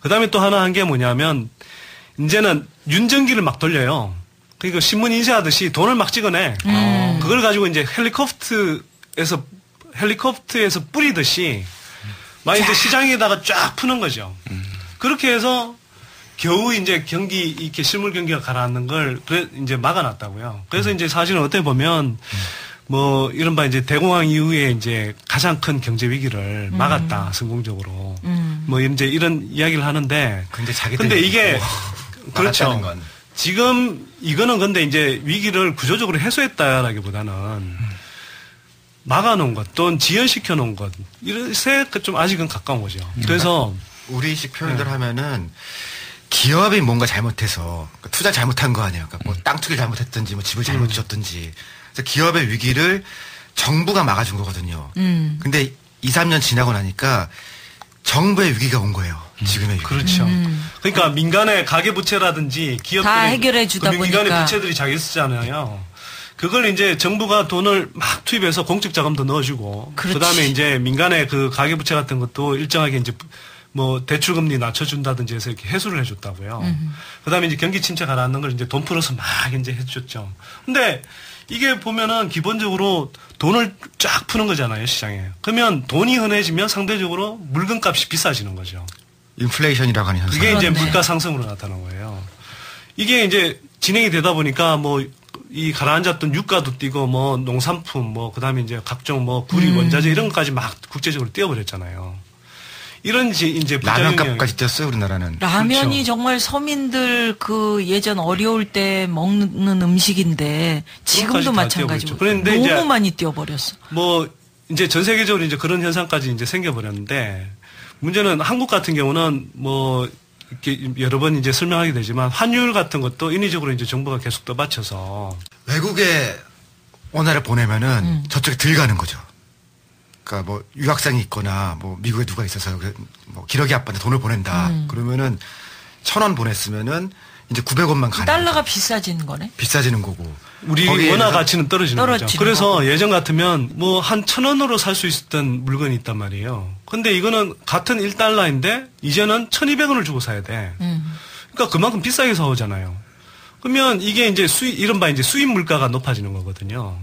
그다음에 또 하나 한 게 뭐냐면 이제는 윤전기를 막 돌려요. 그러니까 신문 인쇄하듯이 돈을 막 찍어내. 그걸 가지고 이제 헬리콥터에서 뿌리듯이 막 이제 시장에다가 쫙 푸는 거죠. 그렇게 해서 겨우 이제 경기, 이렇게 실물 경기가 가라앉는 걸 이제 막아놨다고요. 그래서 이제 사실은 어떻게 보면 뭐 이른바 이제 대공황 이후에 이제 가장 큰 경제 위기를 막았다, 성공적으로. 뭐 이제 이런 이야기를 하는데. 근데 이게, 그렇죠. 지금 이거는 근데 이제 위기를 구조적으로 해소했다라기보다는 막아놓은 것 또는 지연시켜 놓은 것 이것에 좀 아직은 가까운 거죠. 그래서 우리식 표현들 하면은 기업이 뭔가 잘못해서 투자 잘못한 거 아니에요. 그러니까 뭐 땅 투기를 잘못했든지 뭐 집을 잘못 지었든지. 그래서 기업의 위기를 정부가 막아준 거거든요. 근데 2, 3년 지나고 나니까 정부의 위기가 온 거예요. 지금의 위기. 그렇죠. 그러니까 민간의 가계부채라든지 기업들이 다 해결해 주다 보니까 민간의 부채들이 자기 쓰잖아요. 그걸 이제 정부가 돈을 막 투입해서 공적 자금도 넣어주고 그다음에 이제 민간의 그 가계부채 같은 것도 일정하게 이제 뭐 대출금리 낮춰준다든지 해서 이렇게 해소를 해줬다고요. 그다음에 이제 경기 침체 가라앉는 걸 이제 돈 풀어서 막 이제 해줬죠. 근데 이게 보면은 기본적으로 돈을 쫙 푸는 거잖아요, 시장에. 그러면 돈이 흔해지면 상대적으로 물건값이 비싸지는 거죠. 인플레이션이라고 하는 현상. 이게 이제 물가 상승으로 나타난 거예요. 이게 이제 진행이 되다 보니까 뭐 이 가라앉았던 유가도 뛰고 뭐 농산품 뭐 그다음에 이제 각종 뭐 구리 원자재 이런 것까지 막 국제적으로 뛰어버렸잖아요. 이런 이제 라면값까지 뛰었어요, 우리나라는. 라면이 그렇죠. 정말 서민들 그 예전 어려울 때 먹는 음식인데 지금도 마찬가지고 그런데 너무 이제 많이 뛰어버렸어. 뭐 이제 전 세계적으로 이제 그런 현상까지 이제 생겨버렸는데 문제는 한국 같은 경우는 뭐 이렇게 여러 번 이제 설명하게 되지만 환율 같은 것도 인위적으로 이제 정부가 계속 떠받쳐서 외국에 원화를 보내면은 저쪽에 들어가는 거죠. 그러니까 뭐 유학생이 있거나 뭐 미국에 누가 있어서 뭐 기러기 아빠한테 돈을 보낸다. 그러면은 1,000원 보냈으면은 이제 900원만 가는 달러가 비싸지는 거네. 비싸지는 거고. 우리 원화 가치는 떨어지는 거죠. 그래서 예전 같으면 뭐 한 1,000원으로 살 수 있었던 물건이 있단 말이에요. 근데 이거는 같은 1달러인데 이제는 1,200원을 주고 사야 돼. 그러니까 그만큼 비싸게 사오잖아요. 그러면 이게 이제 이른바 이제 수입 물가가 높아지는 거거든요.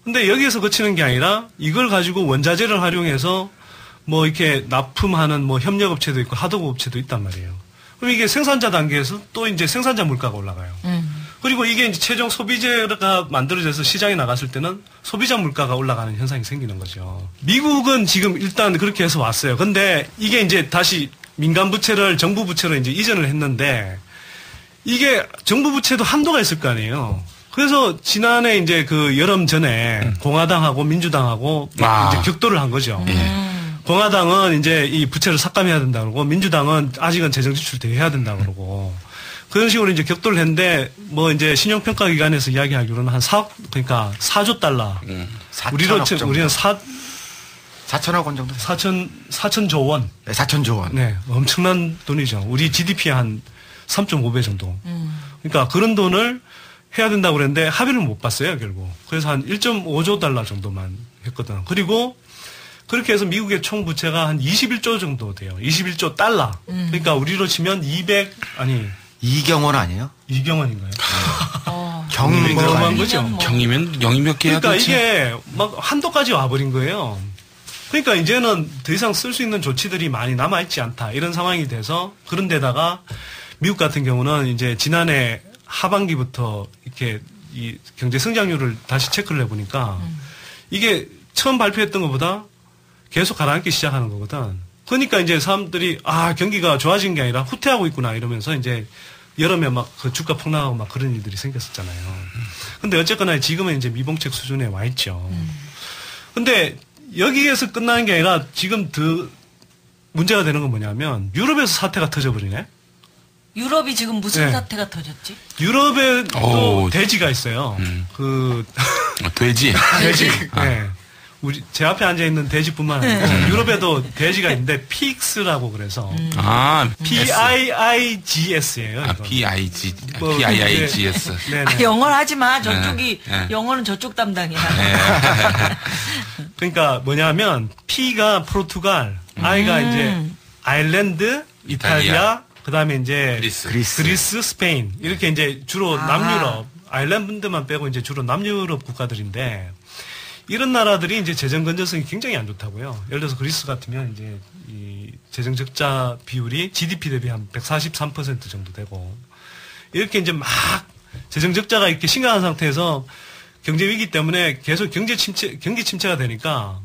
근데 여기에서 그치는 게 아니라 이걸 가지고 원자재를 활용해서 뭐 이렇게 납품하는 뭐 협력업체도 있고 하도급업체도 있단 말이에요. 그럼 이게 생산자 단계에서 또 이제 생산자 물가가 올라가요. 그리고 이게 이제 최종 소비재가 만들어져서 시장에 나갔을 때는 소비자 물가가 올라가는 현상이 생기는 거죠. 미국은 지금 일단 그렇게 해서 왔어요. 근데 이게 이제 다시 민간 부채를 정부 부채로 이제 이전을 했는데 이게 정부 부채도 한도가 있을 거 아니에요. 그래서 지난해 이제 그 여름 전에 공화당하고 민주당하고 이제 격돌을 한 거죠. 공화당은 이제 이 부채를 삭감해야 된다 그러고 민주당은 아직은 재정 지출 대해야 된다 그러고 그런 식으로 이제 격돌을 했는데 뭐 이제 신용평가 기관에서 이야기하기로는 한 4억 그러니까 4조 달러. 우리는 4천억 원 정도. 4천조 원. 네, 4천조 원. 네, 엄청난 돈이죠. 우리 GDP의 한 3.5배 정도. 그러니까 그런 돈을 해야 된다고 그랬는데 합의를 못 봤어요, 결국. 그래서 한 1.5조 달러 정도만 했거든. 그리고 그렇게 해서 미국의 총 부채가 한 21조 정도 돼요. 21조 달러. 그러니까 우리로 치면 이경원 아니에요? 이경원인가요? 경이면 거죠. 경이면 영이 몇 개야? 그러니까 이게 막 한도까지 와버린 거예요. 그러니까 이제는 더 이상 쓸 수 있는 조치들이 많이 남아있지 않다. 이런 상황이 돼서 그런데다가 미국 같은 경우는 이제 지난해 하반기부터 이렇게 이 경제 성장률을 다시 체크를 해보니까 이게 처음 발표했던 것보다 계속 가라앉기 시작하는 거거든. 그러니까 이제 사람들이 경기가 좋아진 게 아니라 후퇴하고 있구나 이러면서 이제 여름에 막 그 주가 폭락하고 막 그런 일들이 생겼었잖아요. 근데 어쨌거나 지금은 이제 미봉책 수준에 와 있죠. 근데 여기에서 끝나는 게 아니라 지금 더 문제가 되는 건 뭐냐면 유럽에서 사태가 터져버리네. 유럽이 지금 무슨 사태가 터졌지? 유럽에 또 돼지가 있어요. 돼지? 돼지. 네. 제 앞에 앉아있는 돼지뿐만 아니고 유럽에도 돼지가 있는데 피익스라고 그래서 PIIGS예요. PIIGS. 영어를 하지 마. 저쪽이 영어는 저쪽 담당이야. 그러니까 뭐냐면 P가 포르투갈, I가 이제 아일랜드, 이탈리아, 그다음에 이제 그리스, 스페인 이렇게 이제 주로 남유럽, 아일랜드만 빼고 이제 주로 남유럽 국가들인데. 이런 나라들이 이제 재정 건전성이 굉장히 안 좋다고요. 예를 들어서 그리스 같으면 이제 이 재정 적자 비율이 GDP 대비 한 143% 정도 되고 이렇게 이제 막 재정 적자가 이렇게 심각한 상태에서 경제 위기 때문에 계속 경기 침체가 되니까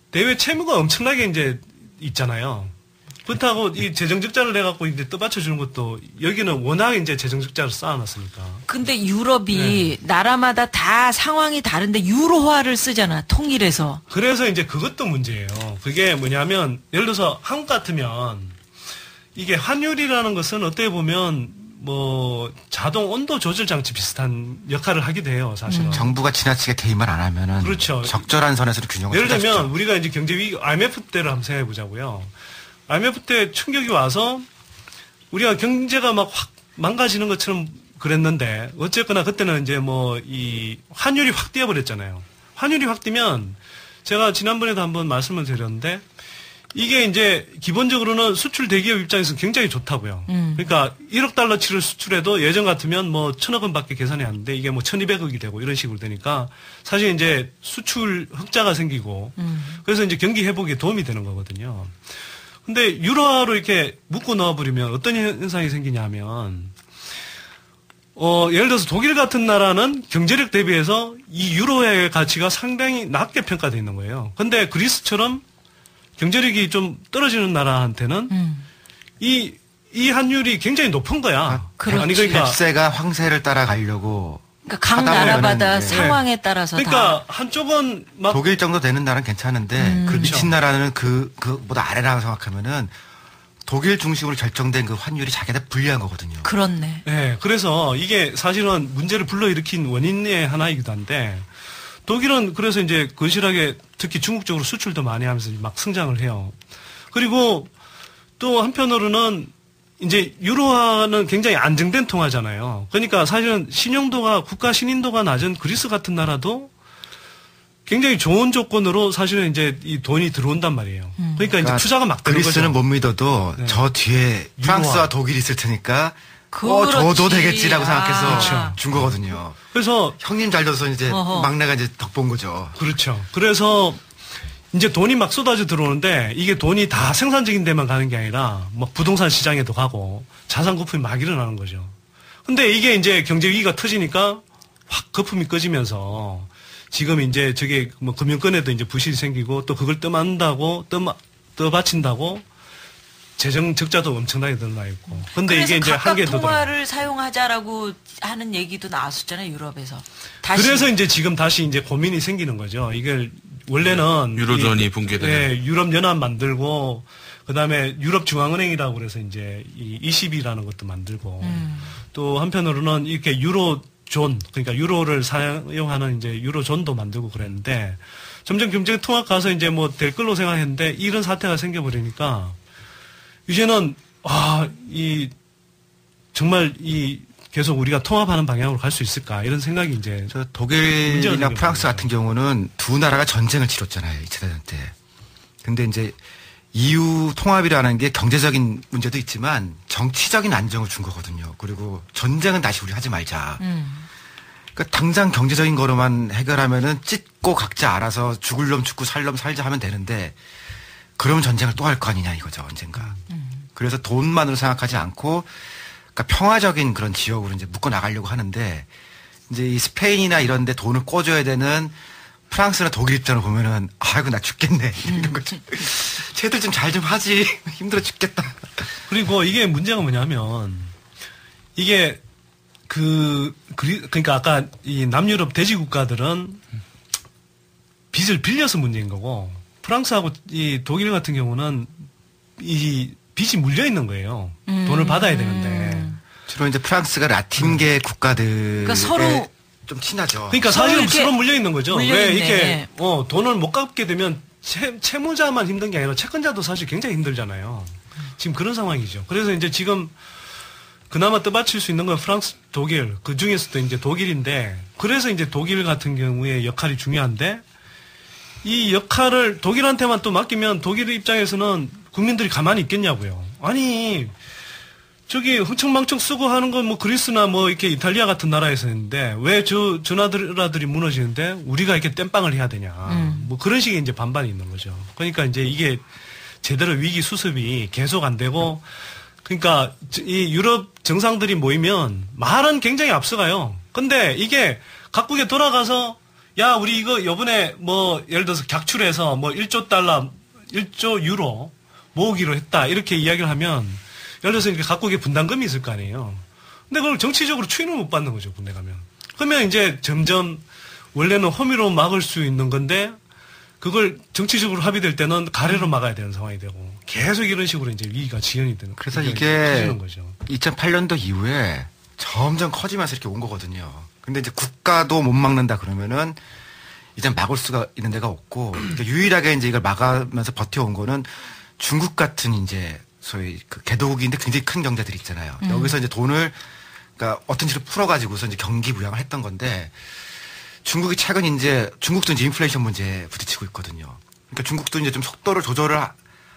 대외 채무가 엄청나게 이제 있잖아요. 그렇다고 이 재정 적자를 내갖고 이제 떠받쳐 주는 것도 여기는 워낙 이제 재정 적자를 쌓아놨으니까. 근데 유럽이 나라마다 다 상황이 다른데 유로화를 쓰잖아, 통일해서. 그래서 이제 그것도 문제예요. 그게 뭐냐면 예를 들어서 한국 같으면 이게 환율이라는 것은 어떻게 보면 뭐 자동 온도 조절 장치 비슷한 역할을 하기도 해요, 사실은. 정부가 지나치게 개입을 안 하면은 그렇죠. 적절한 선에서 균형을 예를 들면 우리가 이제 경제 위기 IMF 때를 한번 생각해 보자고요. IMF 때 충격이 와서 우리가 경제가 막 확 망가지는 것처럼 그랬는데 어쨌거나 그때는 이제 뭐 이 환율이 확 뛰어버렸잖아요. 환율이 확 뛰면 제가 지난번에도 한번 말씀을 드렸는데 이게 이제 기본적으로는 수출 대기업 입장에서 굉장히 좋다고요. 그러니까 1억 달러치를 수출해도 예전 같으면 뭐 1,000억 원밖에 계산이 안 되는데 이게 뭐 1,200억이 되고 이런 식으로 되니까 사실 이제 수출 흑자가 생기고 그래서 이제 경기 회복에 도움이 되는 거거든요. 근데 유로화로 이렇게 묶어 넣어버리면 어떤 현상이 생기냐면 예를 들어서 독일 같은 나라는 경제력 대비해서 이 유로화의 가치가 상당히 낮게 평가되어 있는 거예요. 근데 그리스처럼 경제력이 좀 떨어지는 나라한테는 이 환율이 굉장히 높은 거야. 그렇지. 아니 그러니까 값세가 황세를 따라가려고. 그러니까 각 나라마다 상황에 따라서 그러니까 한쪽은 막 독일 정도 되는 나라는 괜찮은데 그 미친 나라는 그보다 아래라고 생각하면은 독일 중심으로 결정된 그 환율이 자기한테 불리한 거거든요. 그렇네. 네, 그래서 이게 사실은 문제를 불러일으킨 원인의 하나이기도 한데 독일은 그래서 이제 건실하게 특히 중국 쪽으로 수출도 많이 하면서 막 성장을 해요. 그리고 또 한편으로는 이제 유로화는 굉장히 안정된 통화잖아요. 그러니까 사실은 신용도가 국가 신인도가 낮은 그리스 같은 나라도 굉장히 좋은 조건으로 사실은 이제 이 돈이 들어온단 말이에요. 그러니까 이제 투자가 막 되는 거죠. 그리스는 못 믿어도 저 뒤에 프랑스와 독일이 있을 테니까 저도 되겠지라고 생각해서 그렇죠. 준 거거든요. 그래서 형님 잘 둬서 이제 막내가 이제 덕본 거죠. 그렇죠. 그래서 이제 돈이 막 쏟아져 들어오는데 이게 돈이 다 생산적인 데만 가는 게 아니라 뭐 부동산 시장에도 가고 자산 거품이 막 일어나는 거죠. 근데 이게 이제 경제 위기가 터지니까 확 거품이 꺼지면서 지금 이제 저게 뭐 금융권에도 이제 부실이 생기고 또 그걸 떠받친다고 재정 적자도 엄청나게 늘어나 있고. 근데 이게 이제 한계 통화를 사용하자라고 하는 얘기도 나왔었잖아요, 유럽에서. 다시. 그래서 이제 지금 다시 이제 고민이 생기는 거죠. 이걸 원래는 유로존이 붕괴되는. 네, 유럽 연합 만들고 그다음에 유럽 중앙은행이라고 그래서 이제 이 20이라는 것도 만들고 또 한편으로는 이렇게 유로존 그러니까 유로를 사용하는 이제 유로존도 만들고 그랬는데 점점 경제 통합 가서 이제 뭐 될 걸로 생각했는데 이런 사태가 생겨버리니까 이제는 정말 계속 우리가 통합하는 방향으로 갈 수 있을까 이런 생각이 이제 독일이나 프랑스 같은 경우는 두 나라가 전쟁을 치렀잖아요 2차 대전 때. 근데 이제 EU 통합이라는 게 경제적인 문제도 있지만 정치적인 안정을 준 거거든요. 그리고 전쟁은 다시 우리 하지 말자. 그러니까 당장 경제적인 거로만 해결하면은 찢고 각자 알아서 죽을 놈 죽고 살 놈 살자 하면 되는데 그러면 전쟁을 또 할 거 아니냐 이거죠 언젠가. 그래서 돈만으로 생각하지 않고 그러니까 평화적인 그런 지역으로 이제 묶어 나가려고 하는데 이제 이 스페인이나 이런 데 돈을 꿔줘야 되는 프랑스나 독일 입장을 보면은 아이고 나 죽겠네 이런 거죠. 쟤들 좀 잘 좀 하지 힘들어 죽겠다. 그리고 이게 문제가 뭐냐면 이게 그러니까 아까 이 남유럽 대지 국가들은 빚을 빌려서 문제인 거고 프랑스하고 이 독일 같은 경우는 이 빚이 물려 있는 거예요. 돈을 받아야 되는데. 주로 이제 프랑스가 라틴계 국가들 그러니까 서로 좀 친하죠. 그러니까 사실은 서로 물려 있는 거죠. 왜 이렇게 돈을 못 갚게 되면 채무자만 힘든 게 아니라 채권자도 사실 굉장히 힘들잖아요. 지금 그런 상황이죠. 그래서 이제 지금 그나마 떠받칠 수 있는 건 프랑스, 독일, 그 중에서도 이제 독일인데, 그래서 이제 독일 같은 경우에 역할이 중요한데, 이 역할을 독일한테만 또 맡기면 독일 입장에서는 국민들이 가만히 있겠냐고요. 아니, 저기 흥청망청 쓰고 하는 건 뭐 그리스나 뭐 이렇게 이탈리아 같은 나라에서 했는데, 왜 저 나라들이 무너지는데 우리가 이렇게 땜빵을 해야 되냐. 뭐 그런 식의 이제 반반이 있는 거죠. 그러니까 이제 이게 제대로 위기 수습이 계속 안 되고, 그러니까 이 유럽 정상들이 모이면 말은 굉장히 앞서가요. 근데 이게 각국에 돌아가서 야 우리 이거 요번에 뭐 예를 들어서 객출해서 뭐 1조 달러, 1조 유로 모으기로 했다 이렇게 이야기를 하면 예를 들어서 이렇게 각국에 분담금이 있을 거 아니에요. 근데 그걸 정치적으로 추인을 못 받는 거죠 군대 가면. 그러면 이제 점점 원래는 허미로 막을 수 있는 건데 그걸 정치적으로 합의될 때는 가래로 막아야 되는 상황이 되고 계속 이런 식으로 이제 위기가 지연이 되는. 그래서 이게 2008년도 이후에 점점 커지면서 이렇게 온 거거든요. 근데 이제 국가도 못 막는다 그러면은 이제 막을 수가 있는 데가 없고 그러니까 유일하게 이제 이걸 막으면서 버텨온 거는 중국 같은 이제 소위 그 개도국인데 굉장히 큰 경제들이 있잖아요. 여기서 이제 돈을 그러니까 어떤 식으로 풀어가지고서 이제 경기 부양을 했던 건데. 중국이 최근 이제 중국도 이제 인플레이션 문제에 부딪히고 있거든요. 그러니까 중국도 이제 좀 속도를 조절을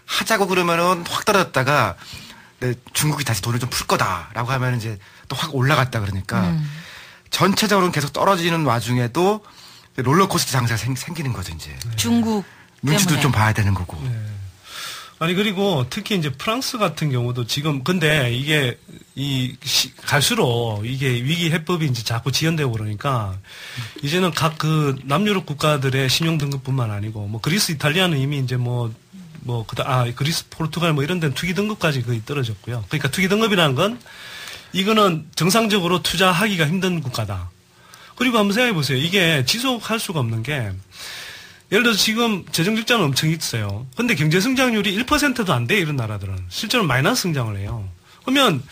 하자고 그러면은 확 떨어졌다가 중국이 다시 돈을 좀 풀 거다라고 하면 이제 또 확 올라갔다 그러니까 전체적으로는 계속 떨어지는 와중에도 롤러코스터 장사가 생기는 거죠 이제. 중국 눈치도 때문에. 좀 봐야 되는 거고. 네. 아니 그리고 특히 이제 프랑스 같은 경우도 지금 근데 이게 갈수록 이게 위기 해법이 이제 자꾸 지연되고 그러니까 이제는 각 그 남유럽 국가들의 신용 등급뿐만 아니고 뭐 그리스, 이탈리아는 이미 이제 그리스, 포르투갈 뭐 이런 데는 투기 등급까지 거의 떨어졌고요. 그러니까 투기 등급이라는 건 이거는 정상적으로 투자하기가 힘든 국가다. 그리고 한번 생각해 보세요. 이게 지속할 수가 없는 게 예를 들어서 지금 재정 적자는 엄청 있어요. 근데 경제 성장률이 1%도 안 돼, 이런 나라들은. 실제로 마이너스 성장을 해요. 그러면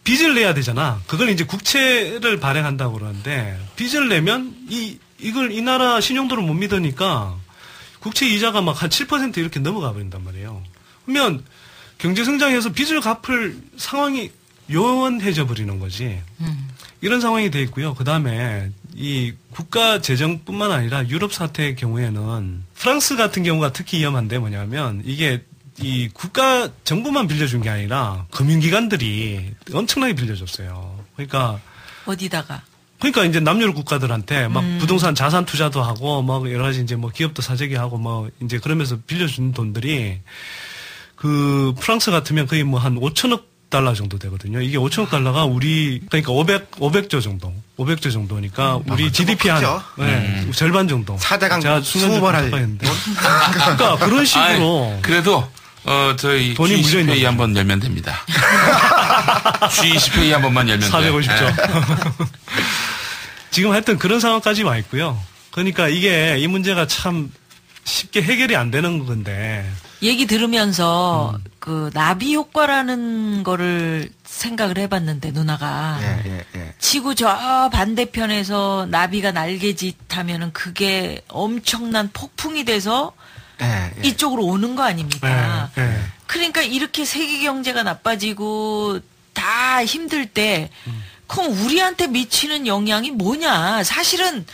빚을 내야 되잖아. 그걸 이제 국채를 발행한다고 그러는데, 빚을 내면 이 나라 신용도를 못 믿으니까 국채 이자가 막 한 7% 이렇게 넘어가 버린단 말이에요. 그러면 경제 성장해서 빚을 갚을 상황이 요원해져 버리는 거지. 이런 상황이 돼 있고요. 그 다음에 이 국가 재정뿐만 아니라 유럽 사태의 경우에는 프랑스 같은 경우가 특히 위험한데 뭐냐면 이게 이 국가 정부만 빌려준 게 아니라 금융기관들이 엄청나게 빌려줬어요. 그러니까 어디다가? 그러니까 이제 남유럽 국가들한테 막 부동산 자산 투자도 하고 막 여러 가지 이제 뭐 기업도 사재기 하고 뭐 이제 그러면서 빌려준 돈들이 그 프랑스 같으면 거의 뭐 한 5천억 달러 정도 되거든요. 이게 5천억 달러가 우리 그러니까 500조 정도니까 우리 GDP 한 네, 절반 정도. 4대강 20번 할. 그러니까 그런 식으로. 그래도 저희 G20회의 한번 열면 됩니다. G20회의 한 번만 열면 돼요. 450조. 지금 하여튼 그런 상황까지 와 있고요. 그러니까 이게 이 문제가 참 쉽게 해결이 안 되는 건데. 얘기 들으면서 그 나비 효과라는 거를 생각을 해봤는데 누나가 지구 저 반대편에서 나비가 날개짓하면은 그게 엄청난 폭풍이 돼서 이쪽으로 오는 거 아닙니까? 그러니까 이렇게 세계 경제가 나빠지고 다 힘들 때 그럼 우리한테 미치는 영향이 뭐냐? 사실은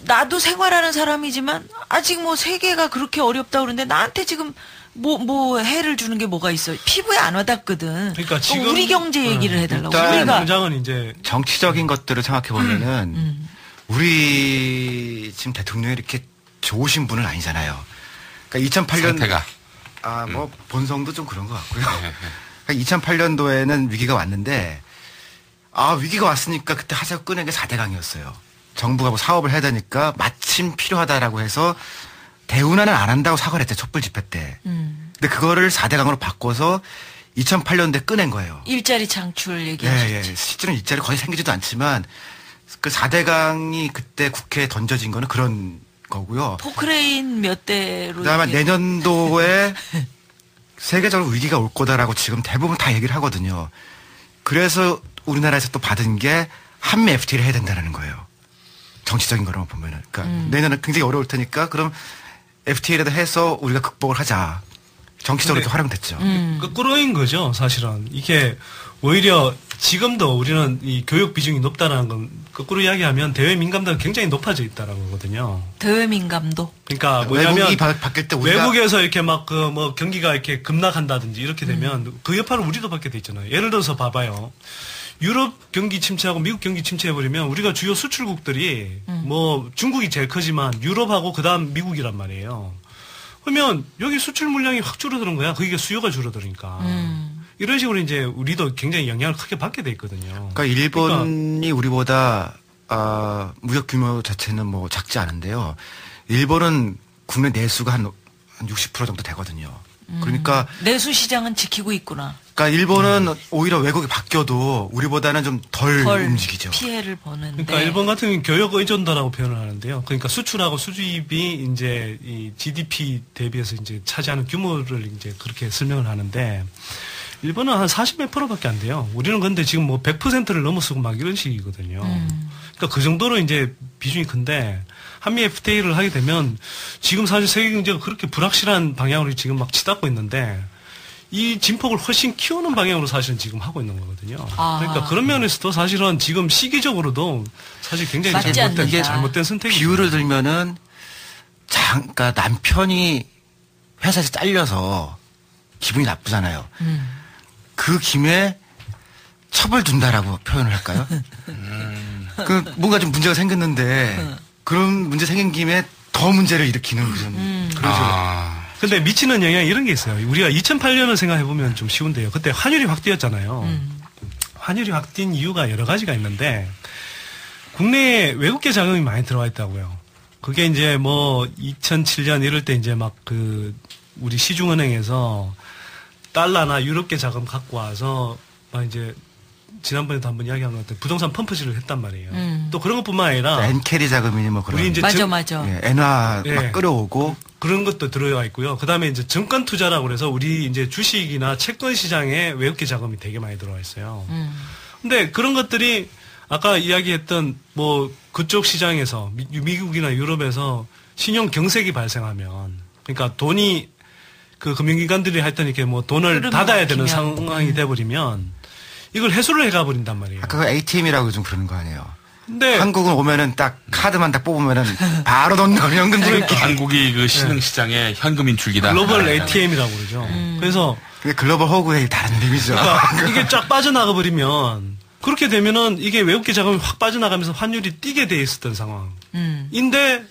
나도 생활하는 사람이지만 아직 뭐 세계가 그렇게 어렵다 그러는데 나한테 지금 뭐 해를 주는 게 뭐가 있어? 피부에 안 와닿거든. 그러니까 지금 우리 경제 얘기를 해달라고. 일단 당장은 이제 정치적인 것들을 생각해 보면은 우리 지금 대통령이 이렇게 좋으신 분은 아니잖아요. 그러니까 2008년 상태가 뭐 본성도 좀 그런 것 같고요. 그러니까 2008년도에는 위기가 왔는데 위기가 왔으니까 그때 하자고 꺼낸 게 4대강이었어요. 정부가 뭐 사업을 해야 되니까 마침 필요하다라고 해서 대운하는 안 한다고 사과를 했대, 촛불 집회 때. 근데 그거를 4대강으로 바꿔서 2008년도에 꺼낸 거예요. 일자리 창출 얘기하셨지. 실제로는 일자리 거의 생기지도 않지만 그 4대강이 그때 국회에 던져진 거는 그런 거고요. 포크레인 몇 대로. 그다음에 내년도에 세계적으로 위기가 올 거다라고 지금 대부분 다 얘기를 하거든요. 그래서 우리나라에서 또 받은 게 한미 FTA를 해야 된다는 거예요. 정치적인 거로 보면은. 그러니까 내년은 굉장히 어려울 테니까 그럼 FTA라도 해서 우리가 극복을 하자. 정치적으로 활용됐죠. 거꾸로인 거죠, 사실은. 이게 오히려 지금도 우리는 이 교육 비중이 높다라는 건 거꾸로 이야기하면 대외 민감도가 굉장히 높아져 있다라고 하거든요. 대외 민감도? 그러니까 뭐냐면 외국이 바뀔 때 우리가 외국에서 이렇게 막 그 뭐 경기가 이렇게 급락한다든지 이렇게 되면 그 여파를 우리도 받게 돼 있잖아요. 예를 들어서 봐봐요. 유럽 경기 침체하고 미국 경기 침체해버리면 우리가 주요 수출국들이 뭐 중국이 제일 크지만 유럽하고 그다음 미국이란 말이에요. 그러면 여기 수출 물량이 확 줄어드는 거야. 그게 수요가 줄어드니까. 이런 식으로 이제 우리도 굉장히 영향을 크게 받게 돼 있거든요. 그러니까 일본이 우리보다 무역 규모 자체는 뭐 작지 않은데요. 일본은 국내 내수가 한 60% 정도 되거든요. 그러니까 내수 시장은 지키고 있구나. 그러니까 일본은 오히려 외국이 바뀌어도 우리보다는 좀 덜 움직이죠. 피해를 보는데. 그러니까 일본 같은 경우는 교역 의존도라고 표현을 하는데요. 그러니까 수출하고 수입이 이제 이 GDP 대비해서 이제 차지하는 규모를 이제 그렇게 설명을 하는데 일본은 한 40몇 %밖에 안 돼요. 우리는 근데 지금 뭐 100%를 넘어서고 막 이런 식이거든요. 그러니까 그 정도로 이제 비중이 큰데 한미 FTA를 하게 되면 지금 사실 세계 경제가 그렇게 불확실한 방향으로 지금 막 치닫고 있는데 이 진폭을 훨씬 키우는 방향으로 사실은 지금 하고 있는 거거든요. 그러니까 그런 면에서도 사실은 지금 시기적으로도 사실 굉장히 잘못된 선택이죠. 비유를 들면은 그러니까 남편이 회사에서 잘려서 기분이 나쁘잖아요. 그 김에 첩을 둔다라고 표현을 할까요? 그 뭔가 좀 문제가 생겼는데 그런 문제 생긴 김에 더 문제를 일으키는 그런 식으로. 근데 미치는 영향이 이런 게 있어요. 우리가 2008년을 생각해보면 좀 쉬운데요. 그때 환율이 확 뛰었잖아요. 환율이 확 뛴 이유가 여러 가지가 있는데 국내에 외국계 자금이 많이 들어와 있다고요. 그게 이제 뭐 2007년 이럴 때 이제 막 그 우리 시중은행에서 달러나 유럽계 자금 갖고 와서 막 이제 지난번에도 한번 이야기한 것 같아요. 부동산 펌프질을 했단 말이에요. 또 그런 것뿐만 아니라 엔캐리 자금이니 뭐 그런. 우리 이제 맞아. 엔화 막 끌어오고 그런 것도 들어와 있고요. 그다음에 이제 증권 투자라고 그래서 우리 이제 주식이나 채권 시장에 외국계 자금이 되게 많이 들어와 있어요. 근데 그런 것들이 아까 이야기했던 뭐 그쪽 시장에서 미국이나 유럽에서 신용 경색이 발생하면 그러니까 돈이 그 금융기관들이 하여튼 이렇게 뭐 돈을 닫아야 되는 상황이 돼버리면 이걸 해소를 해가 버린단 말이에요. 아까 그 ATM이라고 좀 그러는 거 아니에요? 근데 한국은 오면은 딱 카드만 딱 뽑으면은 바로 넣는 현금 지급기. 한국이 그 신흥시장의 현금 인출기다. 글로벌 ATM이라고 그러죠. 그래서 글로벌 허구의 다른 의미죠. 그러니까 이게 쫙 빠져나가 버리면 그렇게 되면은 이게 외국계 자금이 확 빠져나가면서 환율이 뛰게 돼 있었던 상황인데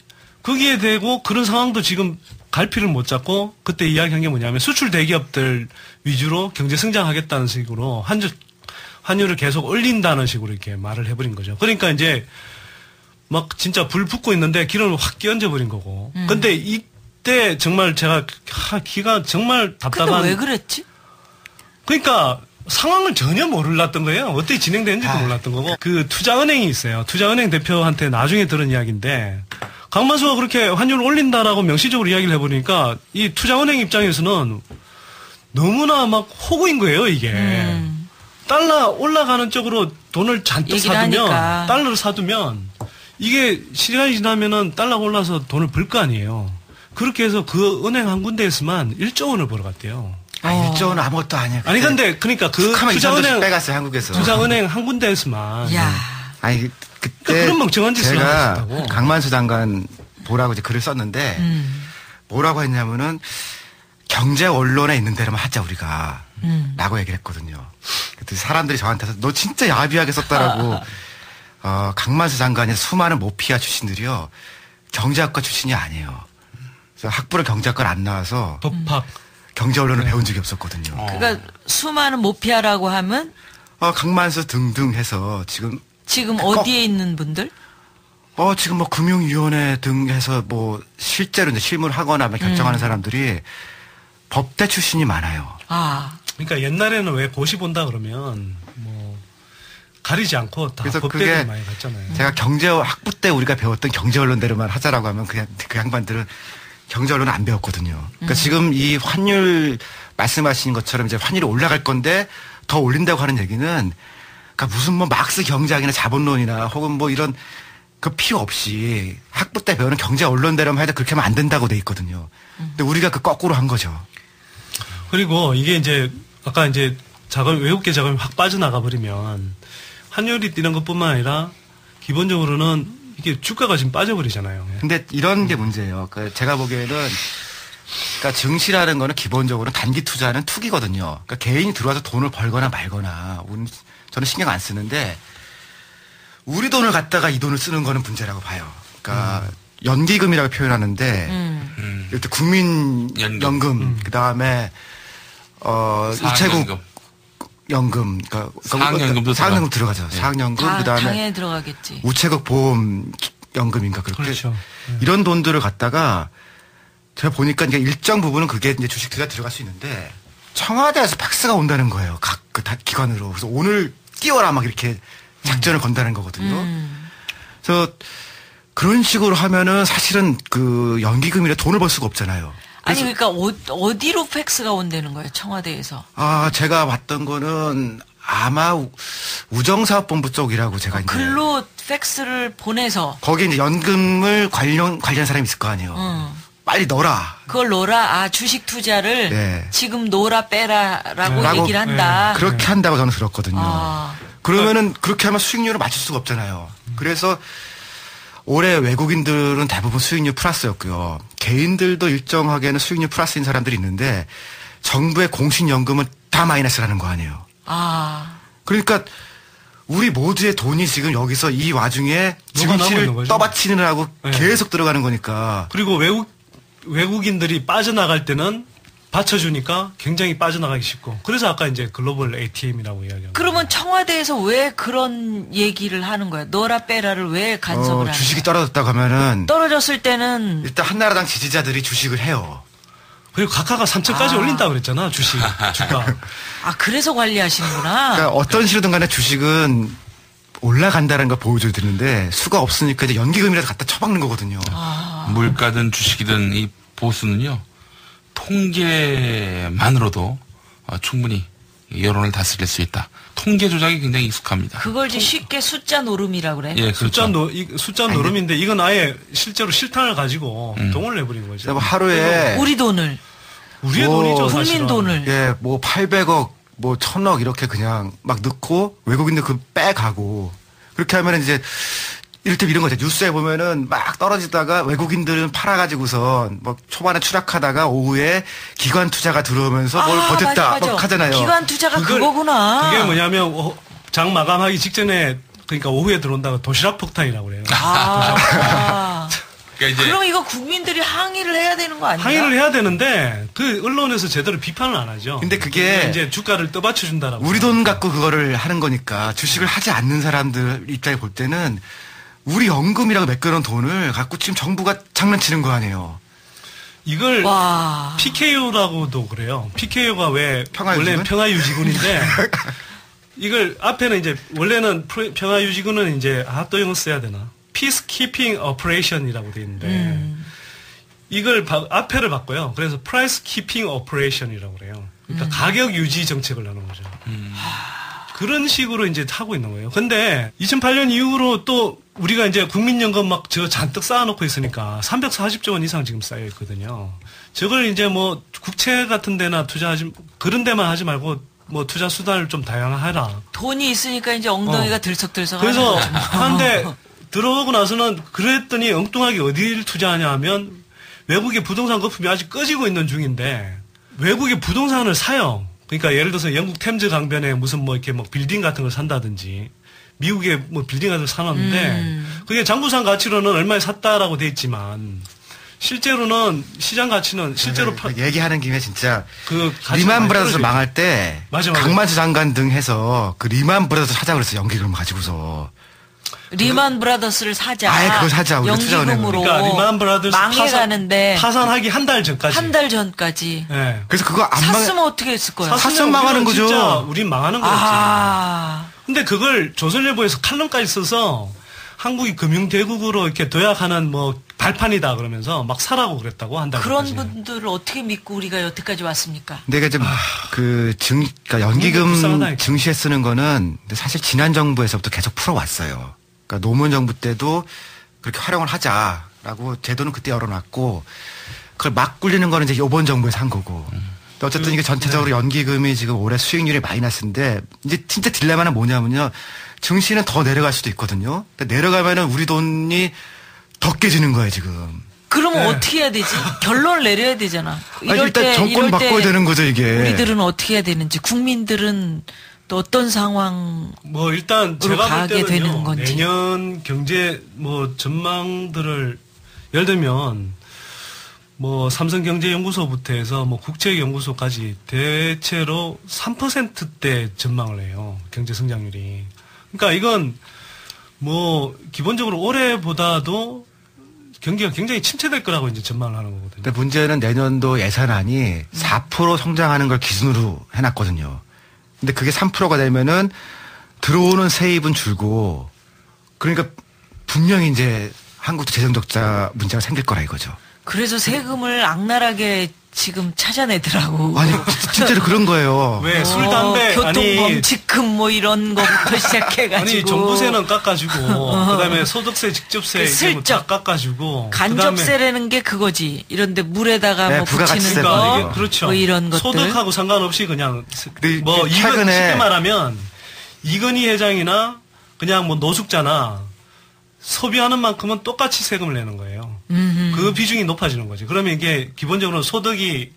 거기에 대고 그런 상황도 지금 갈피를 못 잡고 그때 이야기한 게 뭐냐면 수출 대기업들 위주로 경제 성장하겠다는 식으로 환율을 계속 올린다는 식으로 이렇게 말을 해버린 거죠. 그러니까 이제 막 진짜 불 붙고 있는데 기름을 확 끼얹어 버린 거고. 근데 이때 정말 제가 기가 정말 답답한. 근데 왜 그랬지? 그러니까 상황을 전혀 몰랐던 거예요. 어떻게 진행되는지도 몰랐던 거고. 그 투자은행이 있어요. 투자은행 대표한테 나중에 들은 이야기인데 강만수가 그렇게 환율을 올린다라고 명시적으로 이야기를 해보니까 이 투자은행 입장에서는 너무나 막 호구인 거예요, 이게. 달러 올라가는 쪽으로 돈을 잔뜩 사두면, 달러를 사두면, 이게 시간이 지나면은 달러가 올라서 돈을 벌 거 아니에요. 그렇게 해서 그 은행 한 군데에서만 1조 원을 벌어갔대요. 1조 원은 아무것도 아니야. 아니, 근데, 그러니까 그 투자은행, 빼갔어요, 한국에서. 투자은행 한 군데에서만. 야. 아니, 그때. 그러니까 그런 멍청한 짓을 제가 강만수 장관 보라고 이제 글을 썼는데, 뭐라고 했냐면은, 경제 언론에 있는 대로만 하자, 우리가. 라고 얘기를 했거든요. 그때 사람들이 저한테서 너 진짜 야비하게 썼다라고, 강만수 장관이 수많은 모피아 출신들이요. 경제학과 출신이 아니에요. 그래서 학부를 경제학과를 안 나와서. 법학. 경제 언론을 배운 적이 없었거든요. 그러니까 수많은 모피아라고 하면? 강만수 등등 해서 지금 어디에 있는 분들? 지금 뭐 금융위원회 등 해서 뭐 실제로 이제 실무를 하거나 결정하는 사람들이 법대 출신이 많아요. 그러니까 옛날에는 왜 고시 본다 그러면 뭐 가리지 않고 다 법대를 많이 갔잖아요. 제가 학부 때 우리가 배웠던 경제 언론대로만 하자라고 하면 그냥 그 양반들은 경제 언론은 안 배웠거든요. 그러니까 지금 이 환율 말씀하신 것처럼 이제 환율이 올라갈 건데 더 올린다고 하는 얘기는 그러니까 무슨 뭐 막스 경제학이나 자본론이나 혹은 뭐 이런 그 필요 없이 학부 때 배우는 경제 언론대로만 해도 그렇게 하면 안 된다고 돼 있거든요. 근데 우리가 그 거꾸로 한 거죠. 그리고 이게 이제 아까 이제 외국계 자금이 확 빠져나가 버리면 환율이 뛰는 것뿐만 아니라 기본적으로는 이게 주가가 지금 빠져버리잖아요. 근데 이런 게 문제예요. 그러니까 제가 보기에는 그러니까 증시라는 거는 기본적으로 단기 투자는 투기거든요. 그러니까 개인이 들어와서 돈을 벌거나 말거나 저는 신경 안 쓰는데 우리 돈을 갖다가 이 돈을 쓰는 거는 문제라고 봐요. 그러니까 연기금이라고 표현하는데 이럴 때 국민연금 그다음에 우체국 연금, 그러니까 사학연금 들어가죠. 네. 사학연금 그다음에 당연히 들어가겠지. 우체국 보험 연금인가 그렇게 그렇죠. 이런 돈들을 갖다가 제가 보니까 이제 일정 부분은 그게 이제 주식 투자 들어갈 수 있는데 청와대에서 팩스가 온다는 거예요. 각 그 기관으로. 그래서 오늘 띄워라 막 이렇게 작전을 건다는 거거든요. 그래서 그런 식으로 하면은 사실은 그 연기금이라 돈을 벌 수가 없잖아요. 아니 그러니까 어디로 팩스가 온다는 거예요? 청와대에서. 제가 봤던 거는 아마 우정사업본부 쪽이라고 제가 이제 글로 팩스를 보내서 거기 이제 연금을 관련 사람이 있을 거 아니에요. 빨리 넣어라. 그걸 넣어라. 주식 투자를 지금 넣어라 빼라라고 얘기를 한다. 그렇게 한다고 저는 들었거든요. 그러면은 그렇게 하면 수익률을 맞출 수가 없잖아요. 그래서 올해 외국인들은 대부분 수익률 플러스였고요. 개인들도 일정하게는 수익률 플러스인 사람들이 있는데 정부의 공신연금은 다 마이너스라는 거 아니에요. 그러니까 우리 모두의 돈이 지금 여기서 이 와중에 증시를 떠받치느라고 계속 들어가는 거니까. 그리고 외국인들이 빠져나갈 때는 받쳐주니까 굉장히 빠져나가기 쉽고. 그래서 아까 이제 글로벌 ATM이라고 이야기합니다. 그러면 청와대에서 왜 그런 얘기를 하는 거야? 넣어라 빼라를 왜 간섭을 하는 주식이 떨어졌다고 하면은. 떨어졌을 때는. 일단 한나라당 지지자들이 주식을 해요. 그리고 각하가 3천까지 올린다고 그랬잖아, 주가. 그래서 관리하시는구나. 그러니까 어떤 식으로든 간에 주식은 올라간다는 걸 보여줘야 되는데 수가 없으니까 이제 연기금이라도 갖다 쳐박는 거거든요. 물가든 주식이든 이 보수는요. 통계만으로도 충분히 여론을 다스릴 수 있다. 통계 조작이 굉장히 익숙합니다. 그걸 이제 쉽게 숫자 노름이라고 그래. 예, 숫자 노름인데 이건 아예 실제로 실탄을 가지고 돈을 내버린 거죠. 하루에 우리 돈을. 우리의 돈이죠, 국민 사실은. 돈을. 예, 뭐 800억, 뭐 1000억 이렇게 그냥 막 넣고 외국인들 그 빼가고 그렇게 하면 이제 이를테면 이런 거죠. 뉴스에 보면은 막 떨어지다가 외국인들은 팔아가지고선 뭐 초반에 추락하다가 오후에 기관 투자가 들어오면서 뭘 버텼다 맞아. 막 하잖아요. 기관 투자가 그거구나. 그게 뭐냐면 장 마감하기 직전에 그러니까 오후에 들어온다고 도시락 폭탄이라고 그래요. 그러니까 그럼 이거 국민들이 항의를 해야 되는 거 아니야? 항의를 해야 되는데 그 언론에서 제대로 비판을 안 하죠. 근데 그게 이제 주가를 떠받쳐 준다라고. 우리 돈 갖고 그거를 하는 거니까 주식을 하지 않는 사람들 입장에 볼 때는 우리 연금이라고 맡겨놓은 돈을 갖고 지금 정부가 장난치는 거 아니에요. 이걸 PKO라고도 그래요. PKO가 왜 원래 평화유지군인데 이걸 앞에는 이제 원래는 평화유지군은 이제 또 영어 써야 되나? Peacekeeping Operation이라고 돼 있는데 이걸 앞에를 바꿔요. 그래서 Price Keeping Operation이라고 그래요. 그러니까 가격 유지 정책을 하는 거죠. 그런 식으로 이제 하고 있는 거예요. 근데 2008년 이후로 또 우리가 이제 국민연금 막 저 잔뜩 쌓아놓고 있으니까 340조 원 이상 지금 쌓여 있거든요. 저걸 이제 뭐 국채 같은 데나 투자하지, 그런 데만 하지 말고 뭐 투자 수단을 좀 다양화해라. 돈이 있으니까 이제 엉덩이가 들썩들썩 그래서 하는데 들어오고 나서는 그랬더니 엉뚱하게 어디를 투자하냐 하면 외국의 부동산 거품이 아직 꺼지고 있는 중인데 외국의 부동산을 사요. 그러니까 예를 들어서 영국 템즈 강변에 무슨 뭐 이렇게 뭐 빌딩 같은 걸 산다든지 미국에 뭐 빌딩 같은 걸 사놨는데 그게 장부상 가치로는 얼마에 샀다라고 돼 있지만 실제로는 시장 가치는 실제로 얘기하는 김에 진짜 그 리만 브라더스 망할 때 강만수 장관 등 해서 그 리만 브라더스 사자 그랬어. 연기금 가지고서. 리만 브라더스를 사자. 아예 그거 사자. 연기금으로. 그러니까 리만 브라더스 망해가는데 파산하기 한 달 전까지. 한 달 전까지. 네. 그래서 그거 안 샀으면 어떻게 했을 거야? 샀으면 망하는 거죠. 진짜 우린 망하는 거였지. 근데 그걸 조선일보에서 칼럼까지 써서 한국이 금융대국으로 이렇게 도약하는 뭐 발판이다 그러면서 막 사라고 그랬다고 한 달. 그런 분들을 어떻게 믿고 우리가 여태까지 왔습니까? 내가 좀 그러니까 연기금 증시에 쓰는 거는 사실 지난 정부에서부터 계속 풀어왔어요. 그러니까 노무현 정부 때도 그렇게 활용을 하자라고 제도는 그때 열어놨고 그걸 막 굴리는 거는 이제 이번 정부에서 한 거고. 어쨌든 이게 전체적으로 연기금이 지금 올해 수익률이 마이너스인데 이제 진짜 딜레마는 뭐냐면요. 증시는 더 내려갈 수도 있거든요. 내려가면은 우리 돈이 더 깨지는 거예요 지금. 그러면 어떻게 해야 되지? 결론을 내려야 되잖아. 일단 정권을 바꿔야 되는 거죠 이게. 우리들은 어떻게 해야 되는지, 국민들은 또 어떤 상황 뭐 일단 제가 가게 되는 건지. 내년 경제 뭐 전망들을 예를 들면 뭐 삼성경제연구소부터 해서 뭐 국책연구소까지 대체로 3%대 전망을 해요. 경제 성장률이. 그러니까 이건 뭐 기본적으로 올해보다도 경기가 굉장히 침체될 거라고 이제 전망을 하는 거거든요. 근데 문제는 내년도 예산안이 4% 성장하는 걸 기준으로 해놨거든요. 근데 그게 3%가 되면은 들어오는 세입은 줄고 그러니까 분명히 이제 한국도 재정 적자 문제가 생길 거라 이거죠. 그래서 세금을 악랄하게 지금 찾아내더라고. 아니 진짜로 그런 거예요. 왜 술, 담배, 교통범칙금 뭐 이런 거부터 시작해가지고. 아니 정부세는 깎아주고 그다음에 소득세, 직접세 이거 다 깎아주고. 간접세라는 게 그거지. 이런데 물에다가 뭐 붙이는 거, 그렇죠. 뭐 이런 것들. 소득하고 상관없이 그냥 뭐 이건 쉽게 말하면 이건희 회장이나 그냥 뭐 노숙자나 소비하는 만큼은 똑같이 세금을 내는 거예요. 그 비중이 높아지는 거지. 그러면 이게 기본적으로 소득이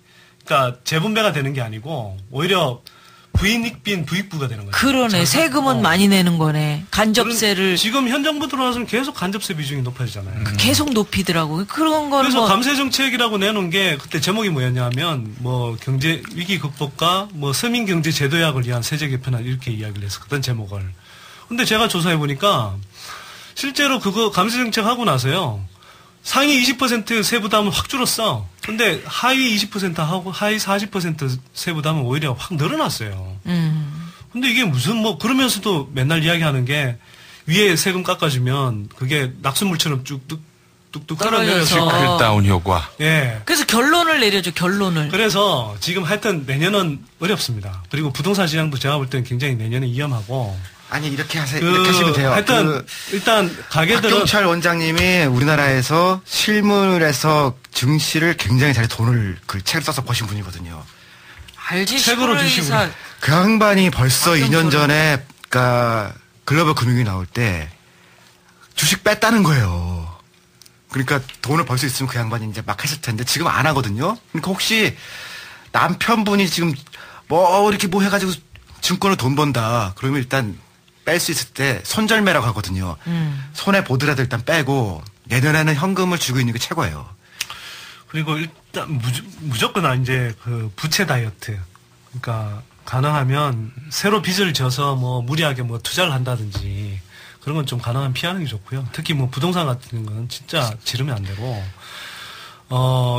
그러니까 재분배가 되는 게 아니고 오히려 부익빈 부익부가 되는 거죠. 그러네. 세금은 많이 내는 거네. 간접세를 지금 현 정부 들어와서는 계속 간접세 비중이 높아지잖아요. 계속 높이더라고. 그런 거는 그래서 감세 정책이라고 내놓은 게 그때 제목이 뭐였냐면 뭐 경제 위기 극복과 뭐 서민 경제 제도약을 위한 세제 개편안 이렇게 이야기를 했었거든 제목을. 근데 제가 조사해 보니까 실제로 그거 감세 정책 하고 나서요. 상위 20% 세부담은 확 줄었어. 근데 하위 20% 하고 하위 40% 세부담은 오히려 확 늘어났어요. 근데 이게 무슨 뭐 그러면서도 맨날 이야기하는 게 위에 세금 깎아주면 그게 낙수물처럼 뚝뚝 떨어져서 트리클다운 효과. 예. 그래서 결론을 내려줘. 결론을. 그래서 지금 하여튼 내년은 어렵습니다. 그리고 부동산 시장도 제가 볼 때는 굉장히 내년은 위험하고. 아니 이렇게 하세요. 이렇게 하시면 돼요. 하여튼 일단 가게들은 박경철 원장님이 우리나라에서 실물에서 증시를 굉장히 잘 돈을 그 책을 써서 버신 분이거든요. 알지. 책으로 주시고. 그 양반이 벌써 2년 전에 그러니까 글로벌 금융이 나올 때 주식 뺐다는 거예요. 그러니까 돈을 벌 수 있으면 그 양반이 이제 막 했을 텐데 지금 안 하거든요. 그러니까 혹시 남편분이 지금 뭐 이렇게 뭐 해가지고 증권으로 돈 번다. 그러면 일단 뺄 수 있을 때 손절매라고 하거든요. 손해 보더라도 일단 빼고 내년에는 현금을 주고 있는 게 최고예요. 그리고 일단 무조건 이제 그 부채 다이어트. 그러니까 가능하면 새로 빚을 져서 뭐 무리하게 뭐 투자를 한다든지 그런 건 좀 가능하면 피하는 게 좋고요. 특히 뭐 부동산 같은 건 진짜 지르면 안 되고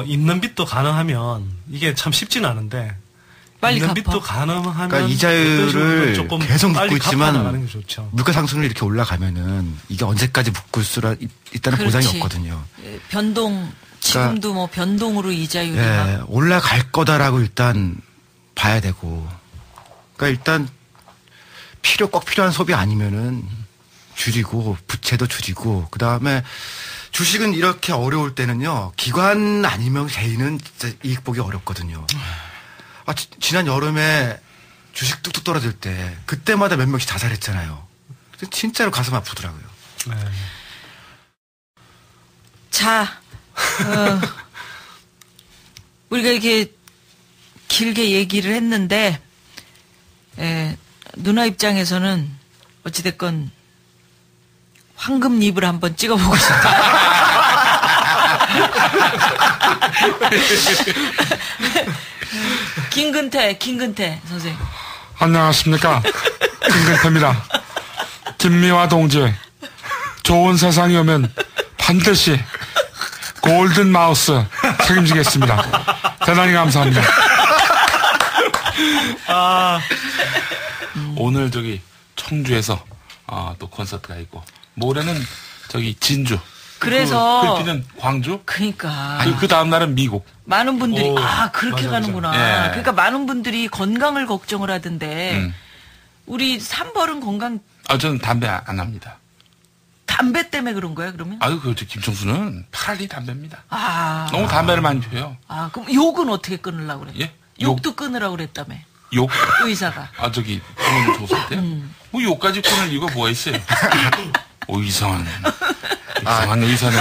있는 빚도 가능하면 이게 참 쉽지는 않은데 빨리 있는 갚아. 빚도 가능하면 그러니까 이자율을 조금 계속 묶고 있지만 물가 상승률이 이렇게 올라가면은 이게 언제까지 묶을 수 있다는 그렇지. 보장이 없거든요. 변동 지금도 그러니까, 뭐 변동으로 이자율이 예, 올라갈 거다라고 일단 봐야 되고, 그러니까 일단 꼭 필요한 소비 아니면은 줄이고 부채도 줄이고, 그 다음에 주식은 이렇게 어려울 때는요 기관 아니면 개인은 진짜 이익 보기 어렵거든요. 지난 여름에 주식 뚝뚝 떨어질 때 그때마다 몇 명씩 자살했잖아요. 진짜로 가슴 아프더라고요. 네. 자, 우리가 이렇게 길게 얘기를 했는데 누나 입장에서는 어찌됐건 황금잎을 한번 찍어보고 싶다. 김근태 선생님. 안녕하십니까. 김근태입니다. 김미화 동지, 좋은 세상이 오면 반드시 골든 마우스 책임지겠습니다. 대단히 감사합니다. 오늘 청주에서 또 콘서트가 있고, 모레는 진주. 그래서 필리핀은 광주. 그러니까 그 다음 날은 미국. 많은 분들이 그렇게 맞아. 가는구나. 예. 그러니까 많은 분들이 건강을 걱정을 하던데 우리 삼벌은 건강. 저는 담배 안 합니다. 담배 때문에 그런 거야 그러면? 그렇죠. 김청수는 파랄리 담배입니다. 너무 담배를 많이 피워요. 그럼 욕은 어떻게 끊으려고 그래? 예? 욕도 끊으라고 그랬다며. 욕? 의사가. 부모님 줬을 때? 뭐 욕까지 끊을 이유가 뭐가 있어요? 이상한 의사네.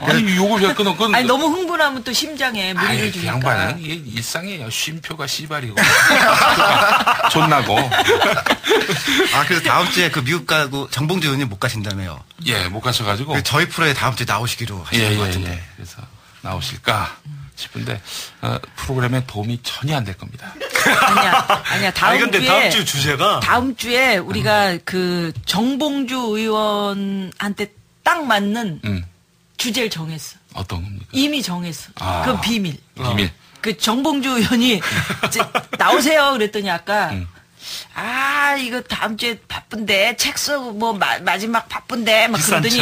아니, 욕을 왜 끊어? 아니, 너무 흥분하면 또 심장에 무리를 주니까. 양반은 이게 일상이에요. 쉼표가 씨발이고. 존나고. 그래서 다음 주에 그 미국 가고 정봉주 의원님 못 가신다며요. 예, 못 가셔가지고. 저희 프로에 다음 주에 나오시기로 하신 것 같은데. 그래서 나오실까 싶은데, 프로그램에 도움이 전혀 안 될 겁니다. 아니야. 다음 주 주제가. 다음 주에 우리가 그 정봉주 의원한테 딱 맞는 주제를 정했어. 어떤 겁니까? 이미 정했어. 그건 비밀. 비밀. 그 정봉주 의원이 나오세요 그랬더니 아까 이거 다음 주에 바쁜데 책 쓰고 뭐 마지막 바쁜데 막 그러더니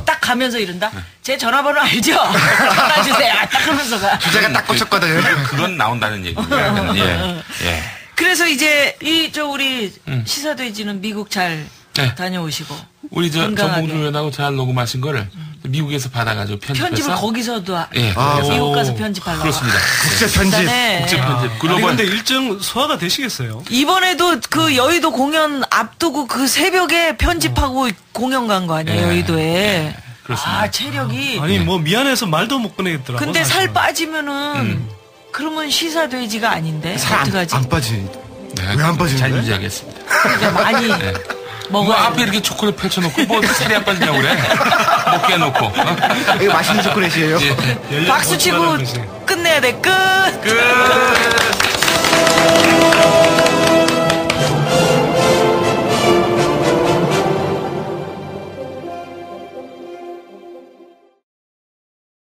딱 가면서 이런다. 제 전화번호 알죠? 전화 주세요. 딱 하면서 가. 주제가 딱 꽂혔거든요. 그건 나온다는 얘기예요. 예. 그래서 이제 우리 시사돼지는 미국 잘 다녀오시고 우리 정봉주 의원하고 잘 녹음하신 거를 미국에서 받아가지고 편집을 거기서도 미국 가서 편집하려고. 그렇습니다. 국제 편집. 글로벌. 근데 일정 소화가 되시겠어요? 이번에도 그 여의도 공연 앞두고 그 새벽에 편집하고 공연 간 거 아니에요, 여의도에. 그렇습니다. 체력이. 아니 뭐 미안해서 말도 못 꺼내겠더라고. 근데 사실은. 살 빠지면은 그러면 시사돼지가 아닌데 어떡하지? 안 빠지. 왜 안 빠지는 잘 거야? 유지하겠습니다. 그러니까 많이 먹어야 앞에 이렇게 초콜릿 펼쳐놓고 뭐 살이 안 빠지냐고 그래. 먹게 해놓고. 이거 맛있는 초콜릿이에요. 박수 치고 끝내야 돼. 끝.